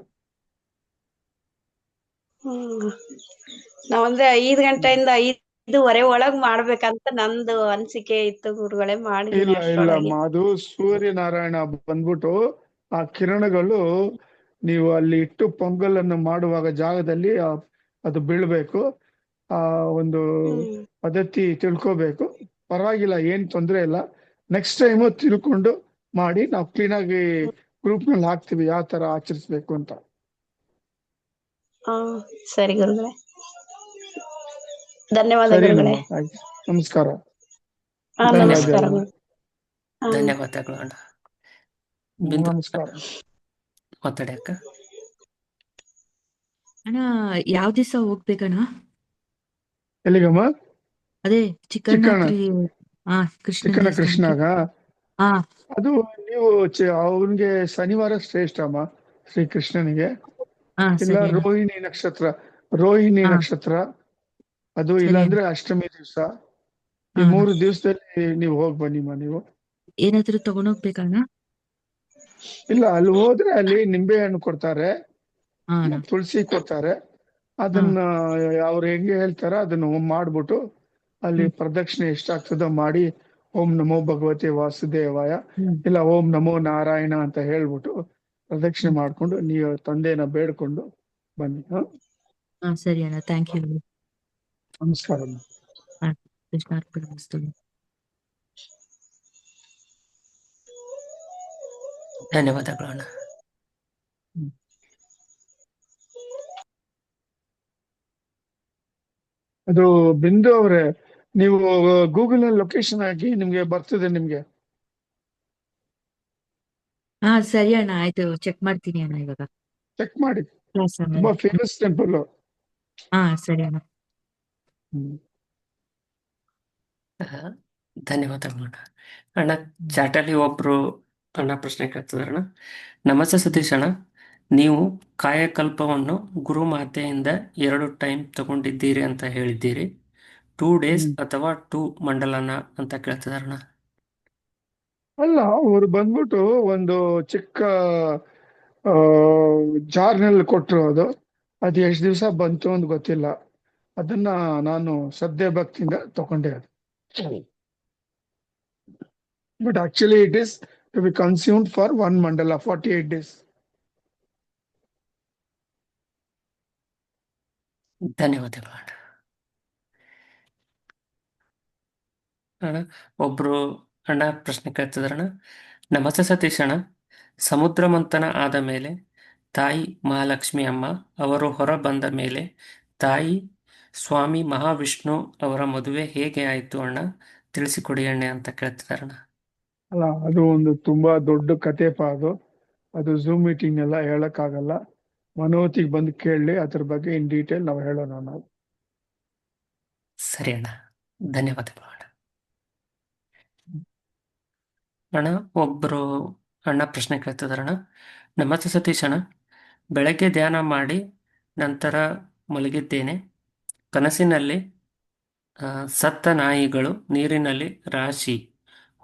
ನಾವಂದ್ರೆ 5 ಗಂಟೆಯಿಂದ 5:30 ಒಳಗ್ ಮಾಡ್ಬೇಕಂತ ನಂದು ಅನ್ಸಿಕೆ ಇತ್ತು ಗುರುಗಳೇ. ಇಲ್ಲ ಮಾಡಿದೀನಿ ಇಲ್ಲಮ್ಮ, ಅದು ಸೂರ್ಯನಾರಾಯಣ ಬಂದ್ಬಿಟ್ಟು ಆ ಕಿರಣಗಳು ನೀವು ಅಲ್ಲಿ ಇಟ್ಟು ಪೊಂಗಲನ್ನು ಮಾಡುವಾಗ ಜಾಗದಲ್ಲಿ ಅದು ಬೀಳ್ಬೇಕು. ಆ ಒಂದು ಪದ್ಧತಿ ತಿಳ್ಕೋಬೇಕು. ಪರವಾಗಿಲ್ಲ, ಏನ್ ತೊಂದ್ರೆ ಇಲ್ಲ. ನೆಕ್ಸ್ಟ್ ಟೈಮ್ ತಿಳ್ಕೊಂಡು ಮಾಡಿ, ನಾವು ಕ್ಲೀನ್ ಆಗಿ ಗ್ರೂಪ್ ನಲ್ಲಿ ಹಾಕ್ತಿವಿ ಯಾವ ತರ ಆಚರಿಸ್ಬೇಕು ಅಂತ. ಸರಿ ಗುರುಗಳೇ, ಧನ್ಯವಾದ ಸರಿ, ಗುರುಗಳೇ. ನಮಸ್ಕಾರ. ನಮಸ್ಕಾರ. ಧನ್ಯವಾದಗಳು ಅಣ್ಣ. ಬಿಂದು ನಮಸ್ಕಾರ. ಮಾತಾಡಿ ಅಕ್ಕ. ಅಣ್ಣ ಯಾವ ದಿವಸ ಹೋಗ್ಬೇಕಣ್ಣ? ಎಲ್ಲಿಗಮ್ಮ? ಅದೇ ಚಿಕ್ಕಣ್ಣ ಕೃಷ್ಣಾಗ ಅದು ನೀವು ಅವನ್ಗೆ ಶನಿವಾರ ಶ್ರೇಷ್ಠ ಅಮ್ಮ, ಶ್ರೀ ಕೃಷ್ಣನಿಗೆ. ಇಲ್ಲ ರೋಹಿಣಿ ನಕ್ಷತ್ರ ಅದು, ಇಲ್ಲಾಂದ್ರೆ ಅಷ್ಟಮಿ ದಿವಸ. ಈ 3 ದಿವಸದಲ್ಲಿ ನೀವು ಹೋಗಿ ಬನ್ನಿಮ್ಮ. ನೀವು ಏನಾದ್ರು ತಗೊಂಡೋಗ್ಬೇಕಣ್ಣ? ಇಲ್ಲ, ಅಲ್ಲಿ ಹೋದ್ರೆ ಅಲ್ಲಿ ನಿಂಬೆ ಹಣ್ಣು ಕೊಡ್ತಾರೆ, ತುಳಸಿ ಕೊಡ್ತಾರೆ. ಅದನ್ನ ಅವ್ರು ಹೆಂಗೆ ಹೇಳ್ತಾರ ಅದನ್ನ ಮಾಡ್ಬಿಟ್ಟು ಅಲ್ಲಿ ಪ್ರದಕ್ಷಿಣೆ ಎಷ್ಟಾಗ್ತದೋ ಮಾಡಿ, ಓಂ ನಮೋ ಭಗವತಿ ವಾಸುದೇವಾಯ, ಇಲ್ಲ ಓಂ ನಮೋ ನಾರಾಯಣ ಅಂತ ಹೇಳ್ಬಿಟ್ಟು ಪ್ರದಕ್ಷಿಣೆ ಮಾಡ್ಕೊಂಡು ನೀವು ತಂದೆನ ಬೇಡ್ಕೊಂಡು ಬನ್ನಿ. ಸರಿ ಅಣ್ಣ, ಥ್ಯಾಂಕ್ ಯು. ನಮಸ್ಕಾರ. ಧನ್ಯವಾದಗಳು ಅಣ್ಣ. ಅದು ಬಿಂದು ಅವರೇ, ನೀವು ಗೂಗಲ್ ನಲ್ಲಿ ಲೊಕೇಶನ್ ಹಾಕಿ ನಿಮ್ಗೆ ಬರ್ತದೆ, ನಿಮ್ಗೆ ಹಾ ಸರಿ ಅಣ್ಣ, ಆಯ್ತು, ಚೆಕ್ ಮಾಡ್ತೀನಿ ಅಣ್ಣ ಇವಾಗ ಚೆಕ್ ಮಾಡಿ. ಕ್ಲಾಸ್ ತುಂಬಾ ಆದ್ಮೇಲೆ. Famous temple. ಹಾ ಸರಿ ಅಣ್ಣ. ಧನ್ಯವಾದಗಳು ಅಣ್ಣ. ಅಣ್ಣ ಚಾಟಲ್ಲಿ ಒಬ್ರು ಅಣ್ಣ ಪ್ರಶ್ನೆ ಕೇಳ್ತಿದಾರಣ್ಣ. ನಮಸ್ತೆ ಸತೀಶ್ ಅಣ್ಣ, ನೀವು ಕಾಯಕಲ್ಪವನ್ನು ಗುರುಮಾತೆಯಿಂದ 2 ಟೈಮ್ ತಗೊಂಡಿದ್ದೀರಿ ಅಂತ ಹೇಳಿದ್ದೀರಿ. 2 days ಅಥವಾ 2 ಮಂಡಲನ ಅಂತ ಕೇಳ್ತಿದಾರಣ್ಣ. ಅಲ್ಲ, ಅವರು ಬಂದ್ಬಿಟ್ಟು ಒಂದು ಚಿಕ್ಕ ಜಾರ್ನಲ್ಲಿ ಕೊಟ್ರು. ಅದು ಎಷ್ಟು ದಿವಸ ಬಂತು ಅಂತ ಗೊತ್ತಿಲ್ಲ. ಅದನ್ನ ನಾನು ಶ್ರದ್ಧೆ ಭಕ್ತಿಯಿಂದ ತಗೊಂಡೆ. ಅದು but actually it is to be consumed for 1 mandala 48 days. ಧನ್ಯವಾದಗಳು ಅಣ್ಣ. ಅಣ್ಣ ಒಬ್ರು ಅಣ್ಣ ಪ್ರಶ್ನೆ ಕೇಳ್ತಿದಾರಣ್ಣ. ನಮಸ್ತೆ ಸತೀಶ್ ಅಣ್ಣ, ಸಮುದ್ರ ಮಂಥನ ಆದ ಮೇಲೆ ತಾಯಿ ಮಹಾಲಕ್ಷ್ಮಿ ಅಮ್ಮ ಅವರು ಹೊರ ಬಂದ ಮೇಲೆ ತಾಯಿ ಸ್ವಾಮಿ ಮಹಾವಿಷ್ಣು ಅವರ ಮದುವೆ ಹೇಗೆ ಆಯ್ತು ಅಣ್ಣ, ತಿಳಿಸಿಕೊಡಿ ಅಣ್ಣ ಅಂತ ಕೇಳ್ತಿದಾರಣ್ಣ. ಅಲ್ಲ, ಅದು ಒಂದು ತುಂಬಾ ದೊಡ್ಡ ಕಥೆಪ. ಅದು ಝೂಮ್ ಮೀಟಿಂಗ್ ಎಲ್ಲ ಹೇಳಕ್ಕಾಗಲ್ಲ. ಮನೋತಿಗೆ ಬಂದು ಕೇಳಲಿ, ಅದ್ರ ಬಗ್ಗೆ ಇನ್ ಡೀಟೇಲ್ ನಾವು ಹೇಳೋಣ ನಾವು. ಸರಿ ಅಣ್ಣ, ಧನ್ಯವಾದಗಳು ಅಣ್ಣ. ಅಣ್ಣ ಒಬ್ರು ಅಣ್ಣ ಪ್ರಶ್ನೆ ಕೇಳ್ತಿದಾರಣ್ಣ. ನಮಸ್ತೆ ಸತೀಶ್ ಅಣ್ಣ, ಬೆಳಗ್ಗೆ ಧ್ಯಾನ ಮಾಡಿ ನಂತರ ಮಲಗಿದ್ದೇನೆ. ಕನಸಿನಲ್ಲಿ ಸತ್ತ ನಾಯಿಗಳು ನೀರಿನಲ್ಲಿ ರಾಶಿ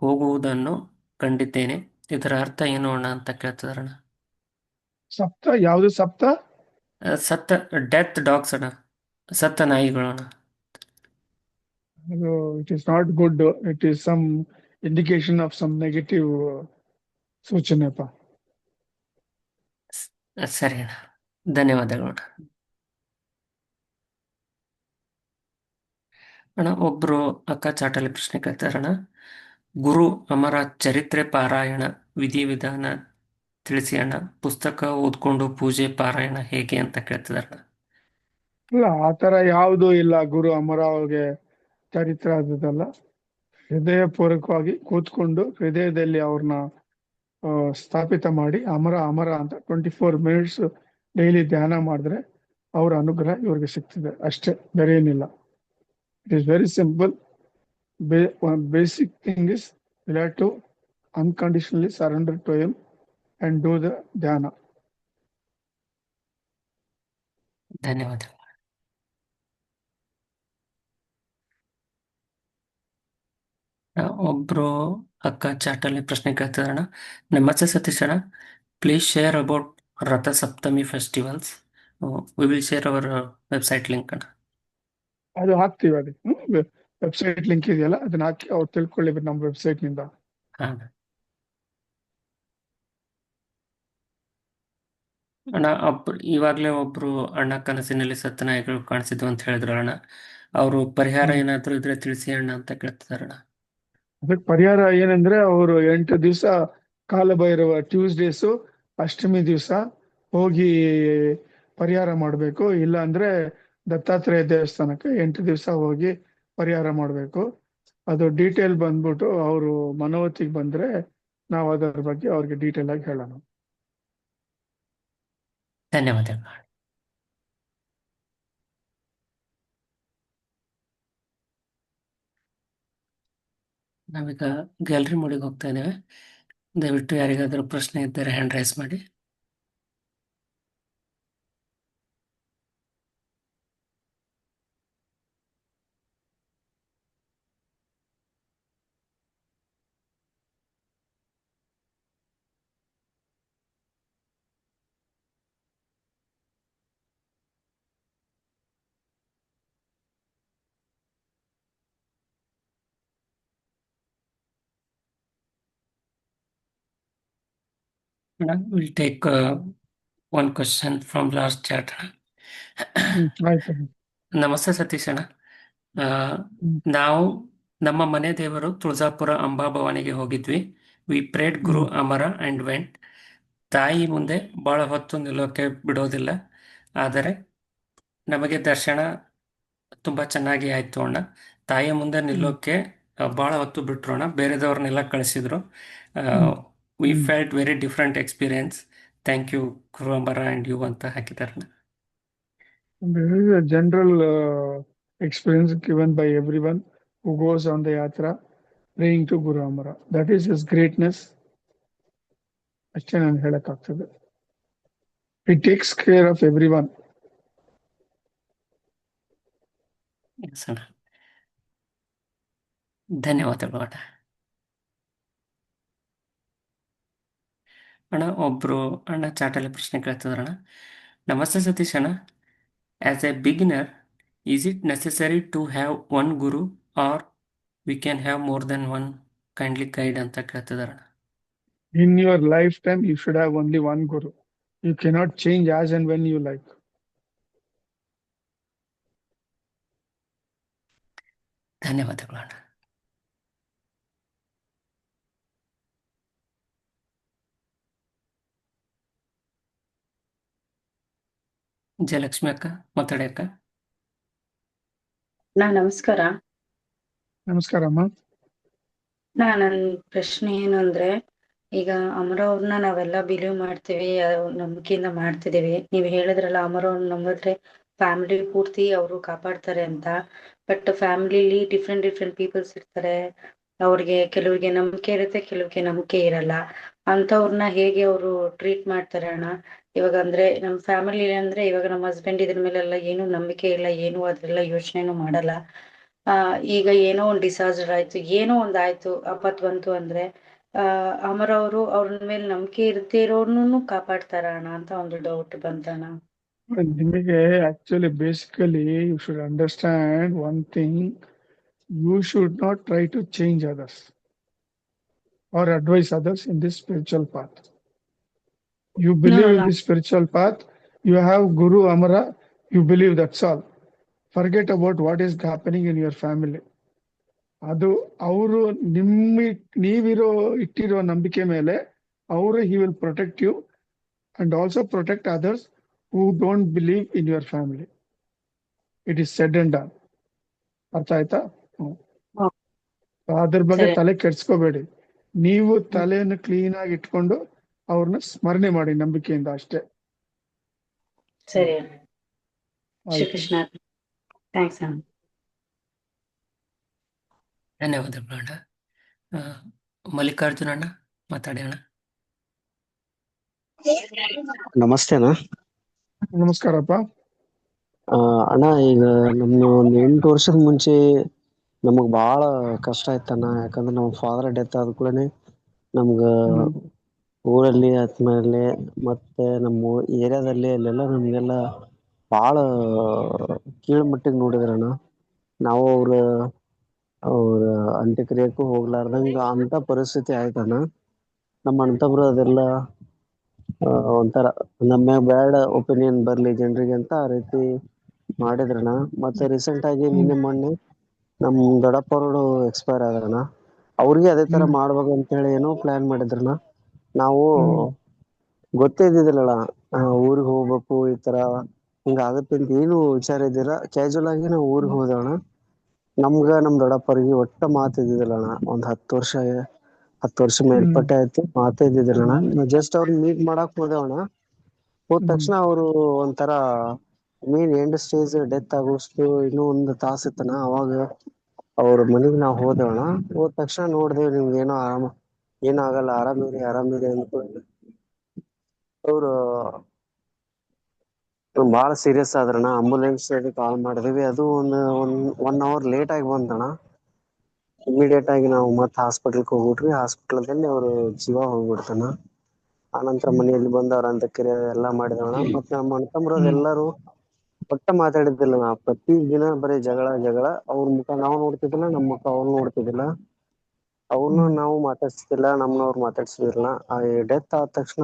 ಹೋಗುವುದನ್ನು ಕಂಡಿದ್ದೇನೆ. ಇದರ ಅರ್ಥ ಏನು ಅಣ್ಣ ಅಂತ ಕೇಳ್ತಿದಾರಣ್ಣ. ಸಪ್ತ ಯಾವುದು ಸಪ್ತ? ಸತ್ತ ಡೆತ್ ಡಾಗ್ಸ್ ಅಣ್ಣ, ಸತ್ತ ನಾಯಿಗಳು ಅಣ್ಣ. ಅದು it is not good. It is some indication of some negative ಸೂಚನೆಪ. ಸರಿ ಅಣ್ಣ, ಧನ್ಯವಾದಗಳು ಅಣ್ಣ. ಅಣ್ಣ ಒಬ್ರು ಅಕ್ಕ ಚಾಟಲ್ಲಿ ಪ್ರಶ್ನೆ ಕೇಳ್ತಾರಣ್ಣ. ಗುರು ಅಮರ ಚರಿತ್ರೆ ಪಾರಾಯಣ ವಿಧಿವಿಧಾನ ತಿಳಿಸಿ ಅಣ್ಣ, ಪುಸ್ತಕ ಓದ್ಕೊಂಡು ಪೂಜೆ ಪಾರಾಯಣ ಹೇಗೆ ಅಂತ ಕೇಳ್ತಿದಾರಣ್ಣ. ಇಲ್ಲ, ಆತರ ಯಾವುದು ಇಲ್ಲ. ಗುರು ಅಮರ ಅವ್ರಿಗೆ ಚರಿತ್ರೆ ಆದದಲ್ಲ. ಹೃದಯ ಪೂರ್ವಕವಾಗಿ ಕೂತ್ಕೊಂಡು ಹೃದಯದಲ್ಲಿ ಅವ್ರನ್ನ ಸ್ಥಾಪಿತ ಮಾಡಿ ಅಮರ ಅಮರ ಅಂತ 24 minutes ಡೈಲಿ ಧ್ಯಾನ ಮಾಡಿದ್ರೆ ಅವ್ರ ಅನುಗ್ರಹ ಇವ್ರಿಗೆ ಸಿಗ್ತದೆ ಅಷ್ಟೇ, ಬೇರೆ ಏನಿಲ್ಲ. It is very simple. Basic thing is will have to unconditionally surrender to him and do the dhyana. ಧನ್ಯವಾದಗಳು. ಒಬ್ರು ಅಕ್ಕ ಚಾಟಲ್ಲಿ ಪ್ರಶ್ನೆ ಕೇಳ್ತಿದಾರಣ್ಣ. ನಮಸ್ತೆ ಸತೀಶ್ ಅಣ್ಣ, please share about Ratha Saptami festivals. We will share our website link ಅಣ್ಣ. ಅದು ಹಾಕ್ತೀವಿ. ಅದು ವೆಬ್ಸೈಟ್ ಲಿಂಕ್ ಇದೆಯಲ್ಲ, ಅದನ್ನ ಹಾಕಿ ಅವ್ರು ತಿಳ್ಕೊಳ್ಳಿ ನಮ್ಮ ವೆಬ್ಸೈಟ್ ನಿಂದ. ಅಣ್ಣ ಇವಾಗಲೇ ಒಬ್ರು ಅಣ್ಣ ಕನಸಿನಲ್ಲಿ ಸತ್ತ ನಾಯಿಗಳು ಕಾಣಿಸಿದ್ವು ಅಂತ ಹೇಳಿದ್ರು ಅಣ್ಣ. ಅವರು ಪರಿಹಾರ ಏನಾದ್ರು ಇದ್ರೆ ತಿಳಿಸಿ ಅಣ್ಣ ಅಂತ ಕೇಳ್ತಿದಾರಣ್ಣ. ಅದಕ್ಕೆ ಪರಿಹಾರ ಏನಂದ್ರೆ, ಅವರು 8 ದಿವಸ ಕಾಲಭೈರವ ಟ್ಯೂಸ್ಡೇಸು ಅಷ್ಟಮಿ ದಿವಸ ಹೋಗಿ ಪರಿಹಾರ ಮಾಡಬೇಕು. ಇಲ್ಲ ಅಂದ್ರೆ ದತ್ತಾತ್ರೇಯ ದೇವಸ್ಥಾನಕ್ಕೆ 8 ದಿವಸ ಹೋಗಿ ಪರಿಹಾರ ಮಾಡಬೇಕು. ಅದು ಡೀಟೇಲ್ ಬಂದ್ಬಿಟ್ಟು ಅವರು ಮನೋವತಿಗೆ ಬಂದ್ರೆ ನಾವು ಅದರ ಬಗ್ಗೆ ಅವ್ರಿಗೆ ಡೀಟೇಲ್ ಆಗಿ ಹೇಳೋಣ. ಧನ್ಯವಾದಗಳು. ನಾವೀಗ ಗ್ಯಾಲರಿ ಮೋಡಿಗೆ ಹೋಗ್ತಾ ಇದ್ದೇವೆ. ದಯವಿಟ್ಟು ಯಾರಿಗಾದರೂ ಪ್ರಶ್ನೆ ಇದ್ದರೆ ಹ್ಯಾಂಡ್ ರೈಸ್ ಮಾಡಿ. We'll take one question from last chat. ಆಯ್ತು. ನಮಸ್ತೆ ಸತೀಶ್ ಅಣ್ಣ, ನಾವು ನಮ್ಮ ಮನೆ ದೇವರು ತುಳಜಾಪುರ ಅಂಬಾಭವಾನಿಗೆ ಹೋಗಿದ್ವಿ. We prayed guru Amara and went. ತಾಯಿ ಮುಂದೆ ಬಹಳ ಹೊತ್ತು ನಿಲ್ಲೋಕೆ ಬಿಡೋದಿಲ್ಲ, ಆದರೆ ನಮಗೆ ದರ್ಶನ ತುಂಬ ಚೆನ್ನಾಗಿ ಆಯಿತು ಅಣ್ಣ. ತಾಯಿಯ ಮುಂದೆ ನಿಲ್ಲೋಕ್ಕೆ ಭಾಳ ಹೊತ್ತು ಬಿಟ್ರು ಅಣ್ಣ. ಬೇರೆದವ್ರನ್ನೆಲ್ಲ ಕಳಿಸಿದ್ರು. We felt very different experience. Thank you Kurumbara and you ಅಂತ ಹಾಕಿದಾರಣ್ಣ. This is a general experience given by everyone who goes on the yatra praying to Guru Amara. That is his greatness. ಅಷ್ಟೇ ನಾನು ಹೇಳಕ್ಕಾಗ್ತದೆ. He takes care of everyone. Yes, ಅಣ್ಣ. ಧನ್ಯವಾದಗಳು ಅಣ್ಣ. ಅಣ್ಣ ಒಬ್ರು ಅಣ್ಣ ಚಾಟಲ್ಲಿ ಪ್ರಶ್ನೆ ಕೇಳ್ತಿದ್ರಣ್ಣ. ನಮಸ್ತೆ ಸತೀಶ್ ಅಣ್ಣ. As a beginner, is it necessary to have one guru or we can have more than one kindly guide ಅಂತ ಕೇಳ್ತಿದಾರಣ್ಣ. In your lifetime, you should have only one guru. You cannot change as and when you like. ಧನ್ಯವಾದಗಳು ಅಣ್ಣ. ಜಯಲಕ್ಷ್ಮಿ ಅಕ್ಕ ಮಾತಾಡಿ ಅಕ್ಕ. ನಮಸ್ಕಾರ. ನಮಸ್ಕಾರ ಅಮ್ಮ. ನನ್ನ ಪ್ರಶ್ನೆ ಏನು ಅಂದ್ರೆ, ಈಗ ಅಮರ ಅವ್ರನ್ನ ನಾವೆಲ್ಲ ಬಿಲೀವ್ ಮಾಡ್ತೀವಿ, ನಂಬಿಕೆಯಿಂದ ಮಾಡ್ತಿದೀವಿ. ನೀವ್ ಹೇಳಿದ್ರಲ್ಲ, ಅಮರ ಅವ್ರನ್ನ ನಂಬಿದ್ರೆ ಫ್ಯಾಮಿಲಿ ಪೂರ್ತಿ ಅವರು ಕಾಪಾಡ್ತಾರೆ ಅಂತ. ಬಟ್ ಫ್ಯಾಮಿಲಿಲಿ ಡಿಫ್ರೆಂಟ್ ಪೀಪಲ್ಸ್ ಇರ್ತಾರೆ. ಅವ್ರಿಗೆ ಕೆಲವ್ರಿಗೆ ನಂಬಿಕೆ ಇರುತ್ತೆ, ಕೆಲವ್ರಿಗೆ ನಂಬಿಕೆ ಇರಲ್ಲ. ಅಂತವ್ರನ್ನ ಹೇಗೆ ಅವರು ಟ್ರೀಟ್ ಮಾಡ್ತಾರೆ ಅಣ್ಣ? ಇವಾಗ ಅಂದ್ರೆ ನಮ್ ಫ್ಯಾಮಿಲಿ ಅಂದ್ರೆ, ಇವಾಗ ನಮ್ಮ ಹಸ್ಬೆಂಡ್ ಇದ್ರ ಮೇಲೆಲ್ಲ ಏನು ನಂಬಿಕೆ ಇಲ್ಲ, ಏನು ಅದ್ರೆಲ್ಲ ಯೋಚನೆನೂ ಮಾಡಲ್ಲ. ಈಗ ಏನೋ ಒಂದ್ ಡಿಸಾಸ್ಟರ್ ಆಯ್ತು, ಏನೋ ಒಂದ್ ಆಯ್ತು, ಆಪತ್ ಬಂತು ಅಂದ್ರೆ ಅಮರ ಅವರು ಅವ್ರ ಮೇಲೆ ನಂಬಿಕೆ ಇರದೇ ಇರೋರ್ನು ಕಾಪಾಡ್ತಾರ ಅಣ್ಣ ಅಂತ ಒಂದು ಡೌಟ್ ಬಂತಣ್ಣ. ನಿಮಗೆ actually basically you should understand one thing. You should not try to change others or advise others in this spiritual path. You believe in this spiritual path, you have Guru Amara, you believe, that's all. Forget about what is happening in your family. ಅದು ಅವರು ನೀವಿರೋ ಇಟ್ಟಿರೋ ನಂಬಿಕೆ ಮೇಲೆ ಅವರು he will protect you and also protect others who don't believe in your family. It is said and done. ಅರ್ಥ ಆಯ್ತಾ? ಅದ್ರ ಬಗ್ಗೆ ತಲೆ ಕೆಡ್ಸ್ಕೋಬೇಡಿ. ನೀವು ತಲೆಯನ್ನು ಕ್ಲೀನ್ ಆಗಿ ಇಟ್ಕೊಂಡು ಅವ್ರನ್ನ ಸ್ಮರಣೆ ಮಾಡಿ ನಂಬಿಕೆಯಿಂದ ಅಷ್ಟೇ. ಸರಿ, ಶ್ರೀಕೃಷ್ಣ. ಥ್ಯಾಂಕ್ಸ್ ಅಣ್ಣ. ಧನ್ಯವಾದಗಳು ಅಣ್ಣ. ಮಲ್ಲಿಕಾರ್ಜುನ ಅಣ್ಣ ಮಾತಾಡಿ ಅಣ್ಣ. ನಮಸ್ತೆ ಅಣ್ಣ. ನಮಸ್ಕಾರಪ್ಪ. ಅಣ್ಣ, ಈಗ ನಮ್ಮ ಒಂದು 8 ವರ್ಷದ ಮುಂಚೆ ನಮಗ್ ಬಹಳ ಕಷ್ಟ ಆಯ್ತಣ್ಣ. ಯಾಕಂದ್ರೆ ನಮ್ಮ ಫಾದರ್ ಡೆತ್ ಆದ ಕೂಡಲೇ ನಮ್ಗ ಊರಲ್ಲಿ ಆದ್ಮೇಲೆ ಮತ್ತೆ ನಮ್ಮ ಏರಿಯಾದಲ್ಲಿ ಅಲ್ಲೆಲ್ಲ ನಮ್ಗೆಲ್ಲ ಬಹಳ ಕೀಳ್ಮಟ್ಟಿಗೆ ನೋಡಿದ್ರಣ್ಣ. ನಾವು ಅವ್ರ ಅಂತ್ಯಕ್ರಿಯೆಗೂ ಹೋಗ್ಲಾರ್ದಂಗ ಅಂತ ಪರಿಸ್ಥಿತಿ ಆಯ್ತಣ್ಣ. ನಮ್ಮ ಅಣ್ಣತಬ್ರು ಅದೆಲ್ಲ ಒಂಥರ ನಮ್ಮ ಬ್ಯಾಡ್ ಒಪಿನಿಯನ್ ಬರ್ಲಿ ಜನರಿಗೆ ಅಂತ ಆ ರೀತಿ ಮಾಡಿದ್ರಣ್ಣ. ಮತ್ತೆ ರೀಸೆಂಟ್ ಆಗಿ ನಿನ್ನೆ ಮೊನ್ನೆ ನಮ್ ದೊಡ್ಡಪ್ಪ ಅವರು ಎಕ್ಸ್ಪೈರ್ ಆದ್ರಣ್ಣ. ಅವ್ರಿಗೆ ಅದೇ ತರ ಮಾಡ್ಬೇಕು ಅಂತ ಹೇಳಿ ಏನೋ ಪ್ಲಾನ್ ಮಾಡಿದ್ರಣ್ಣ. ನಾವು ಗೊತ್ತೇ ಇದ್ದಿದ್ದಿಲ್ಲಣ್ಣ, ಊರಿಗೆ ಹೋಗ್ಬೇಕು ಈ ತರ ಹಿಂಗ ಆಗತ್ತೆ ಅಂತ ಏನು ವಿಚಾರ ಇದ್ದಿಲ್ಲ. ಕ್ಯಾಜುವಲ್ ಆಗಿ ನಾವು ಊರಿಗೆ ಹೋದವಣ್ಣ. ನಮ್ಗ ನಮ್ ದೊಡ್ಡಪ್ಪರಿಗೆ ಒಟ್ಟ ಮಾತು ಇದ್ದಿದ್ದಿಲ್ಲಣ್ಣ. ಒಂದ್ 10 ವರ್ಷ ಮೇಲ್ಪಟ್ಟೆ ಆಯ್ತು, ಮಾತೇ ಇದ್ದಿದ್ದಿಲ್ಲಣ್ಣ. ಜಸ್ಟ್ ಅವ್ರನ್ನ ಮೀಟ್ ಮಾಡಕ್ ಹೋದವಣ್ಣ. ಹೋದ ತಕ್ಷಣ ಅವರು ಒಂಥರ ಎಂಡ್ ಸ್ಟೇಜ್ ಡೆತ್ ಆಗೋಷ್ಟು ಇನ್ನೂ 1 ತಾಸು ಇತ್ತಣ್ಣ. ಅವಾಗ ಅವ್ರ ಮನೆಗ್ ನಾವ್ ಹೋದವಣ್ಣ. ಹೋದ ತಕ್ಷಣ ನೋಡ್ದೇವ್, ನಿಮ್ಗೆ ಏನೋ ಆಗಲ್ಲ, ಆರಾಮಿರಿ ಅಂದ್ಕೊಂಡು ಅವ್ರು ಬಹಳ ಸೀರಿಯಸ್ ಆದ್ರಣ್ಣ. ಆಂಬುಲೆನ್ಸ್ ಕಾಲ್ ಮಾಡಿದ್ವಿ, ಅದು ಒನ್ ಅವರ್ ಲೇಟ್ ಆಗಿ ಬಂತಣ್ಣ. ಇಮಿಡಿಯೇಟ್ ಆಗಿ ನಾವು ಮತ್ತೆ ಹಾಸ್ಪಿಟಲ್ಗೆ ಹೋಗ್ಬಿಟ್ವಿ. ಹಾಸ್ಪಿಟಲ್ದಲ್ಲಿ ಅವ್ರು ಜೀವ ಹೋಗ್ಬಿಡ್ತಾನ. ಆನಂತರ ಮನೆಯಲ್ಲಿ ಬಂದು ಅವ್ರ ಅಂತ್ಯಕ್ರಿಯೆ ಎಲ್ಲಾ ಮಾಡಿದವಣ್ಣ. ಮತ್ತೆ ನಮ್ಮ ಅಣ್ಣತಮ್ಮರು ಎಲ್ಲಾರು ಒಟ್ಟ ಮಾತಾಡಿದ್ದಿಲ್ಲ. ನಾ ಪ್ರತಿ ದಿನ ಬರೀ ಜಗಳ. ಅವ್ರ ಮುಖ ನಾವು ನೋಡ್ತಿದ್ದಿಲ್ಲ, ನಮ್ಮ ಮುಖ ಅವ್ರು ನೋಡ್ತಿದ್ದಿಲ್ಲ. ಅವ್ರನ್ನ ನಾವು ಮಾತಾಡ್ಸ್ತಿಲ್ಲ, ನಮ್ಮನವ್ರು ಮಾತಾಡ್ಸಿದಿಲ್ಲ. ಆ ಡೆತ್ ಆದ ತಕ್ಷಣ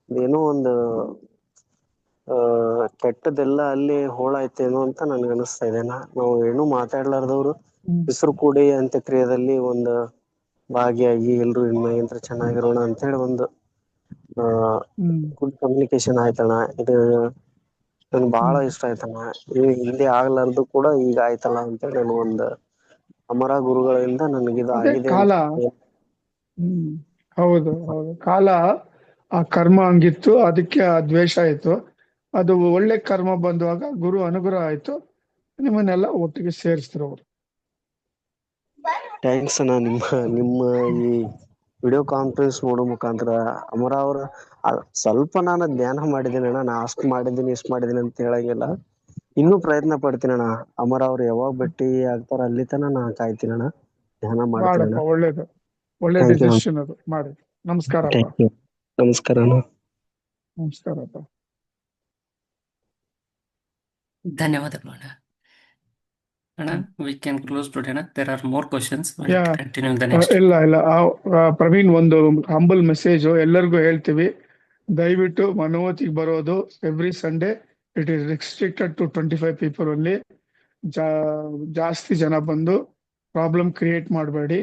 ಏನೋ ಒಂದು ಕೆಟ್ಟದೆಲ್ಲ ಅಲ್ಲಿ ಹೋಳಾಯ್ತೇನೋ ಅಂತ ನನ್ಗೆ ಅನಿಸ್ತಾ ಇದೆನಾ. ನಾವು ಏನು ಮಾತಾಡ್ಲಾರ್ದವ್ರು ಹೆಸರು ಕೂಡಿ ಅಂತ್ಯಕ್ರಿಯೆದಲ್ಲಿ ಒಂದು ಭಾಗಿಯಾಗಿ ಎಲ್ರು ಇನ್ಮೇಲಿಂದ ಚೆನ್ನಾಗಿರೋಣ ಅಂತ ಹೇಳಿ ಒಂದು ಗುಡ್ ಕಮ್ಯುನಿಕೇಶನ್ ಆಯ್ತಣ್ಣ. ಇದು ನಂಗೆ ಬಹಳ ಇಷ್ಟ ಆಯ್ತಣ್ಣ. ಈ ಹಿಂದೆ ಆಗ್ಲಾರ್ದು ಕೂಡ ಈಗ ಆಯ್ತಲ್ಲ ಅಂತೇಳಿ ನನಗೊಂದು ಅಮರ ಗುರುಗಳಿಂದ ನನಗಿದು ಅದೇ ಆಗಿದೆ ಕಾಲ. ಅಂತ. ಹೌದು ಹೌದು, ಕಾಲ ಆ ಕರ್ಮ ಹಂಗಿತ್ತು, ಅದಕ್ಕೆ ಆ ದ್ವೇಷ ಆಯ್ತು. ಅದು ಒಳ್ಳೆ ಕರ್ಮ ಬಂದುವಾಗ ಗುರು ಅನುಗ್ರಹ ಆಯ್ತು, ನಿಮ್ಮನ್ನೆಲ್ಲ ಒಟ್ಟಿಗೆ ಸೇರಿಸಿದ್ರು ಅವರು. ಥ್ಯಾಂಕ್ಸ್ ಅಣ್ಣ. ನಿಮ್ಮ ಈ ವಿಡಿಯೋ ಕಾನ್ಫರೆನ್ಸ್ ನೋಡೋ ಮುಖಾಂತರ ಅಮರ ಅವರ ಸ್ವಲ್ಪ ನಾನು ಧ್ಯಾನ ಮಾಡಿದ್ದೀನಿ ಅಣ್ಣ. ನಾ ಅಷ್ಟು ಮಾಡಿದ್ದೀನಿ ಇಷ್ಟು ಮಾಡಿದ್ದೀನಿ ಅಂತ ಹೇಳಂಗಿಲ್ಲ, ಇನ್ನೂ ಪ್ರಯತ್ನ ಪಡ್ತೀನಿ ಅಣ್ಣ. ಅಮರ ಅವ್ರು ಯಾವಾಗ ಭೇಟಿ ಆಗ್ತಾರ ಅಲ್ಲಿ ತನ ನಾ ಕಾಯ್ತೀನಿ ಅಣ್ಣ, ಧ್ಯಾನ ಮಾಡ್ತೀನಿ ಅಣ್ಣ. ಮಾಡಪ್ಪ, ಒಳ್ಳೇದು, ಒಳ್ಳೆ ಥ್ಯಾಂಕ್ ಯು. ಡಿಸಿಷನ್ ಅದು, ಮಾಡಿ. ನಮಸ್ಕಾರಪ್ಪ. Thank you. ನಮಸ್ಕಾರ ಅಣ್ಣ. ನಮಸ್ಕಾರಪ್ಪ. ಧನ್ಯವಾದಗಳು ಅಣ್ಣ. ಅಣ್ಣ, we can close today ಅಣ್ಣ. There are more questions. We'll Yeah. continue in the next. ಇಲ್ಲ ಪ್ರವೀಣ್, ಒಂದು ಹಂಬಲ್ ಮೆಸೇಜ್ ಎಲ್ಲರಿಗೂ ಹೇಳ್ತೀವಿ. ದಯವಿಟ್ಟು ಮನೋವತಿಗೆ ಬರೋದು every Sunday. It is restricted to 25 people only. ಜಾಸ್ತಿ ಜನ ಬಂದು ಪ್ರಾಬ್ಲಮ್ ಕ್ರಿಯೇಟ್ ಮಾಡಬೇಡಿ.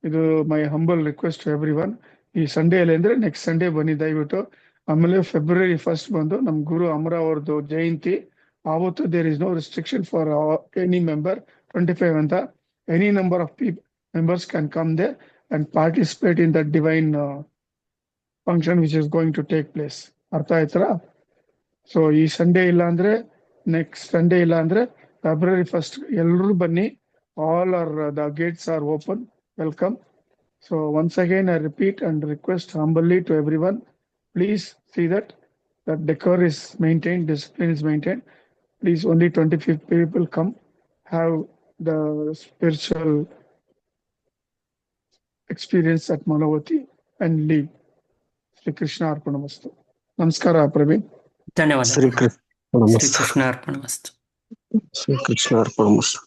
ಇದು my humble request to every one. ಈ ಸಂಡೇ ಅಲ್ಲಿ ಅಂದ್ರೆ ನೆಕ್ಸ್ಟ್ ಸಂಡೇ ಬನ್ನಿ ದಯವಿಟ್ಟು. ಆಮೇಲೆ February 1st ಬಂದು ನಮ್ ಗುರು ಅಮರ ಅವ್ರದ್ದು ಜಯಂತಿ. ಆವತ್ತು there is no restriction for any member. 25 ಅಂತ any number of members can come there and participate in the divine function which is going to take place. ಅರ್ಥ ಆಯ್ತಾ? ಸೊ ಈ ಸಂಡೇ ಇಲ್ಲ ಅಂದ್ರೆ ನೆಕ್ಸ್ಟ್ ಸಂಡೇ ಇಲ್ಲ ಅಂದ್ರೆ February 1st ಎಲ್ಲರೂ ಬನ್ನಿ. All the gates are open. Welcome. So once again I repeat and request humbly to everyone, please see that decor is maintained, discipline is maintained. Please, only 25 people come, have the spiritual experience at Manavati and leave. Sri Krishna Arpanamastu. Namaskara, Praveen. ಧನ್ಯವಾದ. ಶ್ರೀ ಶ್ರೀಕೃಷ್ಣ ಅರ್ಪಣಮಸ್ತು. ಶ್ರೀ ಕೃಷ್ಣ ಅರ್ಪಣಮಸ್ತು.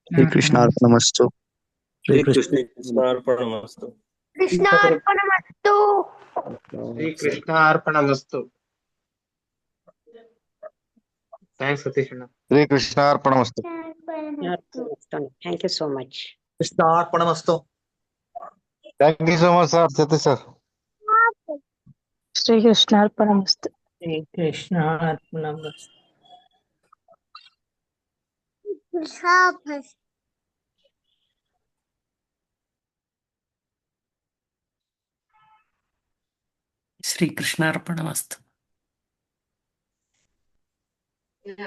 ಶ್ರೀ ಕೃಷ್ಣ ಅರ್ಪಣಮಸ್ತು. ಶ್ರೀ ಕೃಷ್ಣ ಅರ್ಪಣಮಸ್ತು. ಕೃಷ್ಣ ಅರ್ಪಣಮಸ್ತು. ಶ್ರೀ ಕೃಷ್ಣ ಅರ್ಪಣಮಸ್ತು. Thanks Satish ಅಣ್ಣ. ಶ್ರೀ ಕೃಷ್ಣ ಅರ್ಪಣಮಸ್ತು. Thank you so much. Krishna ಅರ್ಪಣಮಸ್ತು. Thank you so much sir, Satish sir. Shri Krishna ಅರ್ಪಣಮಸ್ತು. ಶ್ರೀ ಕೃಷ್ಣ ಅರ್ಪಣಮಸ್ತು. ಶ್ರೀ ಕೃಷ್ಣ ಅರ್ಪಣಮಸ್ತು.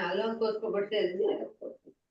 ಅಲ್ಲೊಂದು ಕೂತ್ಕೊಬಿಡ್ತೇನೆ.